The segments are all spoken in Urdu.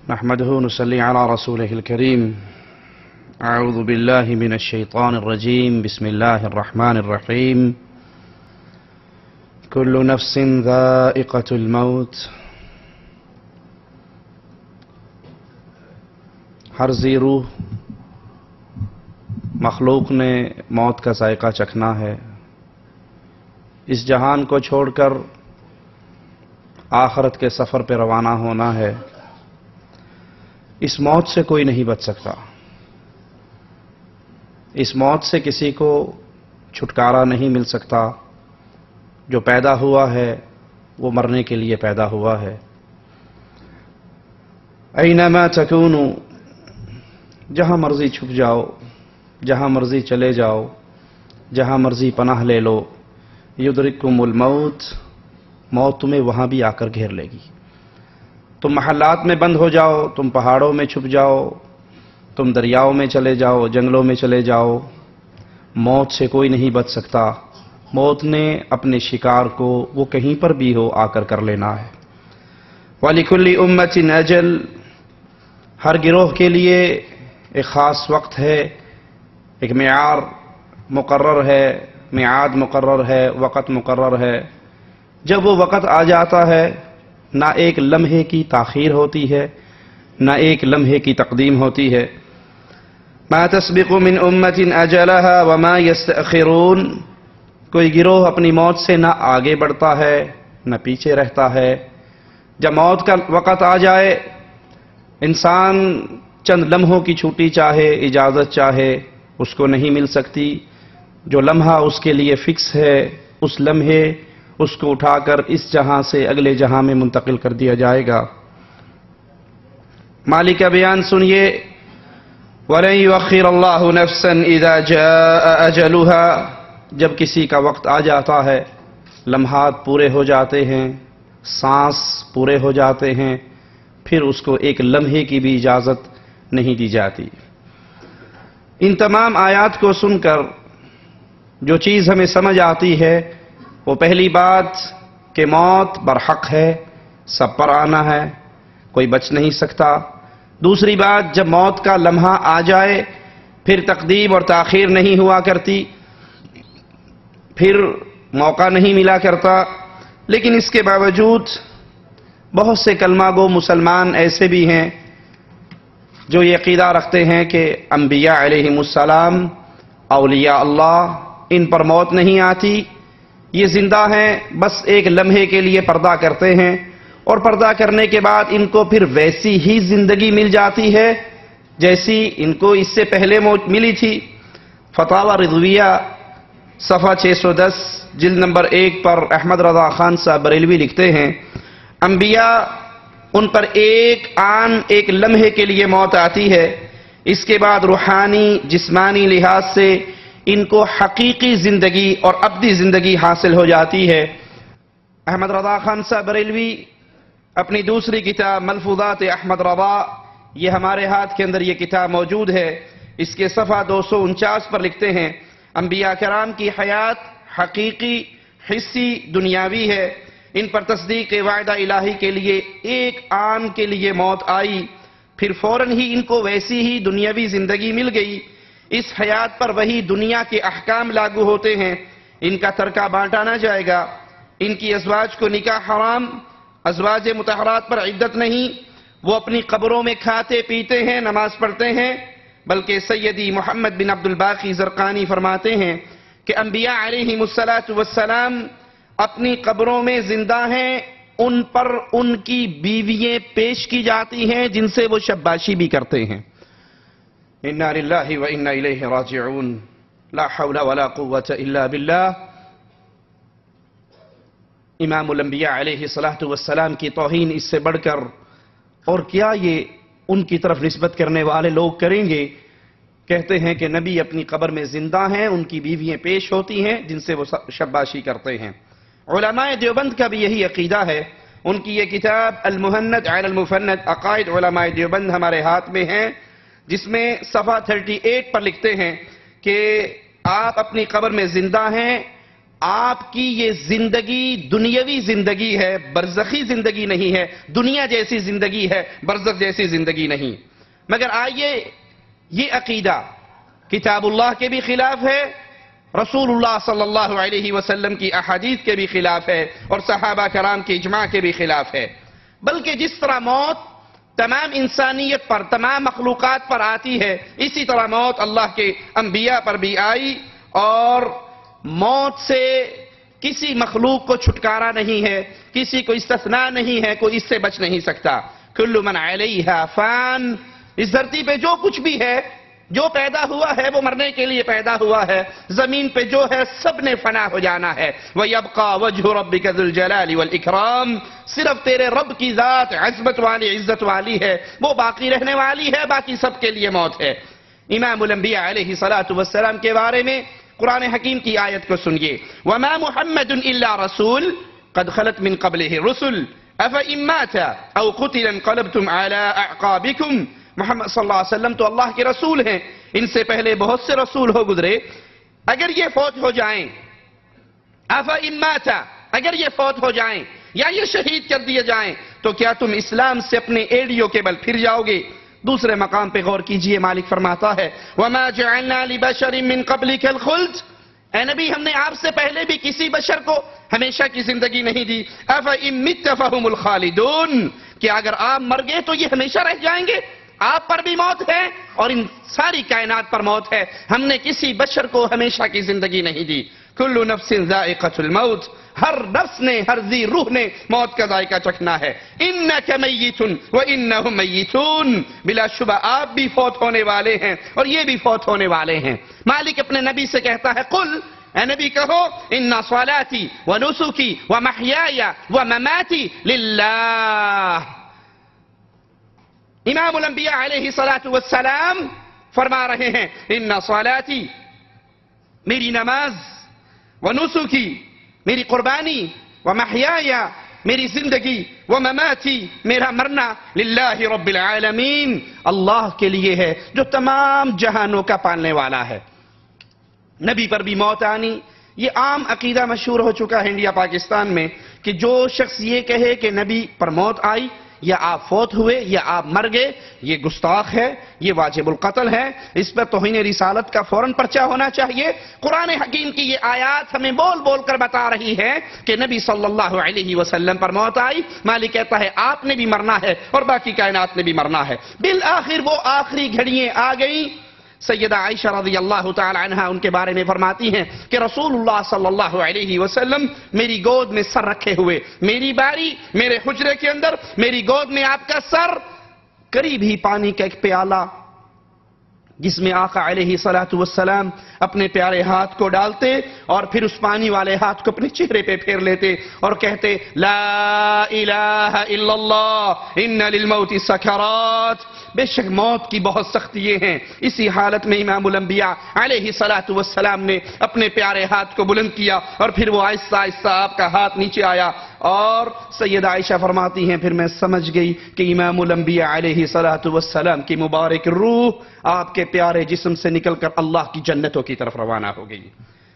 نحمده ونصلي على رسوله الكريم. أعوذ بالله من الشيطان الرجيم. بسم الله الرحمن الرحيم. كل نفس ذائقة الموت. ہر ذی روح مخلوق نے موت کا ذائقہ چکھنا ہے. اس جہان کو چھوڑ کر آخرت کے سفر پہ روانہ ہونا ہے. اس موت سے کوئی نہیں بچ سکتا. اس موت سے کسی کو چھٹکارا نہیں مل سکتا. جو پیدا ہوا ہے وہ مرنے کے لیے پیدا ہوا ہے. اینما تکونوا، جہاں مرضی چھپ جاؤ، جہاں مرضی چلے جاؤ، جہاں مرضی پناہ لے لو، یدرککم الموت، موت تمہیں وہاں بھی آ کر گھیر لے گی. تم محلات میں بند ہو جاؤ، تم پہاڑوں میں چھپ جاؤ، تم دریاؤں میں چلے جاؤ، جنگلوں میں چلے جاؤ، موت سے کوئی نہیں بچ سکتا. موت نے اپنے شکار کو وہ کہیں پر بھی ہو آ کر کر لینا ہے. وَلِكُلِّ أُمَّةٍ أَجَلٌ، ہر گروہ کے لیے ایک خاص وقت ہے، ایک معیار مقرر ہے، میعاد مقرر ہے، وقت مقرر ہے. جب وہ وقت آ جاتا ہے نہ ایک لمحے کی تاخیر ہوتی ہے، نہ ایک لمحے کی تقدیم ہوتی ہے. ما تسبق من امت اجلها وما يستأخرون، کوئی گروہ اپنی موت سے نہ آگے بڑھتا ہے نہ پیچھے رہتا ہے. جب موت کا وقت آ جائے، انسان چند لمحوں کی چھٹی چاہے، اجازت چاہے، اس کو نہیں مل سکتی. جو لمحہ اس کے لیے فکس ہے، اس لمحے اس کو اٹھا کر اس جہاں سے اگلے جہاں میں منتقل کر دیا جائے گا. مالک کا بیان سنیے، وَلَن يُؤَخِّرَ اللَّهُ نَفْسًا إِذَا جَاءَ أَجَلُهَا، جب کسی کا وقت آ جاتا ہے، لمحات پورے ہو جاتے ہیں، سانس پورے ہو جاتے ہیں، پھر اس کو ایک لمحے کی بھی اجازت نہیں دی جاتی. ان تمام آیات کو سن کر جو چیز ہمیں سمجھ آتی ہے وہ پہلی بات کہ موت برحق ہے، سب پر آنا ہے، کوئی بچ نہیں سکتا. دوسری بات، جب موت کا لمحہ آ جائے پھر تقدیم اور تاخیر نہیں ہوا کرتی، پھر موقع نہیں ملا کرتا. لیکن اس کے باوجود بہت سے کلمہ گو مسلمان ایسے بھی ہیں جو یہ عقیدہ رکھتے ہیں کہ انبیاء علیہم السلام، اولیاء اللہ، ان پر موت نہیں آتی، یہ زندہ ہیں، بس ایک لمحے کے لیے پردہ کرتے ہیں، اور پردہ کرنے کے بعد ان کو پھر ویسی ہی زندگی مل جاتی ہے جیسی ان کو اس سے پہلے ملی تھی. فتاوی رضویہ صفحہ 610 جلد نمبر 1 پر احمد رضا خان صاحب بریلوی لکھتے ہیں، انبیاء ان پر ایک لمحے کے لیے موت آتی ہے، اس کے بعد روحانی جسمانی لحاظ سے ان کو حقیقی زندگی اور ابدی زندگی حاصل ہو جاتی ہے. احمد رضا خان صاحب بریلوی اپنی دوسری کتاب ملفوظات احمد رضا، یہ ہمارے ہاتھ کے اندر یہ کتاب موجود ہے، اس کے صفحہ 249 پر لکھتے ہیں، انبیاء کرام کی حیات حقیقی، حسی، دنیاوی ہے. ان پر تصدیق وعدہ الہی کے لیے ایک آن کے لیے موت آئی، پھر فوراً ہی ان کو ویسی ہی دنیاوی زندگی مل گئی. اس حیات پر وہی دنیا کے احکام لاگو ہوتے ہیں. ان کا ترکہ بانٹا نہ جائے گا. ان کی ازواج کو نکاح حرام، ازواج مطہرات پر عدت نہیں. وہ اپنی قبروں میں کھاتے پیتے ہیں، نماز پڑھتے ہیں. بلکہ سیدی محمد بن عبد الباقی زرقانی فرماتے ہیں کہ انبیاء علیہم السلام اپنی قبروں میں زندہ ہیں، ان پر ان کی بیوییں پیش کی جاتی ہیں جن سے وہ شباشی بھی کرتے ہیں. انا للہ و انا الیہ راجعون، لا حول ولا قوة الا باللہ. امام الانبیاء علیہ السلام کی توہین اس سے بڑھ کر اور کیا یہ ان کی طرف نسبت کرنے والے لوگ کریں گے؟ کہتے ہیں کہ نبی اپنی قبر میں زندہ ہیں، ان کی بیوییں پیش ہوتی ہیں جن سے وہ شباشی کرتے ہیں. علماء دیوبند کا بھی یہی عقیدہ ہے. ان کی یہ کتاب المہند علی المفند، عقائد علماء دیوبند ہمارے ہاتھ میں ہیں، جس میں صفحہ 38 پر لکھتے ہیں کہ آپ اپنی قبر میں زندہ ہیں، آپ کی یہ زندگی دنیاوی زندگی ہے، برزخی زندگی نہیں ہے، دنیا جیسی زندگی ہے، برزخ جیسی زندگی نہیں۔ مگر آئیے، یہ عقیدہ کتاب اللہ کے بھی خلاف ہے، رسول اللہ صلی اللہ علیہ وسلم کی احادیث کے بھی خلاف ہے، اور صحابہ کرام کے اجماع کے بھی خلاف ہے۔ بلکہ جس طرح موت تمام انسانیت پر، تمام مخلوقات پر آتی ہے، اسی طرح موت اللہ کے انبیاء پر بھی آئی، اور موت سے کسی مخلوق کو چھٹکارا نہیں ہے، کسی کو استثناء نہیں ہے، کوئی اس سے بچ نہیں سکتا۔ کل من علیہا فان، اس دھرتی پہ جو کچھ بھی ہے، جو پیدا ہوا ہے وہ مرنے کے لیے پیدا ہوا ہے، زمین پہ جو ہے سب نے فنا ہو جانا ہے۔ وَيَبْقَى وَجْهُ رَبِّكَ ذُو الْجَلَالِ وَالْإِكْرَامِ، صرف تیرے رب کی ذات عظمت والی، عزت والی ہے، وہ باقی رہنے والی ہے، باقی سب کے لیے موت ہے۔ امام الانبیاء علیہ السلام کے بارے میں قرآن حکیم کی آیت کو سنیے، وَمَا مُحَمَّدٌ إِلَّا رَسُولٌ قَدْ خَلَتْ مِن قَبْلِهِ الرُّسُلُ أَفَإِن مَّاتَ أَوْ قُتِلَ انقلبتم عَلَىٰ أَعْقَابِكُمْ۔ محمد صلی اللہ علیہ وسلم تو اللہ کے رسول ہیں، ان سے پہلے بہت سے رسول ہو گزرے، اگر یہ فوت ہو جائیں، أَفَإِن مَّاتَ، اگر یہ فوت ہو جائیں یا یہ شہید کر دیے جائیں تو کیا تم اسلام سے اپنے ایڑیوں کے بل پھر جاؤ گے؟ دوسرے مقام پہ غور کیجئے، مالک فرماتا ہے وَمَا جَعَلْنَا لِبَشَرٍ مِّن قَبْلِكَ الْخُلْدَ، اے نبی ہم نے آپ سے پہلے بھی کسی بشر کو ہمیشہ کی زندگی نہیں دی۔ أَفَإِن مِّتَّ فَهُمُ الْخَالِدُونَ، کہ اگر آپ مر گئے تو یہ ہمیشہ رہ جائیں گے؟ آپ پر بھی موت ہے اور ان ساری کائنات پر موت ہے، ہم نے کسی بشر کو ہمیشہ کی زندگی نہیں دی۔ کل نفس ذائقۃ الموت، ہر نفس نے، ہر ذی روح نے موت کا ذائقہ چکھنا ہے۔ انک میت وانہم میتون، بلا شبہ آپ بھی فوت ہونے والے ہیں اور یہ بھی فوت ہونے والے ہیں۔ مالک اپنے نبی سے کہتا ہے قل، اے نبی کہو ان صلاتی ونسکی ومحیای ومماتی للہ۔ امام الانبیاء علیہ السلام فرما رہے ہیں ان صلاتی، میری نماز، ونسکی، میری قربانی، ومحیای، میری زندگی، ومماتی، میرا مرنا، للہ رب العالمین، اللہ کے لیے ہے جو تمام جہانوں کا پالنے والا ہے۔ نبی پر بھی موت آنی، یہ عام عقیدہ مشہور ہو چکا ہے انڈیا پاکستان میں کہ جو شخص یہ کہے کہ نبی پر موت آئی یا آپ فوت ہوئے یا آپ مر گئے، یہ گستاخ ہے، یہ واجب القتل ہے، اس پر توہین رسالت کا فوراً پرچہ ہونا چاہیے۔ قرآن حکیم کی یہ آیات ہمیں بول بول کر بتا رہی ہے کہ نبی صلی اللہ علیہ وسلم پر موت آئی، مالک کہتا ہے آپ نے بھی مرنا ہے اور باقی کائنات نے بھی مرنا ہے۔ بالآخر وہ آخری گھڑیاں آ گئیں۔ سیدہ عائشہ رضی اللہ تعالی عنہ ان کے بارے میں فرماتی ہیں کہ رسول اللہ صلی اللہ علیہ وسلم میری گود میں سر رکھے ہوئے، میری باری میرے حجرے کے اندر، میری گود میں آپ کا سر، قریب ہی پانی کا ایک پیالہ جس میں آقا علیہ السلام اپنے پیارے ہاتھ کو ڈالتے اور پھر اس پانی والے ہاتھ کو اپنے چہرے پہ پھیر لیتے اور کہتے لا الہ الا اللہ ان للموت سکرات، بے شک موت کی بہت سختیاں ہیں۔ اسی حالت میں امام الانبیاء علیہ السلام نے اپنے پیارے ہاتھ کو بلند کیا اور پھر وہ آہستہ آہستہ آپ کا ہاتھ نیچے آیا، اور سیدہ عائشہ فرماتی ہیں پھر میں سمجھ گئی کہ امام الانبیاء علیہ السلام کی مبارک روح آپ کے پیارے جسم سے نکل کر اللہ کی جنتوں کی طرف روانہ ہو گئی۔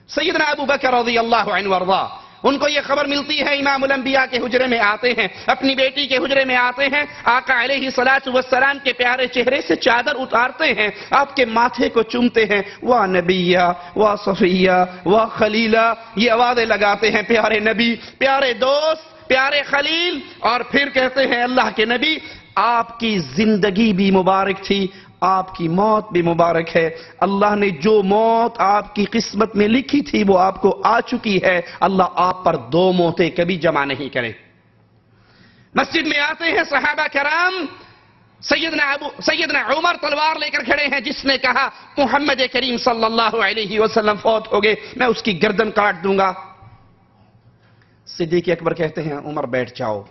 سیدنا ابو بکر رضی اللہ عنہ وارضا، ان کو یہ خبر ملتی ہے، امام الانبیاء کے حجرے میں آتے ہیں، اپنی بیٹی کے حجرے میں آتے ہیں، آقا علیہ السلام کے پیارے چہرے سے چادر اتارتے ہیں، آپ کے ماتھے کو چومتے ہیں، وا نبیہ وا صفیہ وا خلیلہ، یہ آوازیں لگاتے ہیں، پیارے نبی، پیارے دوست، پیارے خلیل، اور پھر کہتے ہیں اللہ کے نبی آپ کی زندگی بھی مبارک تھی، آپ کی موت بھی مبارک ہے، اللہ نے جو موت آپ کی قسمت میں لکھی تھی وہ آپ کو آ چکی ہے، اللہ آپ پر دو موتیں کبھی جمع نہیں کرے۔ مسجد میں آتے ہیں صحابہ کرام، سیدنا عمر تلوار لے کر کھڑے ہیں، جس نے کہا محمد کریم صلی اللہ علیہ وسلم فوت ہو گئے، میں اس کی گردن کاٹ دوں گا۔ صدیق اکبر کہتے ہیں عمر بیٹھ جاؤ،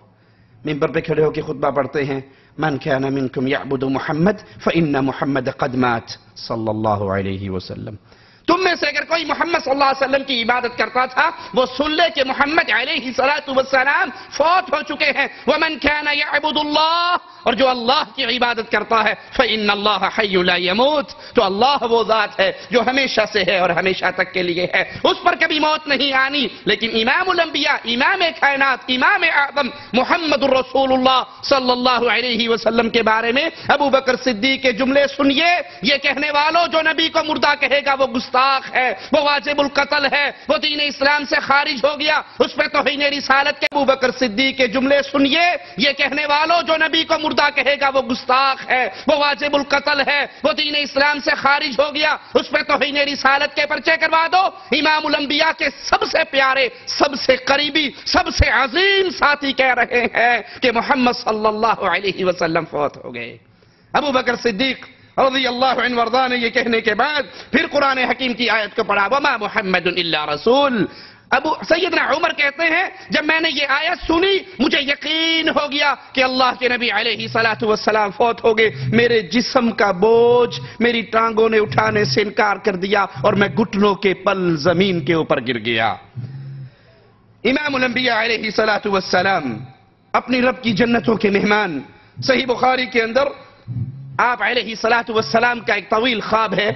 منبر پہ کھڑے ہو کے خطبہ پڑھتے ہیں، من كان منكم يعبد محمد فإن محمد قد مات صلی اللہ علیہ وسلم، تم میں سے اگر کوئی محمد صلی اللہ علیہ وسلم کی عبادت کرتا تھا وہ سن لے کہ محمد علیہ السلام فوت ہو چکے ہیں. وَمَنْ كَانَ يَعْبُدُ اللَّهِ اور جو اللہ کی عبادت کرتا ہے فَإِنَّ اللَّهَ حَيٌّ لَا يَمُوتُ تو اللہ وہ ذات ہے جو ہمیشہ سے ہے اور ہمیشہ تک کے لیے ہے, اس پر کبھی موت نہیں آنی. لیکن امام الانبیاء, امام کائنات, امام اعظم محمد الرسول اللہ صلی اللہ علیہ وسلم کے بارے میں ابو بکر صدیق کے جملے سنیے. یہ کہنے والوں جو نبی کو مردہ کہے گا وہ گستاخ ہے, وہ واجب القتل ہے, وہ دین اسلام سے خارج ہو گیا, اس پہ توہین رسالت کے ابو بکر صدیق کے جملے سنیے. یہ کہنے والوں جو نبی کو مردہ کہے گا وہ گستاخ ہے, وہ واجب القتل ہے, وہ دین اسلام سے خارج ہو گیا, اس پہ توہین رسالت کے پرچے کروا دو. امام الانبیاء کے سب سے پیارے, سب سے قریبی, سب سے عظیم ساتھی کہہ رہے ہیں کہ محمد صلی اللہ علیہ وسلم فوت ہو گئے. ابو بکر صدیق رضی اللہ عنہ وارضاہ نے یہ کہنے کے بعد پھر قرآن حکیم کی آیت کو پڑھا, وَمَا مُحَمَّدٌ إِلَّا رَسُولٌ. سیدنا عمر کہتے ہیں جب میں نے یہ آیت سنی مجھے یقین ہو گیا کہ اللہ کے نبی علیہ السلام فوت ہو گئے. میرے جسم کا بوجھ میری ٹانگوں نے اٹھانے سے انکار کر دیا اور میں گھٹنوں کے پل زمین کے اوپر گر گیا. امام الانبیاء علیہ السلام اپنی رب کی جنتوں کے مہمان. صحیح بخاری کے اندر آپ علیہ السلام کا ایک طویل خواب ہے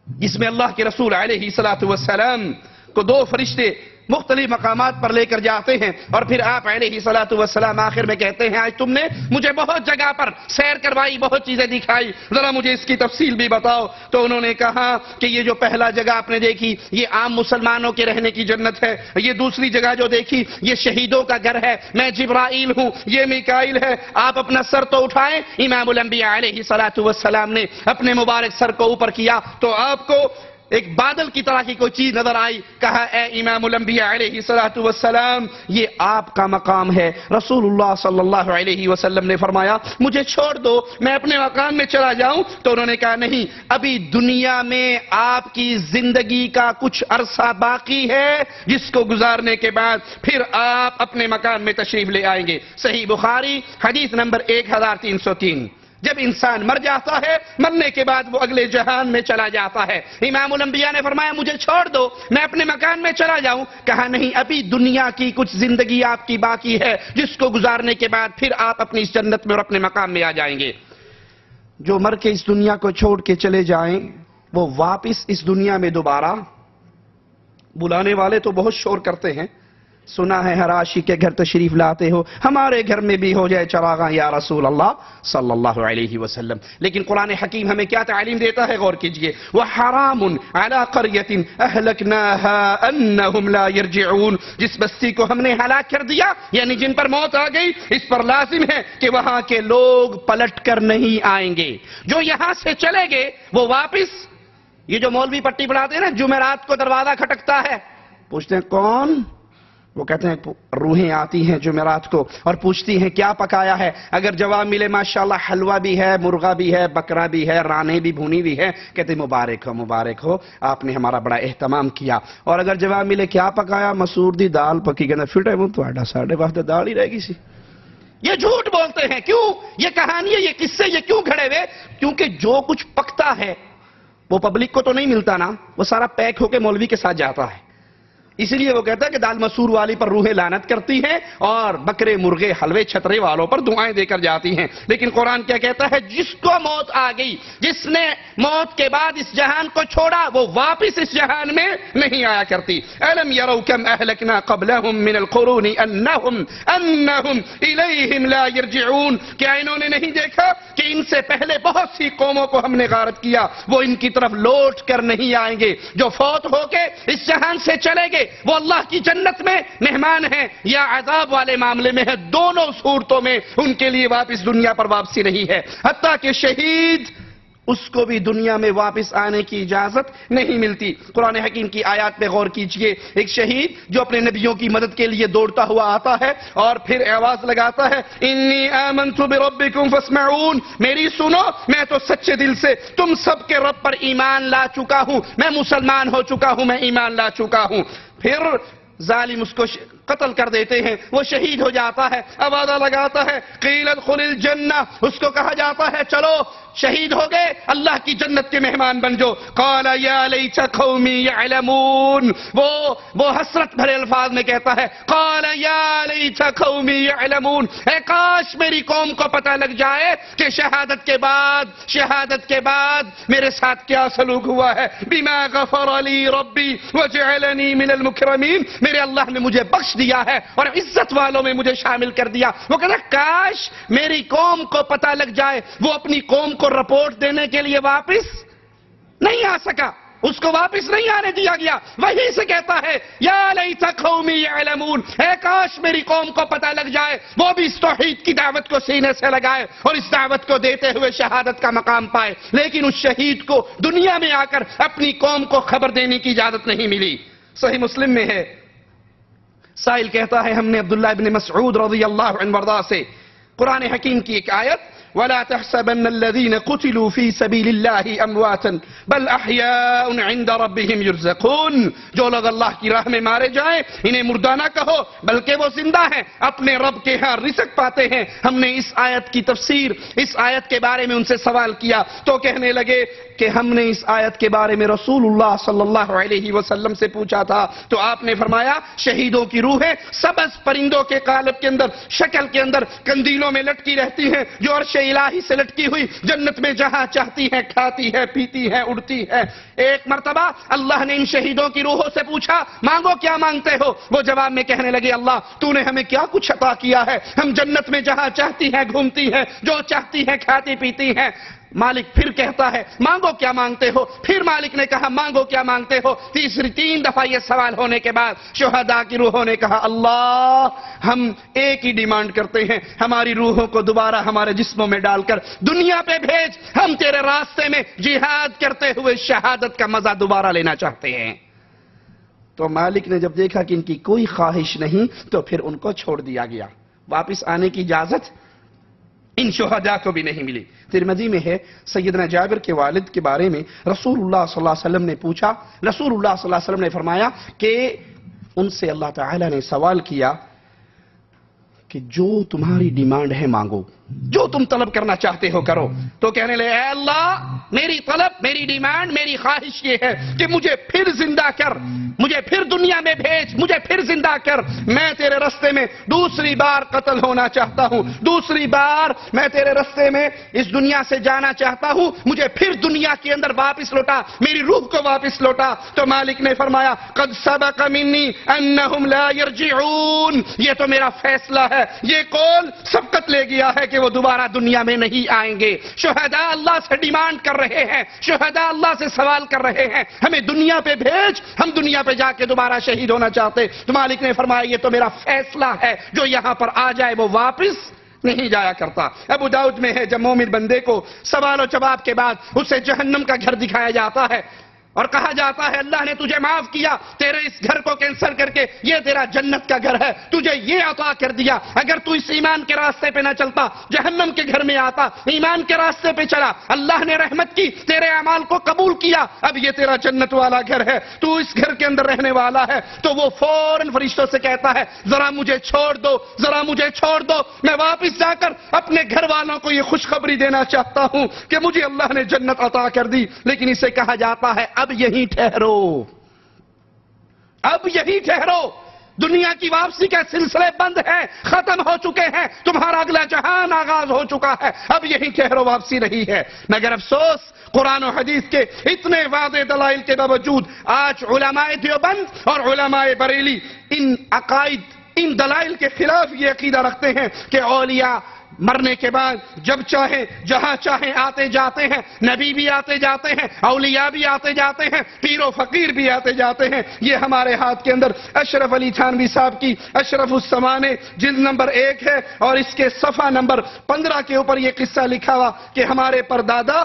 جس میں اللہ کے رسول علیہ السلام کو دو فرشتے مختلف مقامات پر لے کر جاتے ہیں اور پھر آپ علیہ السلام آخر میں کہتے ہیں آج تم نے مجھے بہت جگہ پر سیر کروائی, بہت چیزیں دکھائی, ذرا مجھے اس کی تفصیل بھی بتاؤ. تو انہوں نے کہا کہ یہ جو پہلا جگہ آپ نے دیکھی یہ عام مسلمانوں کے رہنے کی جنت ہے, یہ دوسری جگہ جو دیکھی یہ شہیدوں کا گھر ہے, میں جبرائیل ہوں, یہ میکائیل ہے, آپ اپنا سر تو اٹھائیں. امام الانبیاء علیہ السلام نے اپنے مبارک سر کو اوپر کیا تو آپ کو ایک بادل کی طرح کی کوئی چیز نظر آئی. کہا اے امام الانبیاء علیہ السلام یہ آپ کا مقام ہے. رسول اللہ صلی اللہ علیہ وسلم نے فرمایا مجھے چھوڑ دو میں اپنے مقام میں چلا جاؤں. تو انہوں نے کہا نہیں, ابھی دنیا میں آپ کی زندگی کا کچھ عرصہ باقی ہے جس کو گزارنے کے بعد پھر آپ اپنے مقام میں تشریف لے آئیں گے. صحیح بخاری حدیث نمبر 1303. جب انسان مر جاتا ہے مرنے کے بعد وہ اگلے جہان میں چلا جاتا ہے. امام الانبیاء نے فرمایا مجھے چھوڑ دو میں اپنے مکان میں چلا جاؤں. کہا نہیں, ابھی دنیا کی کچھ زندگی آپ کی باقی ہے جس کو گزارنے کے بعد پھر آپ اپنی اس جنت میں اور اپنے مقام میں آ جائیں گے. جو مر کے اس دنیا کو چھوڑ کے چلے جائیں وہ واپس اس دنیا میں دوبارہ, بلانے والے تو بہت شور کرتے ہیں, سنا ہے ہر عاشق کے گھر تشریف لاتے ہو, ہمارے گھر میں بھی ہو جائے چراغاں یا رسول اللہ صلی اللہ علیہ وسلم. لیکن قرآن حکیم ہمیں کیا تعلیم دیتا ہے غور کیجئے. وَحَرَامٌ عَلَىٰ قَرْيَةٍ أَهْلَكْنَاهَا أَنَّهُمْ لَا يَرْجِعُونَ. جس بستی کو ہم نے ہلاک کر دیا یعنی جن پر موت آ گئی اس پر لازم ہے کہ وہاں کے لوگ پلٹ کر نہیں آئیں گے. جو یہاں سے چلے گئے وہ واپس, یہ جو مولوی پٹی پڑھاتے ہیں نا, جمعرات کو دروازہ کھٹکتا ہے, پوچھتے ہیں کون, وہ کہتے ہیں روحیں آتی ہیں جمعرات کو اور پوچھتی ہیں کیا پکایا ہے. اگر جواب ملے ماشاءاللہ حلوہ بھی ہے, مرغا بھی ہے, بکرا بھی ہے, رانے بھی بھونی بھی ہے, کہتے ہیں مبارک ہو آپ نے ہمارا بڑا اہتمام کیا. اور اگر جواب ملے کیا پکایا, مسور دی دال پکی, کہتے ہیں فٹے وہ تو ساڑھے واسطے دال ہی رہے گی سی. یہ جھوٹ بولتے ہیں. کیوں یہ کہانی ہے, یہ قصے یہ کیوں کھڑے ہوئے؟ کیونکہ جو کچھ پکتا ہے وہ پبلک کو تو نہیں ملتا نا, وہ سارا پیک ہو کے مولوی کے ساتھ جاتا ہے. اس لیے وہ کہتا ہے کہ دال مسور والی پر روحیں لعنت کرتی ہیں اور بکرے مرغے حلوے چھترے والوں پر دعائیں دے کر جاتی ہیں. لیکن قرآن کیا کہتا ہے, جس کو موت آ گئی, جس نے موت کے بعد اس جہان کو چھوڑا وہ واپس اس جہان میں نہیں آیا کرتی. أَلَمْ يَرَوْا كَمْ أَهْلَكْنَا قَبْلَهُمْ مِنَ الْقُرُونِ أَنَّهُمْ إِلَيْهِمْ لَا يَرْجِعُونَ. کیا انہوں نے نہیں دیکھا کہ ان سے پہلے بہت سی قوموں کو ہم نے غارت کیا, وہ ان کی طرف لوٹ کر نہیں آئیں گے. جو فوت ہو کے اس جہان سے چلے گئے وہ اللہ کی جنت میں مہمان ہیں یا عذاب والے معاملے میں ہے. دونوں صورتوں میں ان کے لیے واپس دنیا پر واپسی نہیں ہے. حتیٰ کہ شہید اس کو بھی دنیا میں واپس آنے کی اجازت نہیں ملتی. قرآن حکیم کی آیات پہ غور کیجئے. ایک شہید جو اپنے نبیوں کی مدد کے لیے دوڑتا ہوا آتا ہے اور پھر آواز لگاتا ہے انی آمنت بربکم فاسمعون, میری سنو میں تو سچے دل سے تم سب کے رب پر ایمان لا چکا ہوں, میں مسلمان ہو چکا ہوں, میں ایمان لا چکا ہوں. پھر ظالم اس کو قتل کر دیتے ہیں، وہ شہید ہو جاتا ہے، اب وعدہ لگاتا ہے قیل ادخل الجنہ، اس کو کہا جاتا ہے چلو شہید ہو گئے اللہ کی جنت کے مہمان بن جو۔ قال یا لیت قومی یعلمون، وہ حسرت بھرے الفاظ میں کہتا ہے قال یا لیت قومی یعلمون، اے کاش میری قوم کو پتہ لگ جائے کہ شہادت کے بعد میرے ساتھ کیا سلوک ہوا ہے۔ بما غفر لی ربی وجعلنی من المکرمین، میرے اللہ نے مجھے بخش دیا ہے اور عزت والوں میں مجھے شامل کر دیا۔ وہ کہتا ہے کاش میری قوم کو پتہ لگ جائے۔ وہ اپنی قوم کو رپورٹ دینے کے لیے واپس نہیں آ سکا، اس کو واپس نہیں آنے دیا گیا، وہیں سے کہتا ہے یا لیت قومی یعلمون، اے کاش میری قوم کو پتہ لگ جائے، وہ بھی اس توحید کی دعوت کو سینے سے لگائے اور اس دعوت کو دیتے ہوئے شہادت کا مقام پائے، لیکن اس شہید کو دنیا میں آ کر اپنی قوم کو خبر دینے کی اجازت نہیں ملی۔ صحیح مسلم میں ہے، سائل کہتا ہے ہم نے عبداللہ ابن مسعود رضی اللہ عنہ وارضاہ سے قرآن حکیم کی ایک آیت وَلَا تَحْسَبَنَّ الَّذِينَ قُتِلُوا فِي سَبِيلِ اللَّهِ أَمْوَاتًا بَلْ أَحْيَاءٌ عِنْدَ رَبِّهِمْ يُرْزَقُونَ، جو لوگ اللہ کی راہ میں مارے جائیں انہیں مردہ نہ کہو بلکہ وہ زندہ ہیں، اپنے رب کے ہاں رزق پاتے ہیں۔ ہم نے اس آیت کی تفسیر، اس آیت کے بارے میں ان سے سوال کیا تو کہنے لگے کہ ہم نے اس آیت کے بارے میں رسول اللہ صلی اللہ علیہ وسلم سے پوچھا تھا تو آپ نے فرمایا شہیدوں کی روحیں سبز پرندوں کے قالب کے اندر، شکل کے اندر قندیلوں میں لٹکی رہتی ہیں، جو عرش الہی سے لٹکی ہوئی جنت میں جہاں چاہتی ہے کھاتی ہے، پیتی ہے، اڑتی ہے۔ ایک مرتبہ اللہ نے ان شہیدوں کی روحوں سے پوچھا مانگو کیا مانگتے ہو؟ وہ جواب میں کہنے لگے اللہ تو نے ہمیں کیا کچھ عطا کیا ہے، ہم جنت میں جہاں چاہتی ہے گھومتی ہے، جو چاہتی ہے کھاتی پیتی ہے۔ مالک پھر کہتا ہے مانگو کیا مانگتے ہو؟ پھر مالک نے کہا مانگو کیا مانگتے ہو؟ تین دفعہ یہ سوال ہونے کے بعد شہداء کی روحوں نے کہا اللہ ہم ایک ہی ڈیمانڈ کرتے ہیں، ہماری روحوں کو دوبارہ ہمارے جسموں میں ڈال کر دنیا پہ بھیج، ہم تیرے راستے میں جہاد کرتے ہوئے شہادت کا مزہ دوبارہ لینا چاہتے ہیں۔ تو مالک نے جب دیکھا کہ ان کی کوئی خواہش نہیں تو پھر ان کو چھوڑ دیا گیا، واپس آنے کی اجازت ان شہداء کو بھی نہیں ملی۔ ترمذی میں ہے سیدنا جابر کے والد کے بارے میں رسول اللہ صلی اللہ علیہ وسلم نے پوچھا، رسول اللہ صلی اللہ علیہ وسلم نے فرمایا کہ ان سے اللہ تعالی نے سوال کیا کہ جو تمہاری ڈیمانڈ ہے مانگو، جو تم طلب کرنا چاہتے ہو کرو۔ تو کہنے لگے اے اللہ میری طلب، میری ڈیمانڈ، میری خواہش یہ ہے کہ مجھے پھر زندہ کر، مجھے پھر دنیا میں بھیج، مجھے پھر زندہ کر، میں تیرے رستے میں دوسری بار قتل ہونا چاہتا ہوں، دوسری بار میں تیرے رستے میں اس دنیا سے جانا چاہتا ہوں، مجھے پھر دنیا کے اندر واپس لوٹا، میری روح کو واپس لوٹا۔ تو مالک نے فرمایا قد سبق منی انہم لا یرجعون، یہ تو میرا فیصلہ ہے، یہ قول سبقت لے گیا ہے کہ وہ دوبارہ دنیا میں نہیں آئیں گے۔ شہداء اللہ سے ڈیمانڈ کر رہے ہیں، شہداء اللہ سے سوال کر رہے ہیں ہمیں دنیا پہ بھیج، ہم دنیا پہ جا کے دوبارہ شہید ہونا چاہتے۔ تو مالک نے فرمایا یہ تو میرا فیصلہ ہے، جو یہاں پر آ جائے وہ واپس نہیں جایا کرتا۔ ابو داؤد میں ہے جب مومن بندے کو سوال و جواب کے بعد اسے جہنم کا گھر دکھایا جاتا ہے اور کہا جاتا ہے اللہ نے تجھے معاف کیا، تیرے اس گھر کو کینسل کر کے یہ تیرا جنت کا گھر ہے، تجھے یہ عطا کر دیا، اگر تو اس ایمان کے راستے پہ نہ چلتا جہنم کے گھر میں آتا، ایمان کے راستے پہ چلا، اللہ نے رحمت کی، تیرے اعمال کو قبول کیا، اب یہ تیرا جنت والا گھر ہے، تو اس گھر کے اندر رہنے والا ہے۔ تو وہ فوراً فرشتوں سے کہتا ہے ذرا مجھے چھوڑ دو، ذرا مجھے چھوڑ دو، میں واپس جا کر اپنے گھر والوں کو یہ خوشخبری دینا چاہتا ہوں کہ مجھے اللہ نے جنت عطا کر دی۔ لیکن اسے کہا جاتا ہے اب یہیں ٹھہرو، اب یہیں ٹھہرو، دنیا کی واپسی کے سلسلے بند ہیں، ختم ہو چکے ہیں، تمہارا اگلا جہان آغاز ہو چکا ہے، اب یہیں ٹھہرو، واپسی نہیں ہے۔ مگر افسوس قرآن و حدیث کے اتنے واضح دلائل کے باوجود آج علماء دیوبند اور علماء بریلی ان عقائد، ان دلائل کے خلاف یہ عقیدہ رکھتے ہیں کہ اولیاء مرنے کے بعد جب چاہیں جہاں چاہیں آتے جاتے ہیں، نبی بھی آتے جاتے ہیں، اولیاء بھی آتے جاتے ہیں، پیر و فقیر بھی آتے جاتے ہیں۔ یہ ہمارے ہاتھ کے اندر اشرف علی تھانوی صاحب کی اشرف السمانے جلد نمبر 1 ہے اور اس کے صفحہ نمبر 15 کے اوپر یہ قصہ لکھا ہوا کہ ہمارے پردادا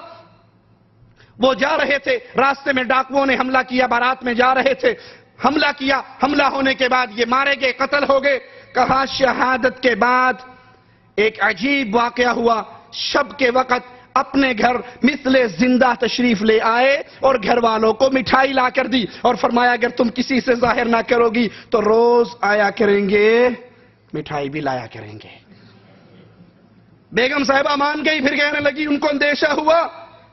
وہ جا رہے تھے، راستے میں ڈاکوؤں نے حملہ کیا، بارات میں جا رہے تھے، حملہ کیا، حملہ ہونے کے بعد یہ مارے گئے، قتل ہو گئے۔ کہا شہادت کے بعد ایک عجیب واقعہ ہوا، شب کے وقت اپنے گھر مثل زندہ تشریف لے آئے اور گھر والوں کو مٹھائی لا کر دی اور فرمایا اگر تم کسی سے ظاہر نہ کرو گی تو روز آیا کریں گے، مٹھائی بھی لایا کریں گے۔ بیگم صاحبہ مان گئی، پھر کہنے لگی ان کو اندیشہ ہوا،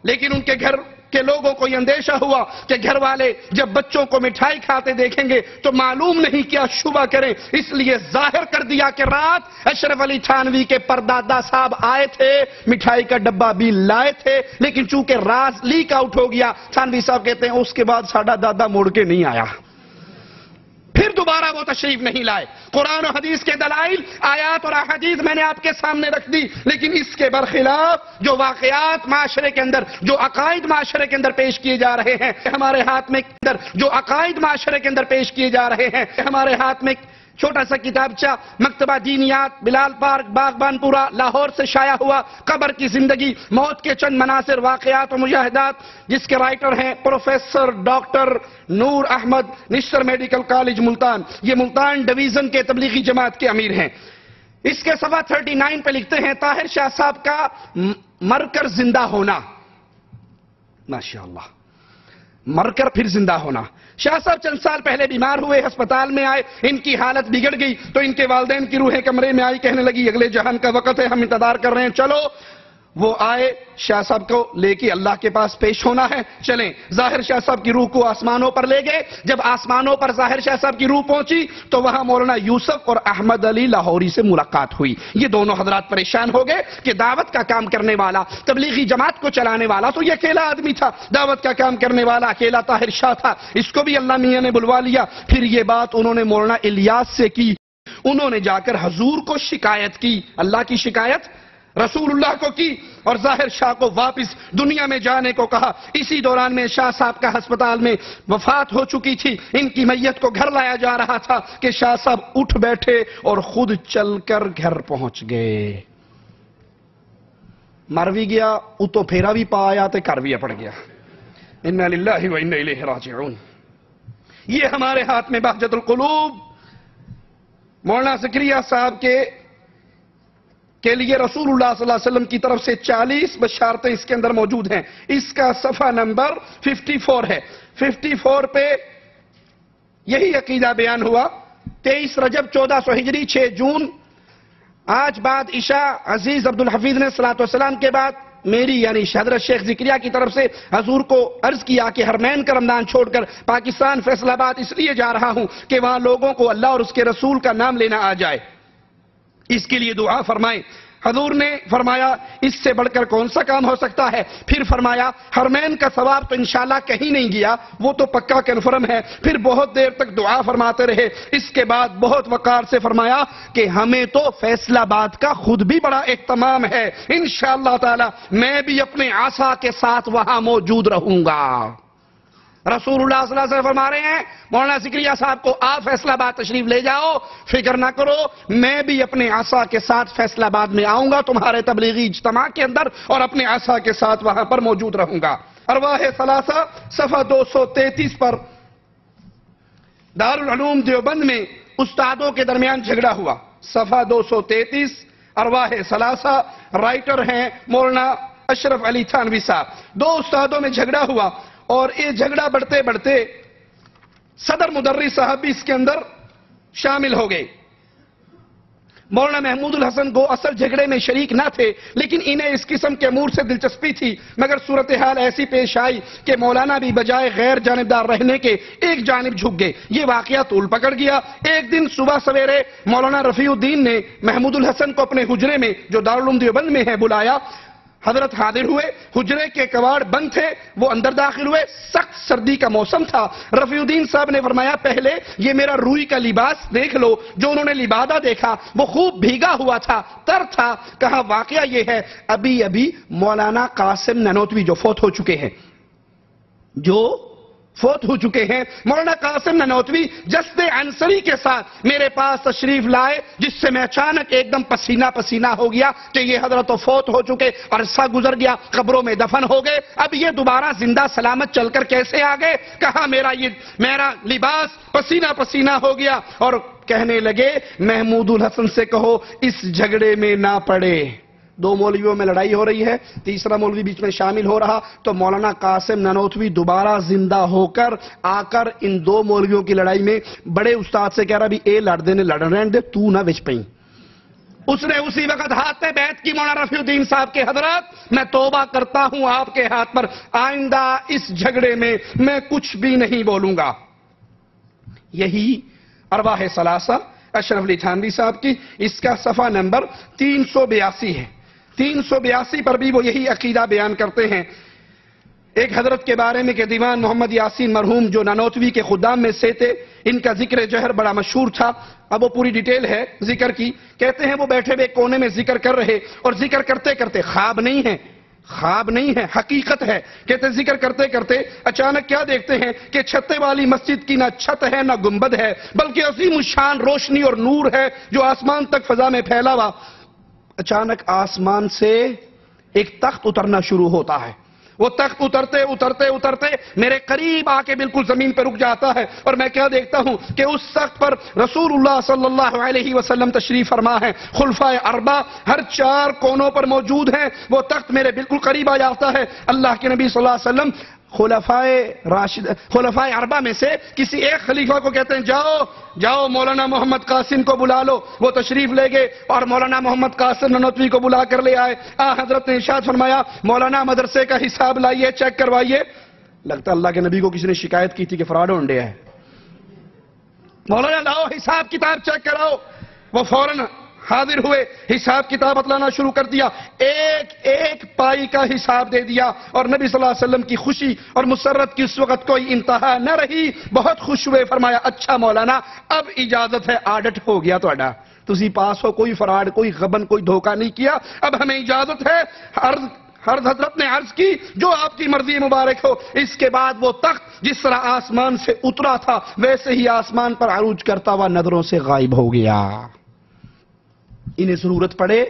لیکن ان کے گھر کے لوگوں کو یہ اندیشہ ہوا کہ گھر والے جب بچوں کو مٹھائی کھاتے دیکھیں گے تو معلوم نہیں کیا شبہ کریں، اس لیے ظاہر کر دیا کہ رات اشرف علی تھانوی کے پردادا صاحب آئے تھے، مٹھائی کا ڈبہ بھی لائے تھے، لیکن چونکہ راز لیک آؤٹ ہو گیا، تھانوی صاحب کہتے ہیں اس کے بعد ساڈا دادا مڑ کے نہیں آیا، پھر دوبارہ وہ تشریف نہیں لائے۔ قرآن و حدیث کے دلائل، آیات اور احادیث میں نے آپ کے سامنے رکھ دی، لیکن اس کے برخلاف جو واقعات معاشرے کے اندر، جو عقائد معاشرے کے اندر پیش کیے جا رہے ہیں، ہمارے ہاتھ میں جو عقائد معاشرے کے اندر پیش کیے جا رہے ہیں، ہمارے ہاتھ میں چھوٹا سا کتابچہ مکتبہ دینیات بلال پارک باغبان پورا لاہور سے شائع ہوا، قبر کی زندگی، موت کے چند مناظر، واقعات و مشاہدات، جس کے رائٹر ہیں پروفیسر ڈاکٹر نور احمد، نشتر میڈیکل کالج ملتان، یہ ملتان ڈویژن کے تبلیغی جماعت کے امیر ہیں۔ اس کے صفحہ 39 پہ لکھتے ہیں طاہر شاہ صاحب کا مر کر زندہ ہونا، ماشاءاللہ، مر کر پھر زندہ ہونا۔ شاہ صاحب چند سال پہلے بیمار ہوئے، ہسپتال میں آئے، ان کی حالت بگڑ گئی تو ان کے والدین کی روحیں کمرے میں آئی، کہنے لگی اگلے جہان کا وقت ہے، ہم انتظار کر رہے ہیں، چلو۔ وہ آئے، شاہ صاحب کو لے کے اللہ کے پاس پیش ہونا ہے، چلیں۔ ظاہر شاہ صاحب کی روح کو آسمانوں پر لے گئے، جب آسمانوں پر ظاہر شاہ صاحب کی روح پہنچی تو وہاں مولانا یوسف اور احمد علی لاہوری سے ملاقات ہوئی۔ یہ دونوں حضرات پریشان ہو گئے کہ دعوت کا کام کرنے والا، تبلیغی جماعت کو چلانے والا تو یہ اکیلا آدمی تھا، دعوت کا کام کرنے والا اکیلا طاہر شاہ تھا، اس کو بھی اللہ میاں نے بلوا لیا۔ پھر یہ بات انہوں نے مولانا الیاس سے کی، انہوں نے جا کر حضور کو شکایت کی، اللہ کی شکایت رسول اللہ کو کی، اور ظاہر شاہ کو واپس دنیا میں جانے کو کہا۔ اسی دوران میں شاہ صاحب کا ہسپتال میں وفات ہو چکی تھی، ان کی میت کو گھر لایا جا رہا تھا کہ شاہ صاحب اٹھ بیٹھے اور خود چل کر گھر پہنچ گئے۔ مر بھی گیا، اتو پھیرا بھی پا آیا تے کر بھی پڑ گیا۔ انا للہ و انا الیہ راجعون۔ یہ ہمارے ہاتھ میں بہجت القلوب مولانا زکریا صاحب کے لیے رسول اللہ صلی اللہ علیہ وسلم کی طرف سے 40 بشارتیں اس کے اندر موجود ہیں۔ اس کا صفحہ نمبر 54 ہے۔ 54 پہ یہی عقیدہ بیان ہوا۔ 23 رجب 1400 ہجری 6 جون، آج بعد عشاء عزیز عبدالحفیظ نے صلاۃ والسلام کے بعد میری یعنی حضرت شیخ زکریا کی طرف سے حضور کو عرض کیا کہ حرمین کا رمضان چھوڑ کر پاکستان فیصل آباد اس لیے جا رہا ہوں کہ وہاں لوگوں کو اللہ اور اس کے رسول کا نام لینا آ جائے، اس کے لیے دعا فرمائیں۔ حضور نے فرمایا اس سے بڑھ کر کون سا کام ہو سکتا ہے؟ پھر فرمایا حرمین کا ثواب تو انشاءاللہ کہیں نہیں گیا، وہ تو پکا کنفرم ہے۔ پھر بہت دیر تک دعا فرماتے رہے، اس کے بعد بہت وقار سے فرمایا کہ ہمیں تو فیصل آباد کا خود بھی بڑا اہتمام ہے، انشاءاللہ تعالی میں بھی اپنے عصا کے ساتھ وہاں موجود رہوں گا۔ رسول اللہ صلی اللہ علیہ وسلم فرما رہے ہیں مولانا زکریا صاحب کو آپ فیصل آباد تشریف لے جاؤ، فکر نہ کرو، میں بھی اپنے عصا کے ساتھ فیصل آباد میں آؤں گا تمہارے تبلیغی اجتماع کے اندر اور اپنے عصا کے ساتھ وہاں پر موجود رہوں گا۔ ارواح ثلاثہ صفحہ 233 پر دارالعلوم دیوبند میں استادوں کے درمیان جھگڑا ہوا، صفحہ 233 ارواح ثلاثہ، رائٹر ہیں مولانا اشرف علی تھانوی صاحب۔ دو استادوں میں جھگڑا ہوا اور یہ جھگڑا بڑھتے بڑھتے صدر مدرس صاحب بھی اس کے اندر شامل ہو گئے۔ مولانا محمود الحسن کو اصل جھگڑے میں شریک نہ تھے، لیکن انہیں اس قسم کے امور سے دلچسپی تھی، مگر صورتحال ایسی پیش آئی کہ مولانا بھی بجائے غیر جانبدار رہنے کے ایک جانب جھک گئے۔ یہ واقعہ طول پکڑ گیا۔ ایک دن صبح سویرے مولانا رفیع الدین نے محمود الحسن کو اپنے حجرے میں جو دارالعلوم دیوبند میں ہے بلایا۔ حضرت حاضر ہوئے، حجرے کے کواڑ بند تھے، وہ اندر داخل ہوئے، سخت سردی کا موسم تھا۔ رفیع الدین صاحب نے فرمایا پہلے یہ میرا روئی کا لباس دیکھ لو۔ جو انہوں نے لبادہ دیکھا وہ خوب بھیگا ہوا تھا، تر تھا۔ کہا واقعہ یہ ہے ابھی مولانا قاسم ننوتوی جو فوت ہو چکے ہیں مولانا قاسم ننوتوی جسد عنصری کے ساتھ میرے پاس تشریف لائے، جس سے میں اچانک ایک دم پسینہ پسینہ ہو گیا کہ یہ حضرت تو فوت ہو چکے، عرصہ گزر گیا، قبروں میں دفن ہو گئے، اب یہ دوبارہ زندہ سلامت چل کر کیسے آ گئے؟ کہا میرا لباس پسینہ پسینہ ہو گیا، اور کہنے لگے محمود الحسن سے کہو اس جھگڑے میں نہ پڑے۔ دو مولویوں میں لڑائی ہو رہی ہے، تیسرا مولوی بیچ میں شامل ہو رہا تو مولانا قاسم نانوتوی دوبارہ زندہ ہو کر آ کر ان دو مولویوں کی لڑائی میں بڑے استاد سے کہہ رہا بھی اے لڑ نے لڑنے دے تو نہ وچ پئی. اس نے اسی وقت ہاتھ پہ بیعت کی مولانا رفیع الدین صاحب کے حضرات میں توبہ کرتا ہوں آپ کے ہاتھ پر، آئندہ اس جھگڑے میں میں کچھ بھی نہیں بولوں گا. یہی ارواح ثلاثہ اشرف علی تھانوی صاحب کی، اس کا صفحہ نمبر 382 ہے. 382 پر بھی وہ یہی عقیدہ بیان کرتے ہیں. ایک حضرت کے بارے میں کہ دیوان محمد یاسین مرحوم جو نانوتوی کے خدام میں سے تھے، ان کا ذکر جہر بڑا مشہور تھا. اب وہ پوری ڈیٹیل ہے ذکر کی. کہتے ہیں وہ بیٹھے ہوئے کونے میں ذکر کر رہے اور ذکر کرتے کرتے، خواب نہیں ہے حقیقت ہے، کہتے ذکر کرتے کرتے اچانک کیا دیکھتے ہیں کہ چھتے والی مسجد کی نہ چھت ہے نہ گنبد ہے، بلکہ عظیم الشان روشنی اور نور ہے جو آسمان تک فضا میں پھیلا ہوا. اچانک آسمان سے ایک تخت اترنا شروع ہوتا ہے. وہ تخت اترتے اترتے اترتے میرے قریب آ کے بالکل زمین پہ رک جاتا ہے، اور میں کیا دیکھتا ہوں کہ اس تخت پر رسول اللہ صلی اللہ علیہ وسلم تشریف فرما ہے. خلفائے اربعہ ہر 4 کونوں پر موجود ہیں. وہ تخت میرے بالکل قریب آ جاتا ہے. اللہ کے نبی صلی اللہ علیہ وسلم خلفائے اربعہ میں سے کسی ایک خلیفہ کو کہتے ہیں جاؤ مولانا محمد قاسم کو بلا لو. وہ تشریف لے گئے اور مولانا محمد قاسم نانوتوی کو بلا کر لے آئے. حضرت نے ارشاد فرمایا مولانا مدرسے کا حساب لائیے، چیک کروائیے. لگتا اللہ کے نبی کو کسی نے شکایت کی تھی کہ فراڈ ہونڈے ہے. مولانا لاؤ حساب کتاب چیک کراؤ. وہ فوراً حاضر ہوئے، حساب کتاب بتلانا شروع کر دیا، ایک پائی کا حساب دے دیا. اور نبی صلی اللہ علیہ وسلم کی خوشی اور مسرت کی اس وقت کوئی انتہا نہ رہی. بہت خوش ہوئے، فرمایا اچھا مولانا اب اجازت ہے، آڈٹ ہو گیا تہاڈا، تسی پاس ہو، کوئی فراڈ کوئی غبن کوئی دھوکہ نہیں کیا، اب ہمیں اجازت ہے. حضرت نے عرض کی جو آپ کی مرضی مبارک ہو. اس کے بعد وہ تخت جس طرح آسمان سے اترا تھا ویسے ہی آسمان پر عروج کرتا ہوا نظروں سے غائب ہو گیا. انہیں ضرورت پڑے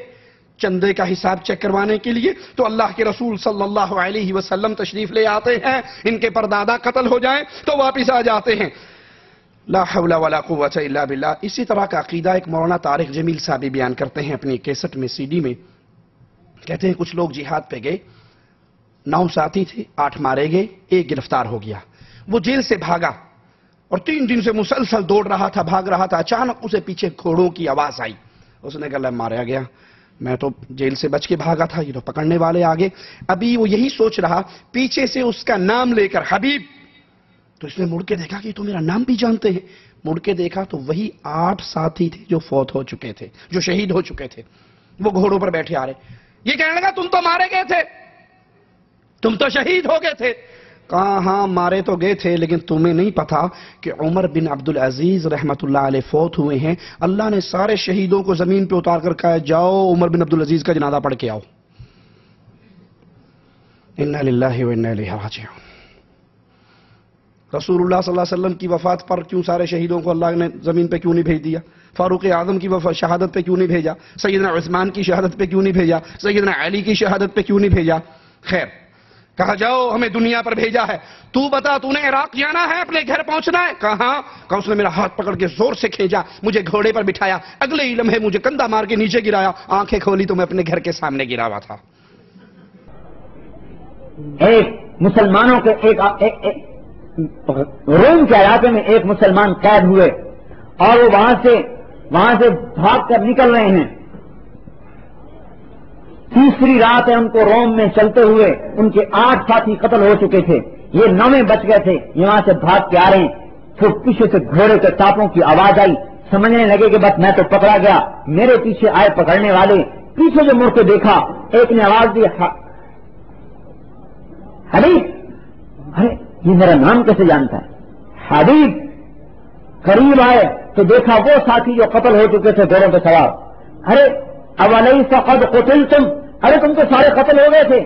چندے کا حساب چیک کروانے کے لیے تو اللہ کے رسول صلی اللہ علیہ وسلم تشریف لے آتے ہیں. ان کے پردادا قتل ہو جائیں تو واپس آ جاتے ہیں. لا حول ولا قوت الا باللہ. اسی طرح کا عقیدہ ایک مولانا طارق جمیل صاحب بیان کرتے ہیں اپنی کیسٹ میں، CD میں. کہتے ہیں کچھ لوگ جہاد پہ گئے، 9 ساتھی تھے، 8 مارے گئے، 1 گرفتار ہو گیا. وہ جیل سے بھاگا اور 3 دن سے مسلسل دوڑ رہا تھا، بھاگ رہا تھا. اچانک اسے پیچھے گھوڑوں کی آواز آئی. اس نے کہا مارا گیا، میں تو جیل سے بچ کے بھاگا تھا، یہ تو پکڑنے والے آگے. ابھی وہ یہی سوچ رہا، پیچھے سے اس کا نام لے کر حبیب. تو اس نے مڑ کے دیکھا کہ تو میرا نام بھی جانتے ہیں. مڑ کے دیکھا تو وہی 8 ساتھی تھے جو فوت ہو چکے تھے، جو شہید ہو چکے تھے. وہ گھوڑوں پر بیٹھے آ رہے. یہ کہنے لگا تم تو مارے گئے تھے، تم تو شہید ہو گئے تھے. کہا ہاں مارے تو گئے تھے، لیکن تمہیں نہیں پتا کہ عمر بن عبدالعزیز رحمت اللہ علیہ فوت ہوئے ہیں. اللہ نے سارے شہیدوں کو زمین پہ اتار کر کہا جاؤ عمر بن عبدالعزیز کا جنازہ پڑھ کے آؤ. انا للہ و انا الیہ راجعون. رسول اللہ صلی اللہ علیہ وسلم کی وفات پر کیوں سارے شہیدوں کو اللہ نے زمین پہ کیوں نہیں بھیج دیا؟ فاروق اعظم کی شہادت پہ کیوں نہیں بھیجا؟ سیدنا عثمان کی شہادت پہ کیوں نہیں بھیجا؟ سیدنا علی کی شہادت پہ کیوں نہیں بھیجا؟ خیر، کہا جاؤ ہمیں دنیا پر بھیجا ہے، تو بتا تو نے عراق جانا ہے، اپنے گھر پہنچنا ہے؟ کہا اس نے میرا ہاتھ پکڑ کے زور سے کھینچا، مجھے گھوڑے پر بٹھایا، اگلے ہی لمحے مجھے کندھا مار کے نیچے گرایا. آنکھیں کھولی تو میں اپنے گھر کے سامنے گرا ہوا تھا. ایک مسلمانوں کے روم کے علاقے میں ایک مسلمان قید ہوئے اور وہ وہاں سے بھاگ کر نکل رہے ہیں. تیسری رات ہے ان کو روم میں چلتے ہوئے، ان کے 8 ساتھی قتل ہو چکے تھے، یہ 9 بچ گئے تھے، یہاں سے بھاگ کے آ رہے ہیں. پھر پیچھے سے گھوڑے کے ٹاپوں کی آواز آئی. سمجھنے لگے کہ بس میں تو پکڑا گیا. میرے پیچھے آئے پکڑنے والے، پیچھے جو مڑ کے دیکھا ایک نے آواز دی حبیب. ارے یہ میرا نام کیسے جانتا ہے؟ حبیب. قریب آئے تو دیکھا وہ ساتھی جو قتل ہو چکے تھے گھوڑوں پہ سوار. ارے اولیس قد قتلتم، ارے تم تو سارے قتل ہو گئے تھے.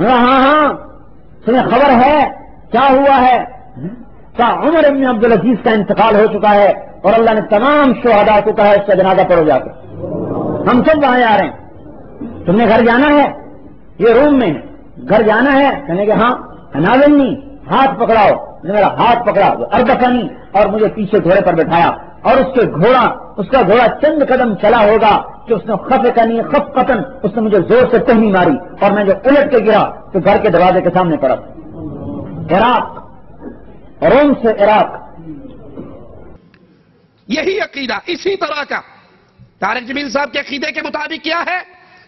ہاں تمہیں خبر ہے کیا ہوا ہے؟ کہا عمر بن عبدالعزیز کا انتقال ہو چکا ہے اور اللہ نے تمام شہداء کو کہا اس کا جنازہ پڑھو جا کے. ہم سب وہاں آ رہے ہیں، تم نے گھر جانا ہے؟ یہ روم میں گھر جانا ہے؟ کہنے کہ ہاں. ناولنی ہاتھ پکڑاؤ. میرا ہاتھ پکڑا اربکانی اور مجھے پیچھے گھوڑے پر بٹھایا اور اس کے گھوڑا اس کا گھوڑا چند قدم چلا ہوگا کہ اس نے خفقنی خفقتن، اس نے مجھے زور سے ٹہنی ماری اور میں جو الٹ کے گرا تو گھر کے دروازے کے سامنے پڑا۔ عراق، روم سے عراق۔ یہی عقیدہ اسی طرح کا طارق جمیل صاحب کے عقیدے کے مطابق کیا ہے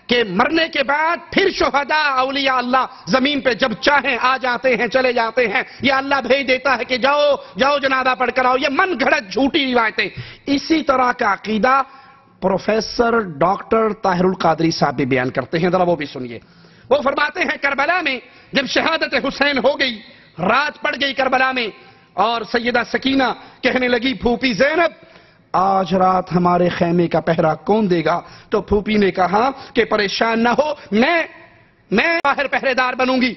کہ مرنے کے بعد پھر شہداء اولیاء اللہ زمین پہ جب چاہیں آ جاتے ہیں، چلے جاتے ہیں، یا اللہ بھیج دیتا ہے کہ جاؤ جاؤ جنازہ پڑھ کر آؤ۔ یہ من گھڑت جھوٹی روایتیں۔ اسی طرح کا عقیدہ پروفیسر ڈاکٹر طاہر القادری صاحب بھی بیان کرتے ہیں، ذرا وہ بھی سنیے۔ وہ فرماتے ہیں کربلا میں جب شہادت حسین ہو گئی، رات پڑ گئی کربلا میں، اور سیدہ سکینہ کہنے لگی پھوپھی زینب آج رات ہمارے خیمے کا پہرا کون دے گا؟ تو پھوپھی نے کہا کہ پریشان نہ ہو، میں باہر پہرے دار بنوں گی۔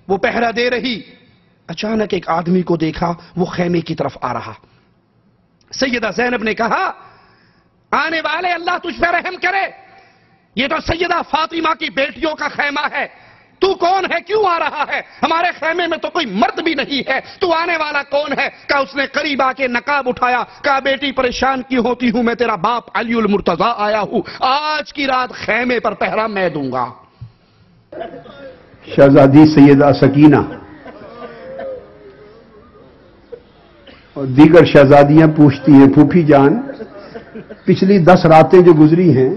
وہ پہرا دے رہی، اچانک ایک آدمی کو دیکھا، وہ خیمے کی طرف آ رہا۔ سیدہ زینب نے کہا آنے والے اللہ تجھ پہ رحم کرے، یہ تو سیدہ فاطمہ کی بیٹیوں کا خیمہ ہے، تو کون ہے، کیوں آ رہا ہے؟ ہمارے خیمے میں تو کوئی مرد بھی نہیں ہے، تو آنے والا کون ہے؟ کہا اس نے قریب آ کے نقاب اٹھایا، کہا بیٹی پریشان کیوں ہوتی ہوں، میں تیرا باپ علی المرتضیٰ آیا ہوں، آج کی رات خیمے پر پہرا میں دوں گا۔ شہزادی سیدہ سکینہ اور دیگر شہزادیاں پوچھتی ہیں پھوپھی جان پچھلی 10 راتیں جو گزری ہیں،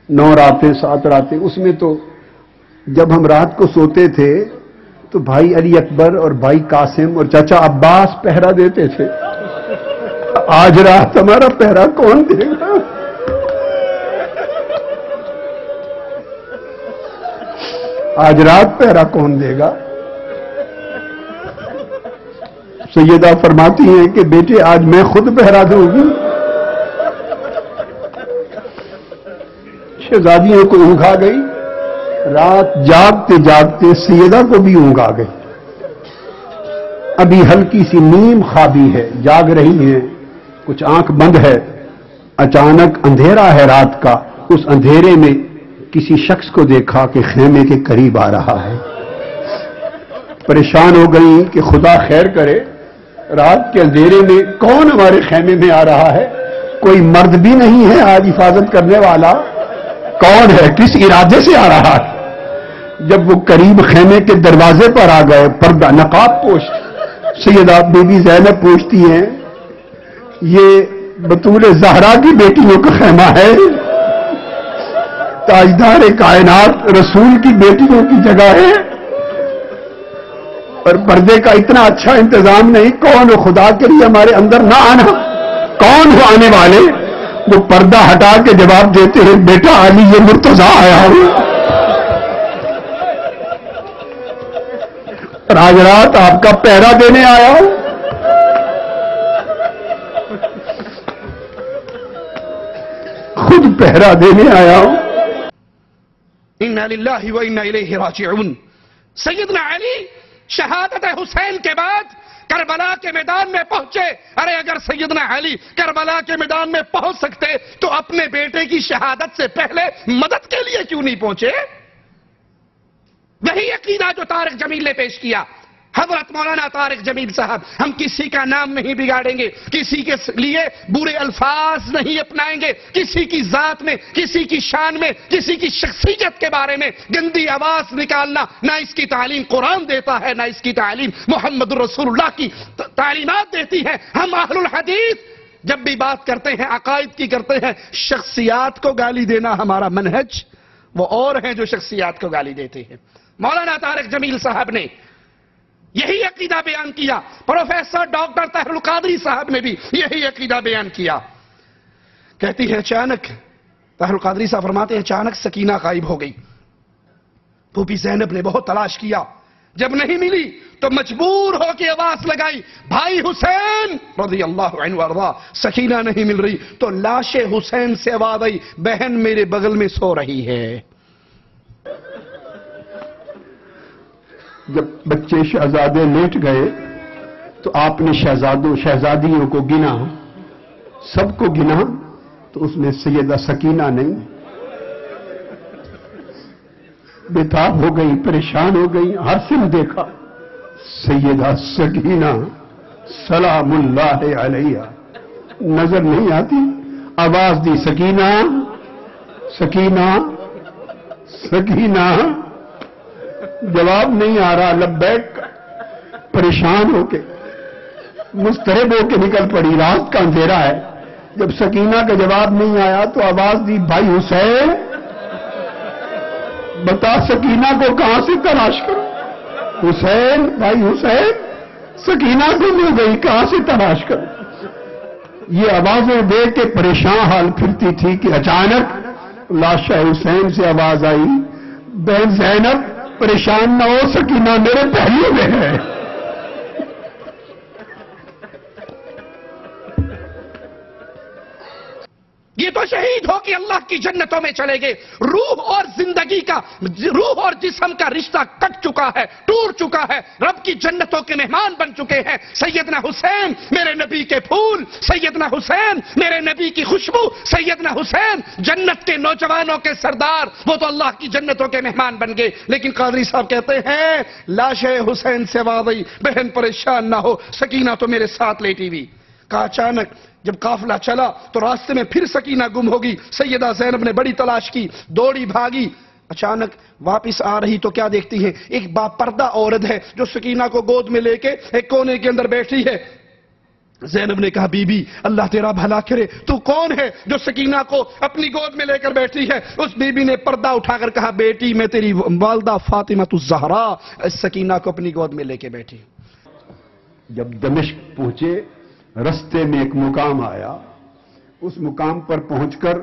9 راتیں 7 راتیں، اس میں تو جب ہم رات کو سوتے تھے تو بھائی علی اکبر اور بھائی قاسم اور چچا عباس پہرا دیتے تھے، آج رات ہمارا پہرا کون دے گا؟ آج رات پہرا کون دے گا؟ سیدہ فرماتی ہیں کہ بیٹے آج میں خود پہرا دوں گی۔ شہزادیوں کو اونگ آ گئی، رات جاگتے جاگتے سیدہ کو بھی اونگ آ گئی۔ ابھی ہلکی سی نیم خوابی ہے، جاگ رہی ہیں، کچھ آنکھ بند ہے، اچانک اندھیرا ہے رات کا، اس اندھیرے میں کسی شخص کو دیکھا کہ خیمے کے قریب آ رہا ہے۔ پریشان ہو گئی کہ خدا خیر کرے، رات کے اندھیرے میں کون ہمارے خیمے میں آ رہا ہے؟ کوئی مرد بھی نہیں ہے آج حفاظت کرنے والا، کون ہے، کس ارادے سے آ رہا ہے؟ جب وہ قریب خیمے کے دروازے پر آ گئے، پردہ نقاب پوش سیدہ بی بی زینب پوچھتی ہیں یہ بطول زہرا کی بیٹیوں کا خیمہ ہے، تاجدار کائنات رسول کی بیٹیوں کی جگہ ہے، اور پردے کا اتنا اچھا انتظام نہیں، کون خدا کے لیے ہمارے اندر نہ آنا، کون ہو آنے والے؟ وہ پردہ ہٹا کے جواب دیتے ہیں بیٹا علی یہ مرتضیٰ آیا ہوں، اور آج رات آپ کا پہرا دینے آیا ہوں۔ خود پہرا دینے آیا ہوں۔ انا للہ و انا الیہ راجعون۔ سیدنا علی شہادت حسین کے بعد کربلا کے میدان میں پہنچے۔ ارے اگر سیدنا علی کربلا کے میدان میں پہنچ سکتے تو اپنے بیٹے کی شہادت سے پہلے مدد کے لیے کیوں نہیں پہنچے؟ وہی عقیدہ جو طارق جمیل نے پیش کیا، حضرت مولانا طارق جمیل صاحب۔ ہم کسی کا نام نہیں بگاڑیں گے، کسی کے لیے برے الفاظ نہیں اپنائیں گے، کسی کی ذات میں، کسی کی شان میں، کسی کی شخصیت کے بارے میں گندی آواز نکالنا نہ اس کی تعلیم قرآن دیتا ہے، نہ اس کی تعلیم محمد رسول اللہ کی تعلیمات دیتی ہے۔ ہم اہل الحدیث جب بھی بات کرتے ہیں عقائد کی کرتے ہیں، شخصیات کو گالی دینا ہمارا منہج، وہ اور ہیں جو شخصیات کو گالی دیتے ہیں۔ مولانا طارق جمیل صاحب نے یہی عقیدہ بیان کیا، پروفیسر ڈاکٹر طاہر القادری صاحب نے بھی یہی عقیدہ بیان کیا۔ کہتی ہے اچانک، طاہر القادری صاحب فرماتے ہیں اچانک سکینہ غائب ہو گئی۔ پھوپھی زینب نے بہت تلاش کیا، جب نہیں ملی تو مجبور ہو کے آواز لگائی بھائی حسین رضی اللہ عنہ وارضا۔ سکینہ نہیں مل رہی تو لاش حسین سے آواز آئی بہن میرے بغل میں سو رہی ہے۔ جب بچے شہزادے لیٹ گئے تو آپ نے شہزادیوں کو گنا، سب کو گنا، تو اس میں سیدہ سکینہ نہیں، بےتاب ہو گئی، پریشان ہو گئی، ہر سم دیکھا سیدہ سکینہ سلام اللہ علیہ نظر نہیں آتی. آواز دی سکینہ سکینہ سکینہ، جواب نہیں آ رہا. لبیک پریشان ہو کے مضطرب ہو کے نکل پڑی. رات کا اندھیرا ہے. جب سکینہ کا جواب نہیں آیا تو آواز دی بھائی حسین بتا سکینہ کو کہاں سے تلاش کروں. حسین بھائی حسین سکینہ کو مل گئی کہاں سے تلاش کروں. یہ آوازیں دے کے پریشان حال پھرتی تھی کہ اچانک لاش حسین سے آواز آئی، بہن زینب پریشان نہ ہو، سکینہ میرے پہلو میں ہے. یہ تو شہید ہو کہ اللہ کی جنتوں میں چلے گئے. روح اور زندگی کا، روح اور جسم کا رشتہ کٹ چکا ہے، ٹوٹ چکا ہے. رب کی جنتوں کے مہمان بن چکے ہیں. سیدنا حسین میرے نبی کے پھول، سیدنا حسین میرے نبی کی خوشبو، سیدنا حسین جنت کے نوجوانوں کے سردار، وہ تو اللہ کی جنتوں کے مہمان بن گئے. لیکن قادری صاحب کہتے ہیں لاش حسین سے آواز آئی، بہن پریشان نہ ہو، سکینہ تو میرے ساتھ لیٹی ہوئی. کہا اچانک جب قافلہ چلا تو راستے میں پھر سکینہ گم ہوگی. سیدہ زینب نے بڑی تلاش کی، دوڑی بھاگی. اچانک واپس آ رہی تو کیا دیکھتی ہیں؟ ایک باپردہ عورت ہے جو سکینہ کو گود میں لے کے ایک کونے کے اندر بیٹھی ہے. زینب نے کہا بی بی اللہ تیرا بھلا کرے، تو کون ہے جو سکینہ کو اپنی گود میں لے کر بیٹھی ہے؟ اس بی بی نے پردہ اٹھا کر کہا بیٹی میں تیری والدہ فاطمہ الزہرا سکینہ کو اپنی گود میں لے کے بیٹھی. جب دمشق پہنچے رستے میں ایک مقام آیا. اس مقام پر پہنچ کر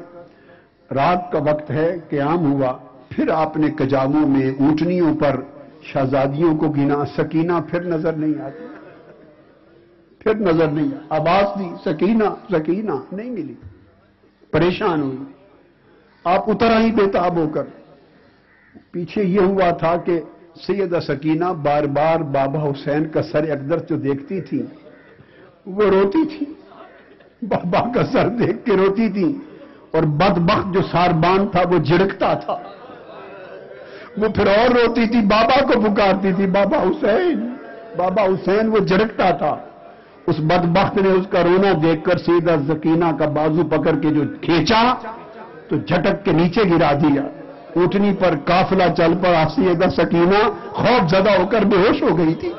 رات کا وقت ہے، قیام ہوا. پھر آپ نے کجاووں میں اونٹنیوں پر شہزادیوں کو گنا. سکینہ پھر نظر نہیں آتی، پھر نظر نہیں. آواز دی سکینہ سکینہ نہیں ملی. پریشان ہوئی. آپ اتر آئی بےتاب ہو کر. پیچھے یہ ہوا تھا کہ سیدہ سکینہ بار بار بابا حسین کا سر اقدس جو دیکھتی تھی وہ روتی تھی. بابا کا سر دیکھ کے روتی تھی. اور بدبخت جو ساربان تھا وہ جھڑکتا تھا، وہ پھر اور روتی تھی، بابا کو پکارتی تھی بابا حسین بابا حسین. وہ جھڑکتا تھا. اس بدبخت نے اس کا رونا دیکھ کر سیدہ سکینہ کا بازو پکڑ کے جو کھینچا تو جھٹک کے نیچے گرا دیا. اونٹنی پر قافلہ چل پڑا. سیدہ سکینہ خوف زدہ ہو کر بے ہوش ہو گئی تھی.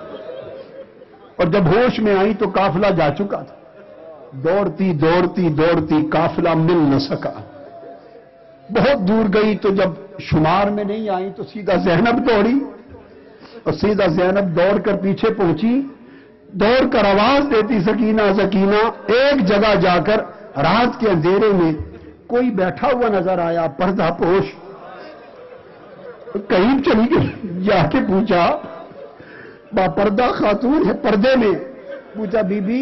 اور جب ہوش میں آئی تو قافلہ جا چکا تھا. دوڑتی دوڑتی دوڑتی قافلہ مل نہ سکا. بہت دور گئی تو جب شمار میں نہیں آئی تو سیدھا زینب دوڑی. اور سیدھا زینب دوڑ کر پیچھے پہنچی. دوڑ کر آواز دیتی سکینہ سکینہ. ایک جگہ جا کر رات کے اندھیرے میں کوئی بیٹھا ہوا نظر آیا پردہ پوش. قریب چلی گئی، جا کے پوچھا پردہ خاتون ہے پردے میں. پوچھا بی بی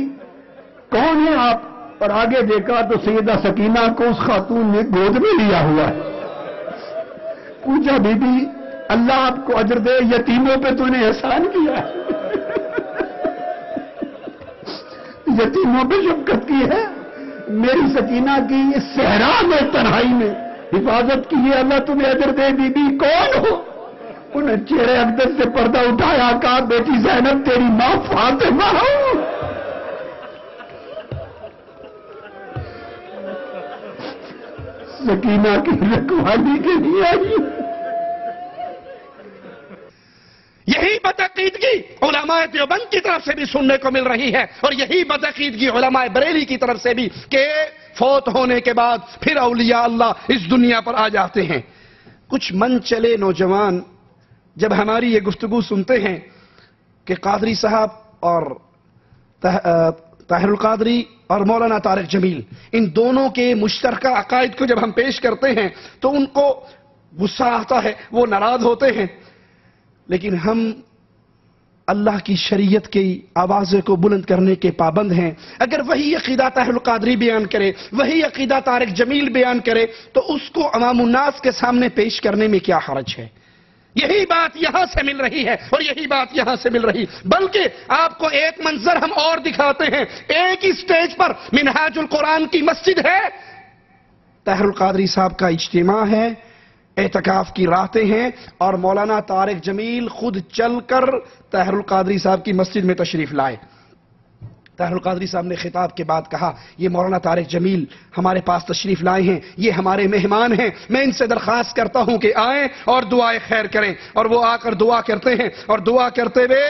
کون ہے آپ؟ اور آگے دیکھا تو سیدہ سکینہ کو اس خاتون نے گود میں لیا ہوا ہے. پوچھا بی بی اللہ آپ کو اجر دے، یتیموں پہ تو نے احسان کیا ہے، یتیموں پہ شفقت کی ہے. میری سکینہ کی اس صحرا میں تنہائی میں حفاظت کی ہے، اللہ تمہیں اجر دے. بی بی کون ہو؟ انہیں چہرے اقدس سے پردہ اٹھایا، کہا بیٹی زینب تیری ماں فاطمہ ہوں. سکینہ کی رکھوالی کے لیے آئی. یہی بدعقیدگی علماء دیوبند کی طرف سے بھی سننے کو مل رہی ہے، اور یہی بدعقیدگی علماء بریلی کی طرف سے بھی کہ فوت ہونے کے بعد پھر اولیاء اللہ اس دنیا پر آ جاتے ہیں. کچھ من چلے نوجوان جب ہماری یہ گفتگو سنتے ہیں کہ قادری صاحب اور طاہر القادری اور مولانا طارق جمیل ان دونوں کے مشترکہ عقائد کو جب ہم پیش کرتے ہیں تو ان کو غصہ آتا ہے، وہ ناراض ہوتے ہیں. لیکن ہم اللہ کی شریعت کی آوازیں کو بلند کرنے کے پابند ہیں. اگر وہی عقیدہ طاہر القادری بیان کرے، وہی عقیدہ طارق جمیل بیان کرے تو اس کو عوام الناس کے سامنے پیش کرنے میں کیا حرج ہے؟ یہی بات یہاں سے مل رہی ہے اور یہی بات یہاں سے مل رہی. بلکہ آپ کو ایک منظر ہم اور دکھاتے ہیں. ایک ہی سٹیج پر منہاج القرآن کی مسجد ہے، طاہر القادری صاحب کا اجتماع ہے، اعتکاف کی راتیں ہیں، اور مولانا طارق جمیل خود چل کر طاہر القادری صاحب کی مسجد میں تشریف لائے. طاہر القادری صاحب نے خطاب کے بعد کہا یہ مولانا طارق جمیل ہمارے پاس تشریف لائے ہیں، یہ ہمارے مہمان ہیں، میں ان سے درخواست کرتا ہوں کہ آئیں اور دعائے خیر کریں۔ اور وہ آ کر دعا کرتے ہیں، اور دعا کرتے ہوئے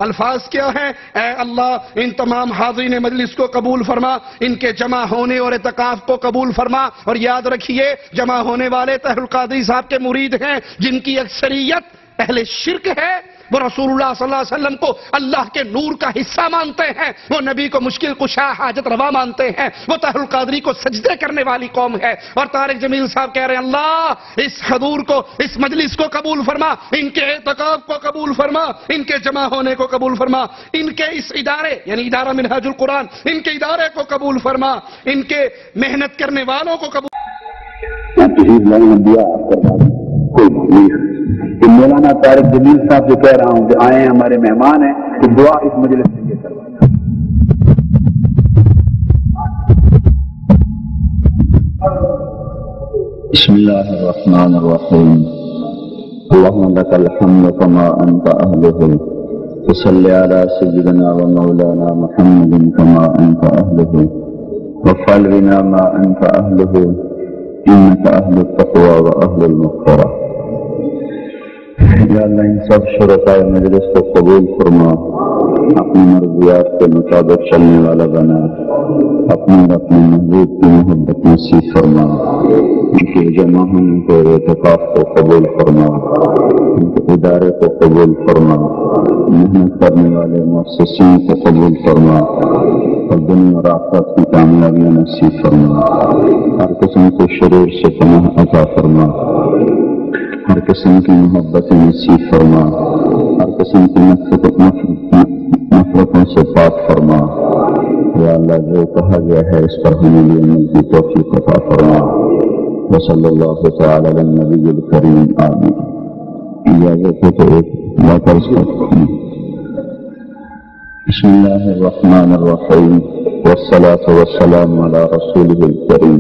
الفاظ کیا ہیں؟ اے اللہ ان تمام حاضرین مجلس کو قبول فرما، ان کے جمع ہونے اور اعتکاف کو قبول فرما۔ اور یاد رکھیے جمع ہونے والے طاہر القادری صاحب کے مرید ہیں جن کی اکثریت اہل شرک ہے، وہ رسول اللہ صلی اللہ علیہ وسلم کو اللہ کے نور کا حصہ مانتے ہیں، وہ نبی کو مشکل کشا حاجت روا مانتے ہیں، وہ طاہر القادری کو سجدے کرنے والی قوم ہے۔ اور طارق جمیل صاحب کہہ رہے ہیں اللہ اس حضور کو، اس مجلس کو قبول فرما، ان کے اعتکاف کو قبول فرما، ان کے جمع ہونے کو قبول فرما، ان کے اس ادارے یعنی ادارہ منہاج القرآن، ان کے ادارے کو قبول فرما، ان کے محنت کرنے والوں کو قبول۔ مولانا طارق جمیل صاحب سے کہہ رہا ہوں کہ آئے ہمارے مہمان ہیں کہ دعا اس مجلس سے یہ کروانا۔ بسم اللہ الرحمن الرحیم اللہم لک الحمد کما انت اہلہ وصلی علی سیدنا و مولانا محمد کما انت اہلہ وفعل بنا ما انت اہلہ انک اہل التقوی و اہل المغفرہ۔ یا اللہ ان سب شرکاء مجلس کو قبول فرما، اپنی مرضیات کے مطابق چلنے والا بنا، اپنے اور اپنے محبوب کی محبت نصیب فرما، ان کے جمع ہونے کے اعتکاف کو قبول فرما، ان کے ادارے کو قبول فرما، محنت کرنے والے مؤسسین کو قبول فرما، اور دنیا اور آخرت کی کامیابیاں نصیب فرما، ہر قسم کے شرور سے پناہ عطا فرما، ہر قسم کی محبت نصیب فرما، ہر قسم کی نفرتوں سے پاک فرما۔ یا اللہ جو کہا گیا ہے اس پر ہمیں بھی عمل کی توفیق عطا فرما۔ وصلی اللہ تعالی علی النبی الکریم آمین۔ اجازت ہے تو ایک بات عرض کرتا ہوں۔ بسم اللہ الرحمن الرحیم والصلاة والسلام علی رسولہ الکریم۔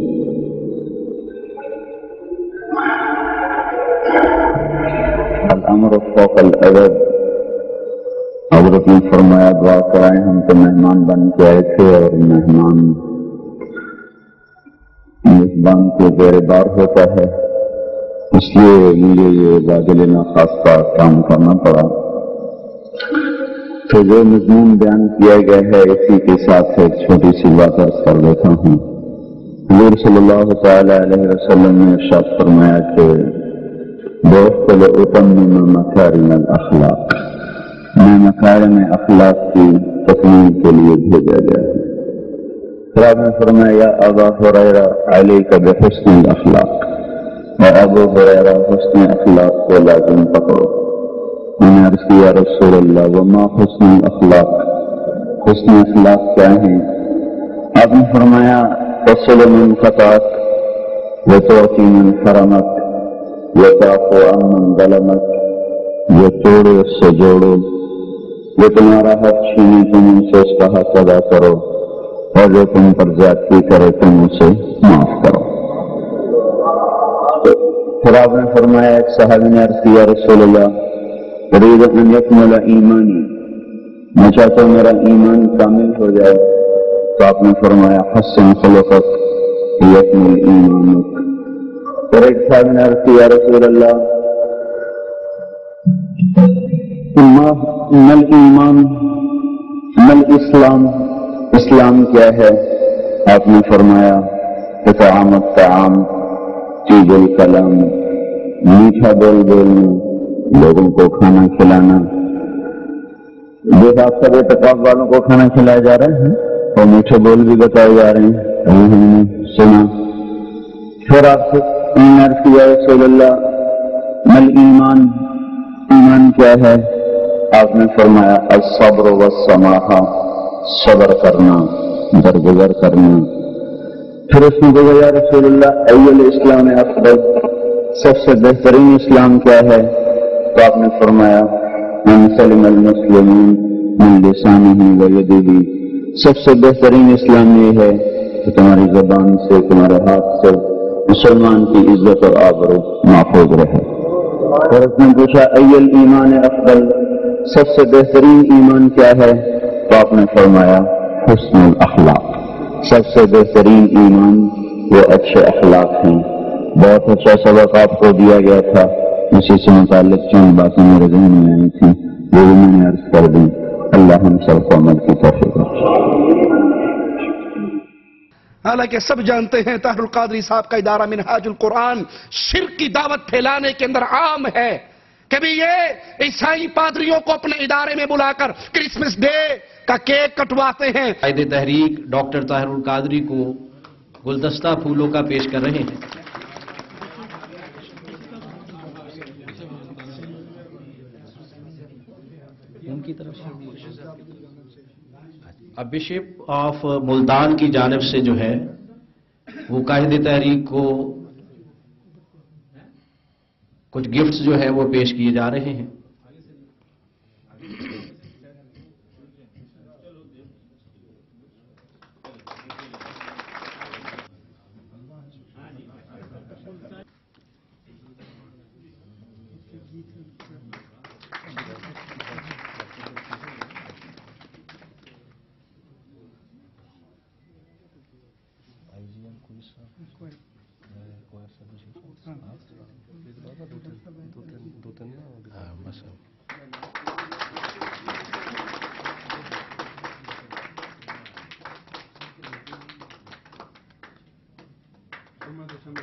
الامر فوق العدد۔ حضرت نے فرمایا دعا کرائیں، ہم تو مہمان بن کے آئے تھے اور مہمان میزبان کے زیر بار ہوتا ہے، اس لیے مجھے یہ باجل ناخواستہ کام کرنا پڑا۔ تو جو مضمون بیان کیا گیا ہے اسی کے ساتھ ایک چھوٹی سی بات عرض کر دیتا ہوں۔ حضور صلی اللہ تعالی علیہ وسلم نے ارشاد فرمایا کہ بَوَفَّلَ أُتَمِّمَ مَكَارِمَ الْأَخْلَاقِ، میں مکارم اخلاق کی تکمیل کے لیے بھیجا گیا ہے۔ پھر آپ نے فرمایا یا ابا ہریرہ علیک بحسن الاخلاق، اے ابو ہریرہ حسن اخلاق کو لازم پکڑو۔ میں نے عرض کیا رسول اللہ وما حسن الاخلاق، حسن اخلاق کیا ہیں؟ آپ نے فرمایا تصل من قطعک وتعطی من حرمک وتعفو عمن ظلمک، جو توڑے اس سے جوڑو، جو تمہارا حق چھینے تم ان سے اس کا حق ادا کرو، اور جو تم پر زیادتی کرے تم اسے معاف کرو۔ پھر آپ نے فرمایا ایک صحابی نے عرض کیا رسول اللہ اريد ان يكمل ایمانی، میں چاہتا ہوں میرا ایمان کامل ہو جائے، تو آپ نے فرمایا حسن خلقک یکمل ایمانک۔ پھر ایک صحابی نے عرض کیا رسول اللہ مل ایمان مل اسلام، اسلام کیا ہے؟ آپ نے فرمایا اطعام الطعام، طیب الکلام، میٹھا بول بولنا، لوگوں کو کھانا کھلانا۔ دیکھ آپ سب اعتکاف والوں کو کھانا کھلائے جا رہے ہیں اور میٹھے بول بھی بتائے جا رہے ہیں، ہم نے سنا۔ پھر آپ سے عرض کیا رسول اللہ مل ایمان، ایمان کیا ہے؟ آپ نے فرمایا الصبر والسماحہ، صبر کرنا، درگزر کرنا۔ پھر اس نے کہا یا رسول اللہ ای الاسلام افضل، سب سے بہترین اسلام کیا ہے؟ تو آپ نے فرمایا من سلم المسلمون من لسانہ ویدہ، سب سے بہترین اسلام یہ ہے کہ تمہاری زبان سے، تمہارے ہاتھ سے مسلمان کی عزت اور آبرو محفوظ رہے۔ اور اس نے پوچھا ای الایمان افضل، سب سے بہترین ایمان کیا ہے؟ تو آپ نے فرمایا حسن الاخلاق. سب سے بہترین ایمان وہ اچھے اخلاق ہیں. بہت اچھا سبق آپ کو دیا گیا تھا, اسی سے متعلق چند باتیں میرے ذہن میں آئی تھیں, وہ بھی میں نے عرض کر دی. اللہ ہم سب کو عمل کی توفیق دے. حالانکہ سب جانتے ہیں طاہر القادری صاحب کا ادارہ منہاج القرآن شرک کی دعوت پھیلانے کے اندر عام ہے. کبھی یہ عیسائی پادریوں کو اپنے ادارے میں بلا کر کرسمس ڈے کا کیک کٹواتے ہیں. قائد تحریک ڈاکٹر طاہر القادری کو گلدستہ پھولوں کا پیش کر رہے ہیں. ان کی طرف اب بشپ آف ملتان کی جانب سے جو ہے وہ قائد تحریک کو کچھ گفٹس جو ہے وہ پیش کیے جا رہے ہیں.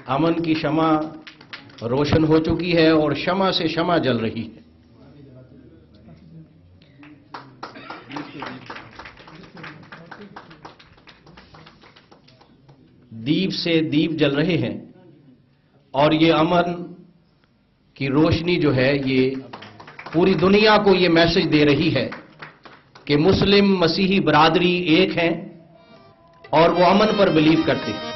امن کی شمع روشن ہو چکی ہے اور شمع سے شمع جل رہی ہے. دیپ سے دیپ جل رہے ہیں اور یہ امن کی روشنی جو ہے یہ پوری دنیا کو یہ میسج دے رہی ہے کہ مسلم مسیحی برادری ایک ہیں اور وہ امن پر بلیو کرتے ہیں.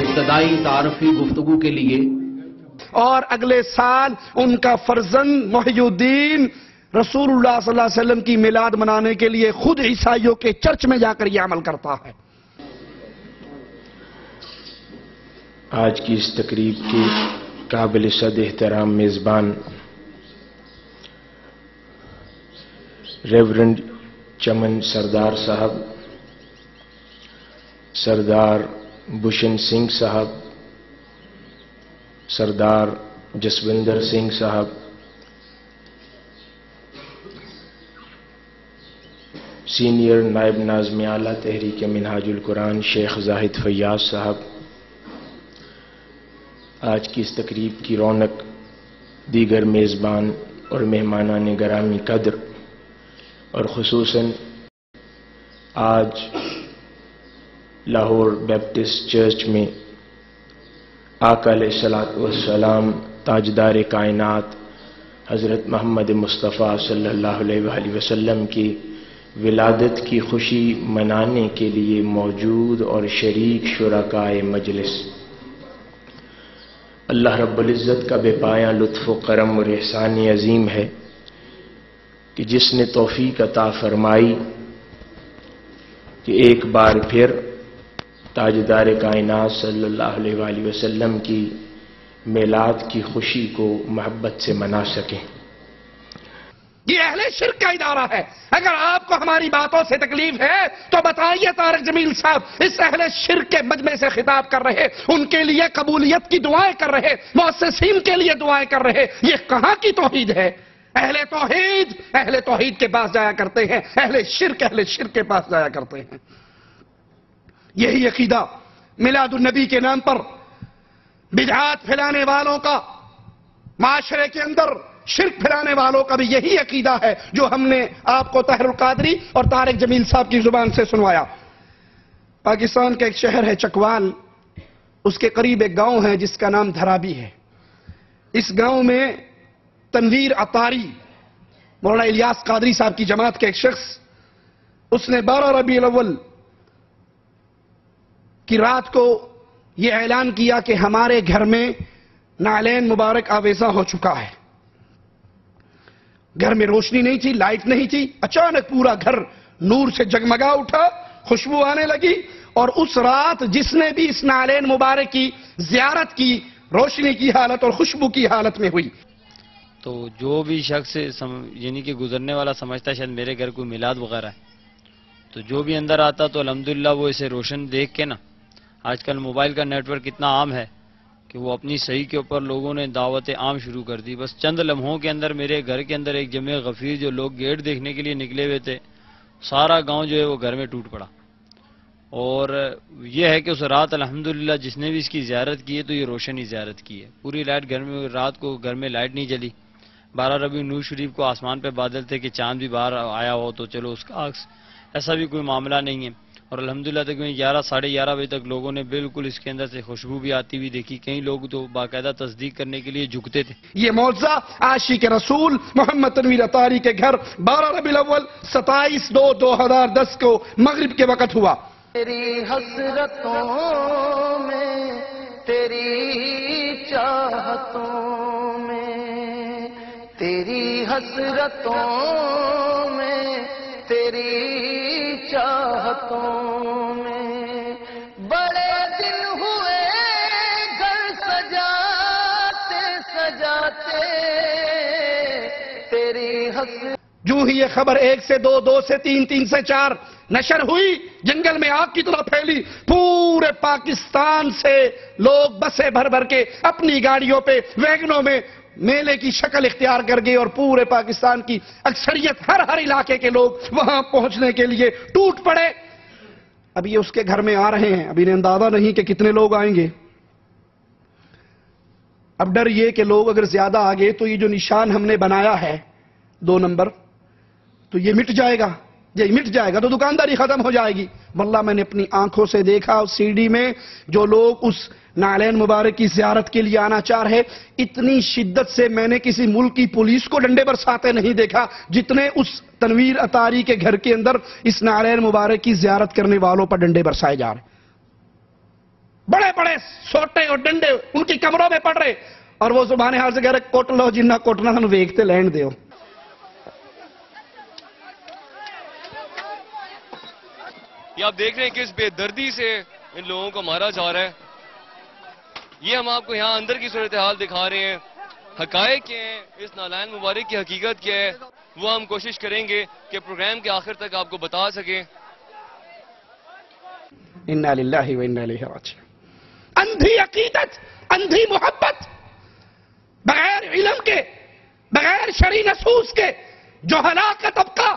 ابتدائی تعارفی گفتگو کے لیے اور اگلے سال ان کا فرزند محی الدین رسول اللہ صلی اللہ علیہ وسلم کی میلاد منانے کے لیے خود عیسائیوں کے چرچ میں جا کر یہ عمل کرتا ہے. آج کی اس تقریب کے قابل صد احترام میزبان ریورنڈ چمن سردار صاحب، سردار بھوشن سنگھ صاحب، سردار جسوندر سنگھ صاحب، سینئر نائب ناظم اعلیٰ تحریک منہاج القرآن شیخ زاہد فیاض صاحب، آج کی اس تقریب کی رونق دیگر میزبان اور مہمانان گرامی قدر، اور خصوصاً آج لاہور بیپٹسٹ چرچ میں آقا علیہ الصلوۃ والسلام تاجدار کائنات حضرت محمد مصطفیٰ صلی اللہ علیہ وآلہ وسلم کی ولادت کی خوشی منانے کے لیے موجود اور شریک شرکائے مجلس، اللہ رب العزت کا بے پایاں لطف و کرم اور احسان عظیم ہے کہ جس نے توفیق عطا فرمائی کہ ایک بار پھر تاجدار کائنات صلی اللہ علیہ وآلہ وسلم کی میلاد کی خوشی کو محبت سے منا سکیں. یہ اہل شرک کا ادارہ ہے. اگر آپ کو ہماری باتوں سے تکلیف ہے تو بتائیے. طارق جمیل صاحب اس اہل شرک کے مجمع سے خطاب کر رہے, ان کے لیے قبولیت کی دعائیں کر رہے, مؤسسین کے لیے دعائیں کر رہے. یہ کہاں کی توحید ہے؟ اہل توحید کے پاس جایا کرتے ہیں, اہل شرک کے پاس جایا کرتے ہیں. یہی عقیدہ میلاد النبی کے نام پر بدعات پھیلانے والوں کا, معاشرے کے اندر شرک پھیلانے والوں کا بھی یہی عقیدہ ہے جو ہم نے آپ کو طاہر القادری اور طارق جمیل صاحب کی زبان سے سنوایا. پاکستان کا ایک شہر ہے چکوال, اس کے قریب ایک گاؤں ہے جس کا نام دھرابی ہے. اس گاؤں میں تنویر عطاری, مولانا الیاس قادری صاحب کی جماعت کے ایک شخص, اس نے 12 ربیع الاول کی رات کو یہ اعلان کیا کہ ہمارے گھر میں نعلین مبارک آویزہ ہو چکا ہے. گھر میں روشنی نہیں تھی, لائٹ نہیں تھی. اچانک پورا گھر نور سے جگمگا اٹھا, خوشبو آنے لگی, اور اس رات جس نے بھی اس نعلین مبارک کی زیارت کی, روشنی کی حالت اور خوشبو کی حالت میں ہوئی. تو جو بھی شخص یعنی کہ گزرنے والا سمجھتا ہے شاید میرے گھر کوئی میلاد وغیرہ ہے, تو جو بھی اندر آتا تو الحمدللہ وہ اسے روشن دیکھ کے نا, آج کل موبائل کا نیٹ ورک اتنا عام ہے کہ وہ اپنی صحیح کے اوپر لوگوں نے دعوت عام شروع کر دی. بس چند لمحوں کے اندر میرے گھر کے اندر ایک جمع غفیر جو لوگ گیٹ دیکھنے کے لیے نکلے ہوئے تھے, سارا گاؤں جو ہے وہ گھر میں ٹوٹ پڑا. اور یہ ہے کہ اس رات الحمدللہ جس نے بھی اس کی زیارت کی ہے تو یہ روشنی زیارت کی ہے. پوری لائٹ گھر میں, رات کو گھر میں لائٹ نہیں جلی. 12 ربیع نور شریف کو آسمان پہ بادل تھے کہ چاند بھی باہر آیا ہو تو چلو اس کا عکس, ایسا بھی کوئی معاملہ نہیں ہے. اور الحمدللہ تقریباً 11 ساڑھے 11 بجے تک لوگوں نے بالکل اس کے اندر سے خوشبو بھی آتی ہوئی دیکھی. کئی لوگ تو باقاعدہ تصدیق کرنے کے لیے جھکتے تھے. یہ معجزہ عاشق رسول محمد تنویر عطاری کے گھر 12 ربیع الاول 27/2/2010 کو مغرب کے وقت ہوا. تیری حسرتوں میں, تیری چاہتوں میں, تیری حسرتوں میں, تیری چاہتوں میں, بڑے دن ہوئے گھر سجاتے سجاتے, تیری حسرت. جو ہی یہ خبر 1 سے 2, 2 سے 3, 3 سے 4 نشر ہوئی, جنگل میں آگ کی طرح پھیلی. پورے پاکستان سے لوگ بسیں بھر بھر کے اپنی گاڑیوں پہ, ویگنوں میں میلے کی شکل اختیار کر گئے, اور پورے پاکستان کی اکثریت, ہر علاقے کے لوگ وہاں پہنچنے کے لیے ٹوٹ پڑے. اب یہ اس کے گھر میں آ رہے ہیں, اب انہیں اندازہ نہیں کہ کتنے لوگ آئیں گے. اب ڈر یہ کہ لوگ اگر زیادہ آ گئے تو یہ جو نشان ہم نے بنایا ہے 2 نمبر, تو یہ مٹ جائے گا. یہ مٹ جائے گا تو دکانداری ختم ہو جائے گی. واللہ میں نے اپنی آنکھوں سے دیکھا اس سی ڈی میں جو لوگ اس نعلین مبارک کی زیارت کے لیے آنا چاہ رہے, اتنی شدت سے میں نے کسی ملک کی پولیس کو ڈنڈے برساتے نہیں دیکھا جتنے اس تنویر عطاری کے گھر کے اندر اس نعلین مبارک کی زیارت کرنے والوں پر ڈنڈے برسائے جا رہے. بڑے بڑے سوٹے اور ڈنڈے ان کی کمروں میں پڑ رہے, اور وہ زبان حال سے کہہ رہے کوٹ لو جنہ کوٹنا سن ویکھتے لین دیو. یہ آپ دیکھ رہے ہیں کہ اس بے دردی سے ان لوگوں کو مارا جا رہا ہے. یہ ہم آپ کو یہاں اندر کی صورتحال دکھا رہے ہیں. حقائق کیا ہیں, اس نعلین مبارک کی حقیقت کیا ہے, وہ ہم کوشش کریں گے کہ پروگرام کے آخر تک آپ کو بتا سکیں. انا للہ و انا الیہ راجعون. اندھی عقیدت, اندھی محبت, بغیر علم کے, بغیر شرعی نصوص کے جو ہلاک کا طبقہ,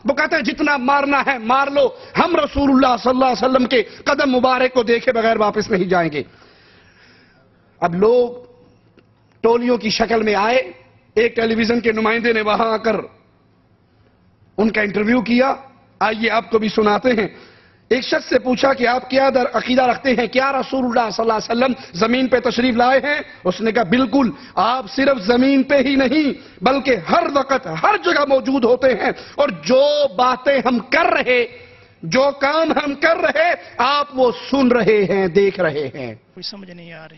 وہ کہتے ہیں جتنا مارنا ہے مار لو, ہم رسول اللہ صلی اللہ علیہ وسلم کے قدم مبارک کو دیکھے بغیر واپس نہیں جائیں گے. اب لوگ ٹولیوں کی شکل میں آئے. ایک ٹیلی ویژن کے نمائندے نے وہاں آ کر ان کا انٹرویو کیا. آئیے آپ کو بھی سناتے ہیں. ایک شخص سے پوچھا کہ آپ کیا عقیدہ رکھتے ہیں, کیا رسول اللہ صلی اللہ علیہ وسلم زمین پہ تشریف لائے ہیں؟ اس نے کہا بالکل, آپ صرف زمین پہ ہی نہیں بلکہ ہر وقت ہر جگہ موجود ہوتے ہیں, اور جو باتیں ہم کر رہے, جو کام ہم کر رہے, آپ وہ سن رہے ہیں, دیکھ رہے ہیں. کچھ سمجھ نہیں آ رہی.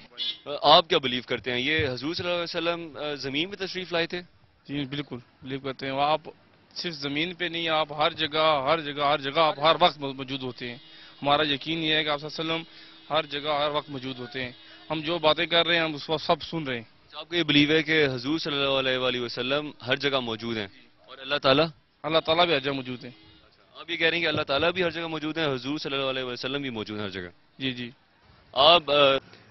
آپ کیا بلیو کرتے ہیں, یہ حضور صلی اللہ علیہ وسلم زمین پہ تشریف لائے تھے؟ جی بالکل بلیو کرتے ہیں. آپ صرف زمین پہ نہیں, آپ ہر جگہ آپ ہر وقت موجود ہوتے ہیں. ہمارا یقین یہ ہے کہ آپ صلی اللہ علیہ وسلم ہر جگہ ہر وقت موجود ہوتے ہیں. ہم جو باتیں کر رہے ہیں ہم اس وقت سب سن رہے ہیں. آپ کو یہ بلیو ہے کہ حضور صلی اللہ علیہ وسلم ہر جگہ موجود ہیں, اور اللہ تعالیٰ؟ اللہ تعالیٰ بھی ہر جگہ موجود ہیں. آپ یہ کہہ رہے ہیں کہ اللہ تعالیٰ بھی ہر جگہ موجود ہیں، حضور صلی اللہ علیہ وسلم بھی موجود ہیں ہر جگہ. جی جی. آپ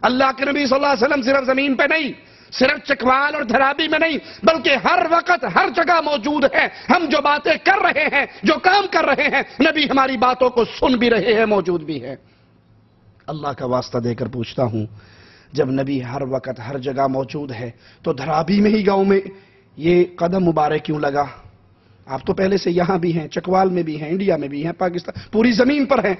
اللہ کے نبی صلی اللہ علیہ وسلم صرف زمین پہ نہیں، صرف چکوال اور دھرابی میں نہیں، بلکہ ہر وقت ہر جگہ موجود ہے. ہم جو باتیں کر رہے ہیں، جو کام کر رہے ہیں، نبی ہماری باتوں کو سن بھی رہے ہیں، موجود بھی ہے. اللہ کا واسطہ دے کر پوچھتا ہوں، جب نبی ہر وقت ہر جگہ موجود ہے تو دھرابی میں ہی گاؤں میں یہ قدم مبارک کیوں لگا؟ آپ تو پہلے سے یہاں بھی ہیں، چکوال میں بھی ہیں، انڈیا میں بھی ہیں، پاکستان پوری زمین پر ہیں،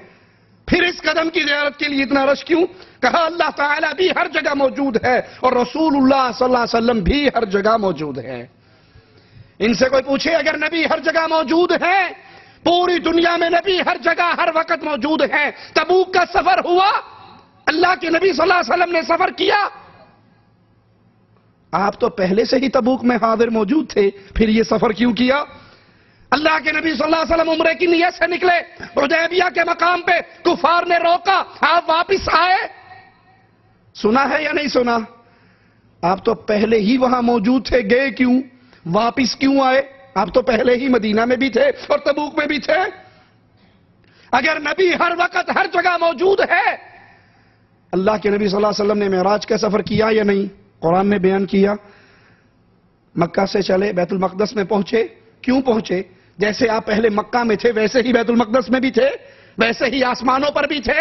پھر اس قدم کی زیارت کے لیے اتنا رش کیوں؟ کہا اللہ تعالیٰ بھی ہر جگہ موجود ہے اور رسول اللہ صلی اللہ علیہ وسلم بھی ہر جگہ موجود ہے. ان سے کوئی پوچھے اگر نبی ہر جگہ موجود ہے، پوری دنیا میں نبی ہر جگہ ہر وقت موجود ہے، تبوک کا سفر ہوا، اللہ کے نبی صلی اللہ علیہ وسلم نے سفر کیا، آپ تو پہلے سے ہی تبوک میں حاضر موجود تھے، پھر یہ سفر کیوں کیا؟ اللہ کے نبی صلی اللہ علیہ وسلم عمرے کی نیت سے نکلے، حدیبیہ کے مقام پہ کفار نے روکا، آپ واپس آئے. سنا ہے یا نہیں سنا؟ آپ تو پہلے ہی وہاں موجود تھے، گئے کیوں؟ واپس کیوں آئے؟ آپ تو پہلے ہی مدینہ میں بھی تھے اور تبوک میں بھی تھے. اگر نبی ہر وقت ہر جگہ موجود ہے، اللہ کے نبی صلی اللہ علیہ وسلم نے معراج کا سفر کیا یا نہیں؟ قرآن نے بیان کیا. مکہ سے چلے، بیت المقدس میں پہنچے. کیوں پہنچے؟ جیسے آپ پہلے مکہ میں تھے ویسے ہی بیت المقدس میں بھی تھے، ویسے ہی آسمانوں پر بھی تھے.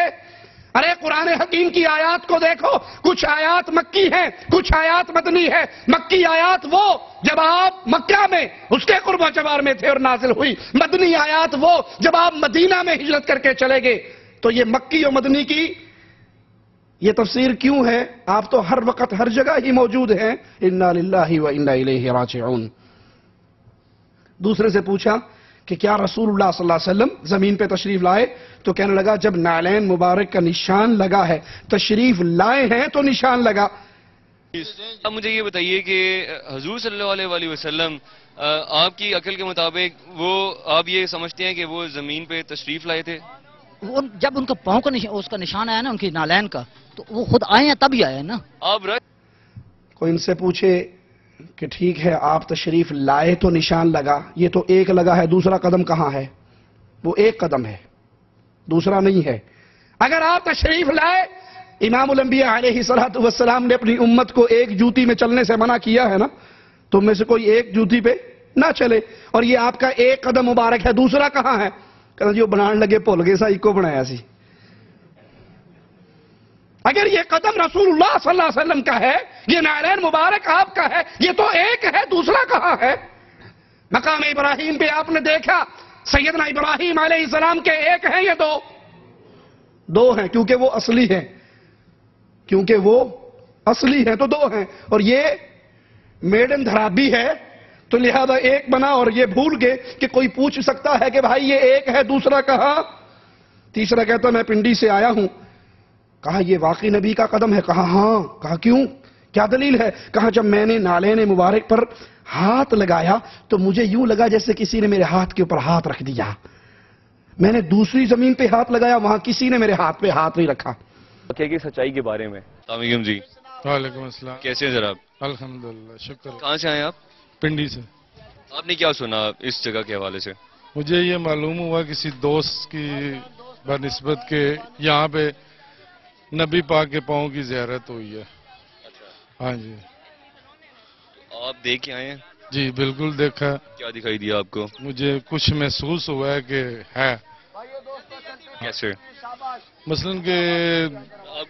ارے قرآن حکیم کی آیات کو دیکھو، کچھ آیات مکی ہیں، کچھ آیات مدنی ہے. مکی آیات وہ جب آپ مکہ میں اس کے قرب و جوار میں تھے اور نازل ہوئی، مدنی آیات وہ جب آپ مدینہ میں ہجرت کر کے چلے گئے. تو یہ مکی اور مدنی کی یہ تفسیر کیوں ہے؟ آپ تو ہر وقت ہر جگہ ہی موجود ہیں. انا للہ و انا الیہ راجعون. دوسرے سے پوچھا کہ کیا رسول اللہ صلی اللہ علیہ وسلم زمین پہ تشریف لائے؟ تو کہنے لگا جب نعلین مبارک کا نشان لگا ہے، تشریف لائے ہیں تو نشان لگا. اب مجھے یہ بتائیے کہ حضور صلی اللہ علیہ وسلم آپ کی عقل کے مطابق وہ آپ یہ سمجھتے ہیں کہ وہ زمین پہ تشریف لائے تھے؟ جب ان کا پاؤں کا اس کا نشان آیا نا، ان کی نالین کا، تو وہ خود آئے ہیں تب ہی آئے ہیں نا. کوئی ان سے پوچھے کہ ٹھیک ہے آپ تشریف لائے تو نشان لگا، یہ تو ایک لگا ہے، دوسرا قدم کہاں ہے؟ وہ ایک قدم ہے، دوسرا نہیں ہے. اگر آپ تشریف لائے، امام الانبیاء علیہ السلام نے اپنی امت کو ایک جوتی میں چلنے سے منع کیا ہے نا، تم میں سے کوئی ایک جوتی پہ نہ چلے. اور یہ آپ کا ایک قدم مبارک ہے، دوسرا کہاں ہے؟ کہتے جو بنان لگے بھول گئے سا ایک بنایا سی. اگر یہ قدم رسول اللہ صلی اللہ علیہ وسلم کا ہے، یہ نعلین مبارک آپ کا ہے، یہ تو ایک ہے، دوسرا کہاں ہے؟ مقام ابراہیم پہ آپ نے دیکھا سیدنا ابراہیم علیہ السلام کے ایک ہیں یا دو ہیں؟ کیونکہ وہ اصلی ہیں، کیونکہ وہ اصلی ہیں تو دو ہیں. اور یہ میڈن دھرابی ہے تو لہذا ایک بنا، اور یہ بھول گئے کہ کوئی پوچھ سکتا ہے کہ بھائی یہ ایک ہے دوسرا کہاں؟ تیسرا کہتا میں پنڈی سے آیا ہوں. کہا یہ واقعی نبی کا قدم ہے؟ کہا ہاں. کہا کیوں؟ کیا دلیل ہے؟ کہا جب میں نے نالین مبارک پر ہاتھ لگایا تو مجھے یوں لگا جیسے کسی نے میرے ہاتھ کے اوپر ہاتھ رکھ دیا. میں نے دوسری زمین پہ ہاتھ لگایا، وہاں کسی نے میرے ہاتھ پہ ہاتھ نہیں رکھا. کی سچائی کے بارے میں. السلام علیکم جی. وعلیکم السلام. کیسے ہیں جناب؟ الحمدللہ، شکر. کہاں سے آئے آپ؟ پنڈی سے. آپ نے کیا سنا اس جگہ کے حوالے سے؟ مجھے یہ معلوم ہوا کسی دوست کی بنسبت کے یہاں پہ نبی پاک کے پاؤں کی زیارت ہوئی ہے. ہاں جی. آپ دیکھ کے آئے ہیں؟ جی بالکل دیکھا. کیا دکھائی دیا آپ کو؟ مجھے کچھ محسوس ہوا ہے کہ ہے. کیسے؟ مثلا کہ